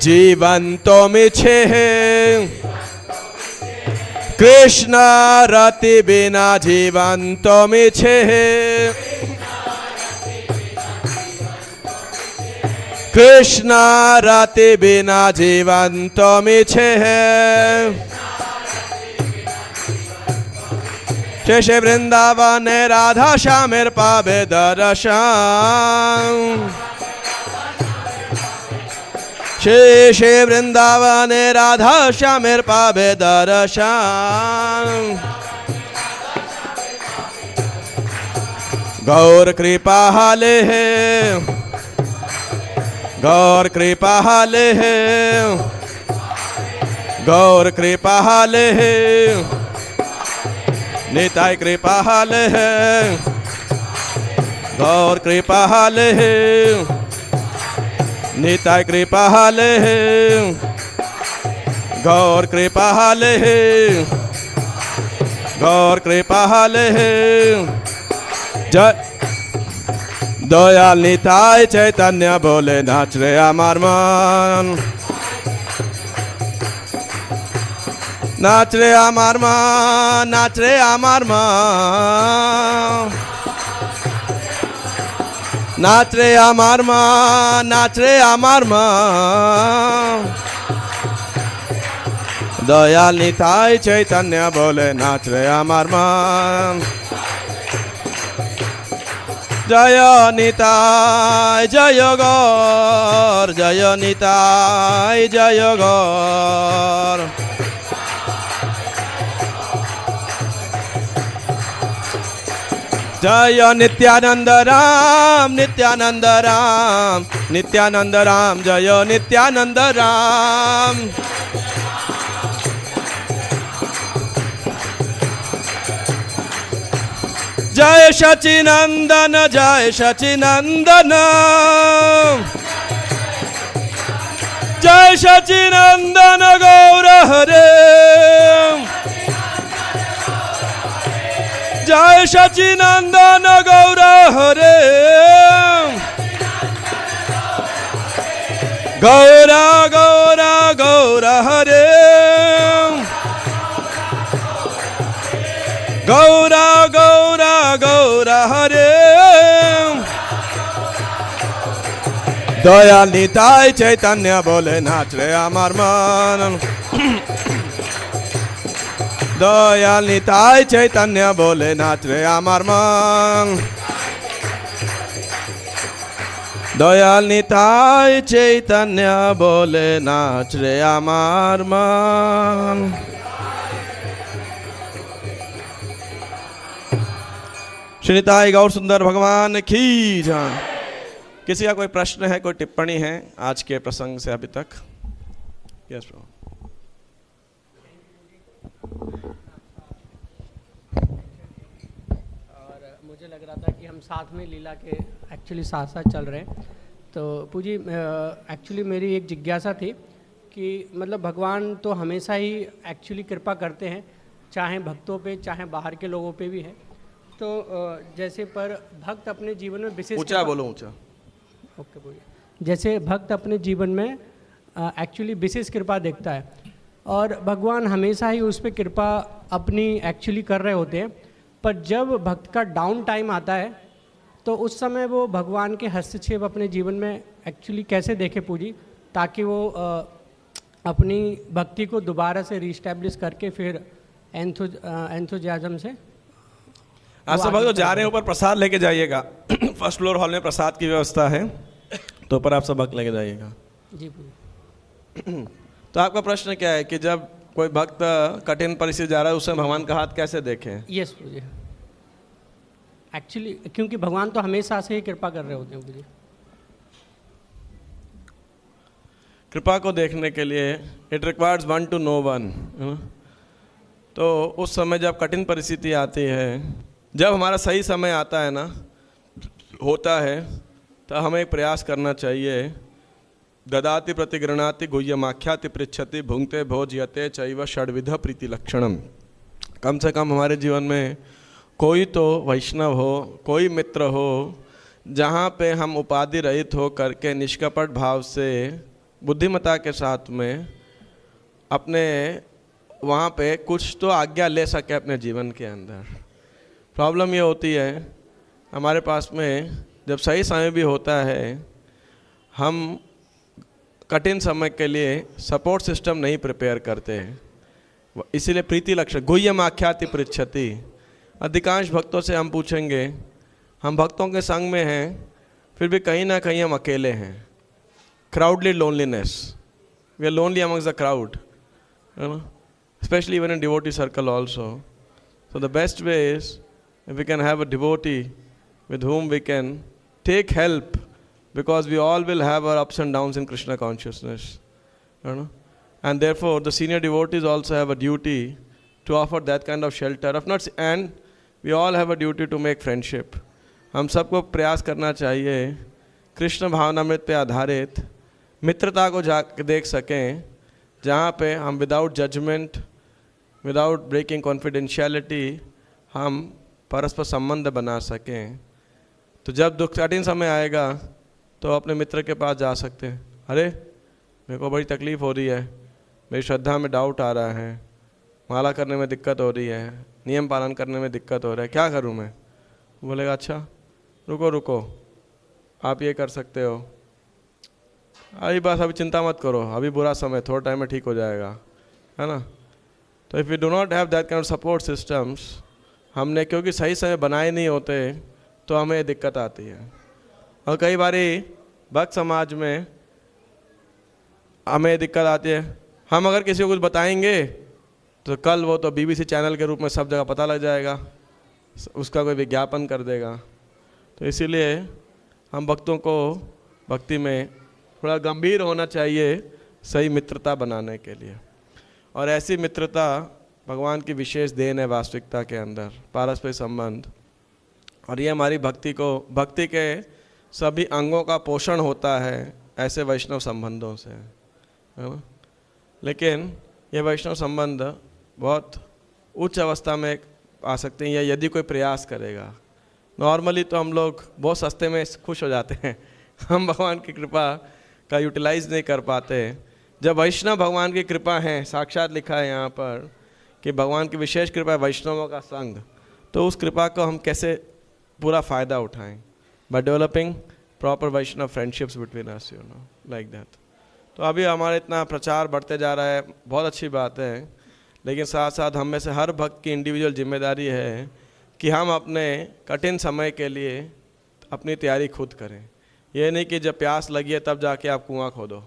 A: जीवन तो मिछे है कृष्ण रति बिना जीवन तो मिछे है कृष्ण रति बिना जीवन तो मिछे है शेषे वृंदावने राधा श्यामेर पावे दर्शन शेषे वृंदावने राधा श्यामेर पावे दर्शन गौर कृपा हाले है गौर कृपा हाले है गौर कृपा हाले है निताय कृपा हाले है गौर कृपा हाले है निताय कृपा हाले है गौर कृपा हाले है गौर कृपा हाले है जय दयाल निताय चैतन्य बोले नाच रे आमार मान नाच रे आमार मान नाच रे आमार मान नाच रे आमार मान नाच रे आमार मान दयाल निताय चैतन्य बोले नाच रे आमार मान जय निताय जय गौर जय निताय जय गौर जय नित्यानंद राम नित्यानंद राम नित्यानंद राम जय नित्यानंद राम जय सचिनंदन जय सचिनंदन जय सचिनंदन गौर हरे जय सचिनंदन गौर हरे गौरा गौरा गौर हरे गौरा गौरा गौरा हरे दयाल निताय चैतन्य बोले नाच रे আমার मन दयाल निताय चैतन्य बोले नाच रे আমার मन दयाल निताय चैतन्य बोले नाच रे আমার मन। श्री निताय गौर सुंदर भगवान की जय। किसी का कोई प्रश्न है, कोई टिप्पणी है आज के प्रसंग से अभी तक? Yes bro.
B: और मुझे लग रहा था कि हम साथ में लीला के एक्चुअली साथ साथ चल रहे हैं। तो पूजी एक्चुअली मेरी एक जिज्ञासा थी कि मतलब भगवान तो हमेशा ही एक्चुअली कृपा करते हैं, चाहे भक्तों पे चाहे बाहर के लोगों पे भी है। तो जैसे पर भक्त अपने जीवन में विशेष
A: ऊंचा बोलो, ऊंचा।
B: ओके बोलिए। जैसे भक्त अपने जीवन में एक्चुअली विशेष कृपा देखता है और भगवान हमेशा ही उस पर कृपा अपनी एक्चुअली कर रहे होते हैं, पर जब भक्त का डाउन टाइम आता है तो उस समय वो भगवान के हस्तक्षेप अपने जीवन में एक्चुअली कैसे देखे पूजी, ताकि वो अपनी भक्ति को दोबारा से रीस्टैब्लिश करके फिर एंथुजियाज्म से
A: आज सब भक्त जा रहे हैं ऊपर प्रसाद लेके जाइएगा। फर्स्ट फ्लोर हॉल में प्रसाद की व्यवस्था है, तो ऊपर आप सब भक्त लेके जाइएगा।
B: जी पूजी।
A: तो आपका प्रश्न क्या है कि जब कोई भक्त कठिन परिस्थिति जा रहा है उसमें भगवान का हाथ कैसे देखें?
B: यस पूजी। एक्चुअली क्योंकि भगवान तो हमेशा से ही कृपा कर रहे होते हैं पूजी।
A: कृपा को देखने के लिए it requires one to know one. तो उस समय जब कठिन परिस्थिति आती है, जब हमारा सही समय आता है ना, होता है, तो हमें एक प्रयास करना चाहिए। ददाति प्रतिगृणाति गुह्यमाख्याति पृच्छति भुंक्ते भोज्यते चैव षड्विध प्रीति लक्षणम। कम से कम हमारे जीवन में कोई तो वैष्णव हो, कोई मित्र हो, जहाँ पे हम उपाधि रहित हो करके निष्कपट भाव से बुद्धिमता के साथ में अपने वहाँ पे कुछ तो आज्ञा ले सके अपने जीवन के अंदर। प्रॉब्लम ये होती है हमारे पास में जब सही समय भी होता है, हम कठिन समय के लिए सपोर्ट सिस्टम नहीं प्रिपेयर करते हैं। इसीलिए प्रीति लक्षण गुह्यमाख्याति पृच्छति। अधिकांश भक्तों से हम पूछेंगे, हम भक्तों के संग में हैं फिर भी कहीं ना कहीं हम अकेले हैं। Crowdly loneliness, we are lonely amongst the crowd, especially even in devotee circle also. So the best way is if we can have a devotee with whom we can take help, because we all will have our ups and downs in Krishna consciousness, and therefore the senior devotees also have a duty to offer that kind of shelter. If not, and we all have a duty to make friendship. हम सबको प्रयास करना चाहिए कृष्ण भावनामृत पे आधारित मित्रता को जा देख सकें, जहाँ पे हम without judgement, without breaking confidentiality हम परस्पर संबंध बना सकें। तो जब दुख कठिन समय आएगा तो अपने मित्र के पास जा सकते हैं। अरे मेरे को बड़ी तकलीफ़ हो रही है, मेरी श्रद्धा में डाउट आ रहा है, माला करने में दिक्कत हो रही है, नियम पालन करने में दिक्कत हो रहा है, क्या करूं मैं? बोलेगा अच्छा रुको रुको, आप ये कर सकते हो, अरे बस अभी चिंता मत करो, अभी बुरा समय, थोड़ा टाइम में ठीक हो जाएगा, है ना। तो if we do not have that kind of support systems, हमने क्योंकि सही समय बनाए नहीं होते तो हमें दिक्कत आती है। और कई बारी भक्त समाज में हमें दिक्कत आती है, हम अगर किसी को कुछ बताएंगे तो कल वो तो BBC चैनल के रूप में सब जगह पता लग जाएगा, उसका कोई विज्ञापन कर देगा। तो इसीलिए हम भक्तों को भक्ति में थोड़ा गंभीर होना चाहिए सही मित्रता बनाने के लिए। और ऐसी मित्रता भगवान की विशेष देन है वास्तविकता के अंदर, पारस्परिक संबंध। और ये हमारी भक्ति को, भक्ति के सभी अंगों का पोषण होता है ऐसे वैष्णव संबंधों से, है ना। लेकिन ये वैष्णव संबंध बहुत उच्च अवस्था में आ सकते हैं या यदि कोई प्रयास करेगा। नॉर्मली तो हम लोग बहुत सस्ते में खुश हो जाते हैं, हम भगवान की कृपा का यूटिलाइज नहीं कर पाते। जब वैष्णव भगवान की कृपा है, साक्षात लिखा है यहाँ पर कि भगवान की विशेष कृपा है वैष्णवों का संग, तो उस कृपा को हम कैसे पूरा फ़ायदा उठाएं, by developing proper Vaishnav friendships between us, like that. तो अभी हमारा इतना प्रचार बढ़ते जा रहा है, बहुत अच्छी बात है, लेकिन साथ साथ हम में से हर भक्त की इंडिविजुअल जिम्मेदारी है कि हम अपने कठिन समय के लिए अपनी तैयारी खुद करें। ये नहीं कि जब प्यास लगी है तब जाके आप कुआं खोदो,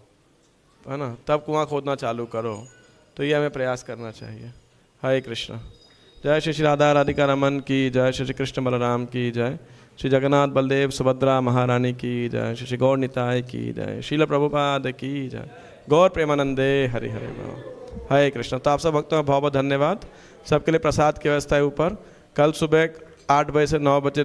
A: है ना, तब कुआं खोदना चालू करो। तो ये हमें प्रयास करना चाहिए। हरे कृष्णा। जय श्री श्री राधा राधिका रमन की जय, श्री श्री कृष्ण बलराम की जय, श्री जगन्नाथ बलदेव सुभद्रा महारानी की जय, श्री श्री गौर निताय की जय, श्रील प्रभुपाद की जय, गौर प्रेमानंदे हरि हरि बोल। हरे कृष्ण। तो आप सब भक्तों का बहुत बहुत धन्यवाद। सबके लिए प्रसाद की व्यवस्था है ऊपर। कल सुबह 8 बजे से 9 बजे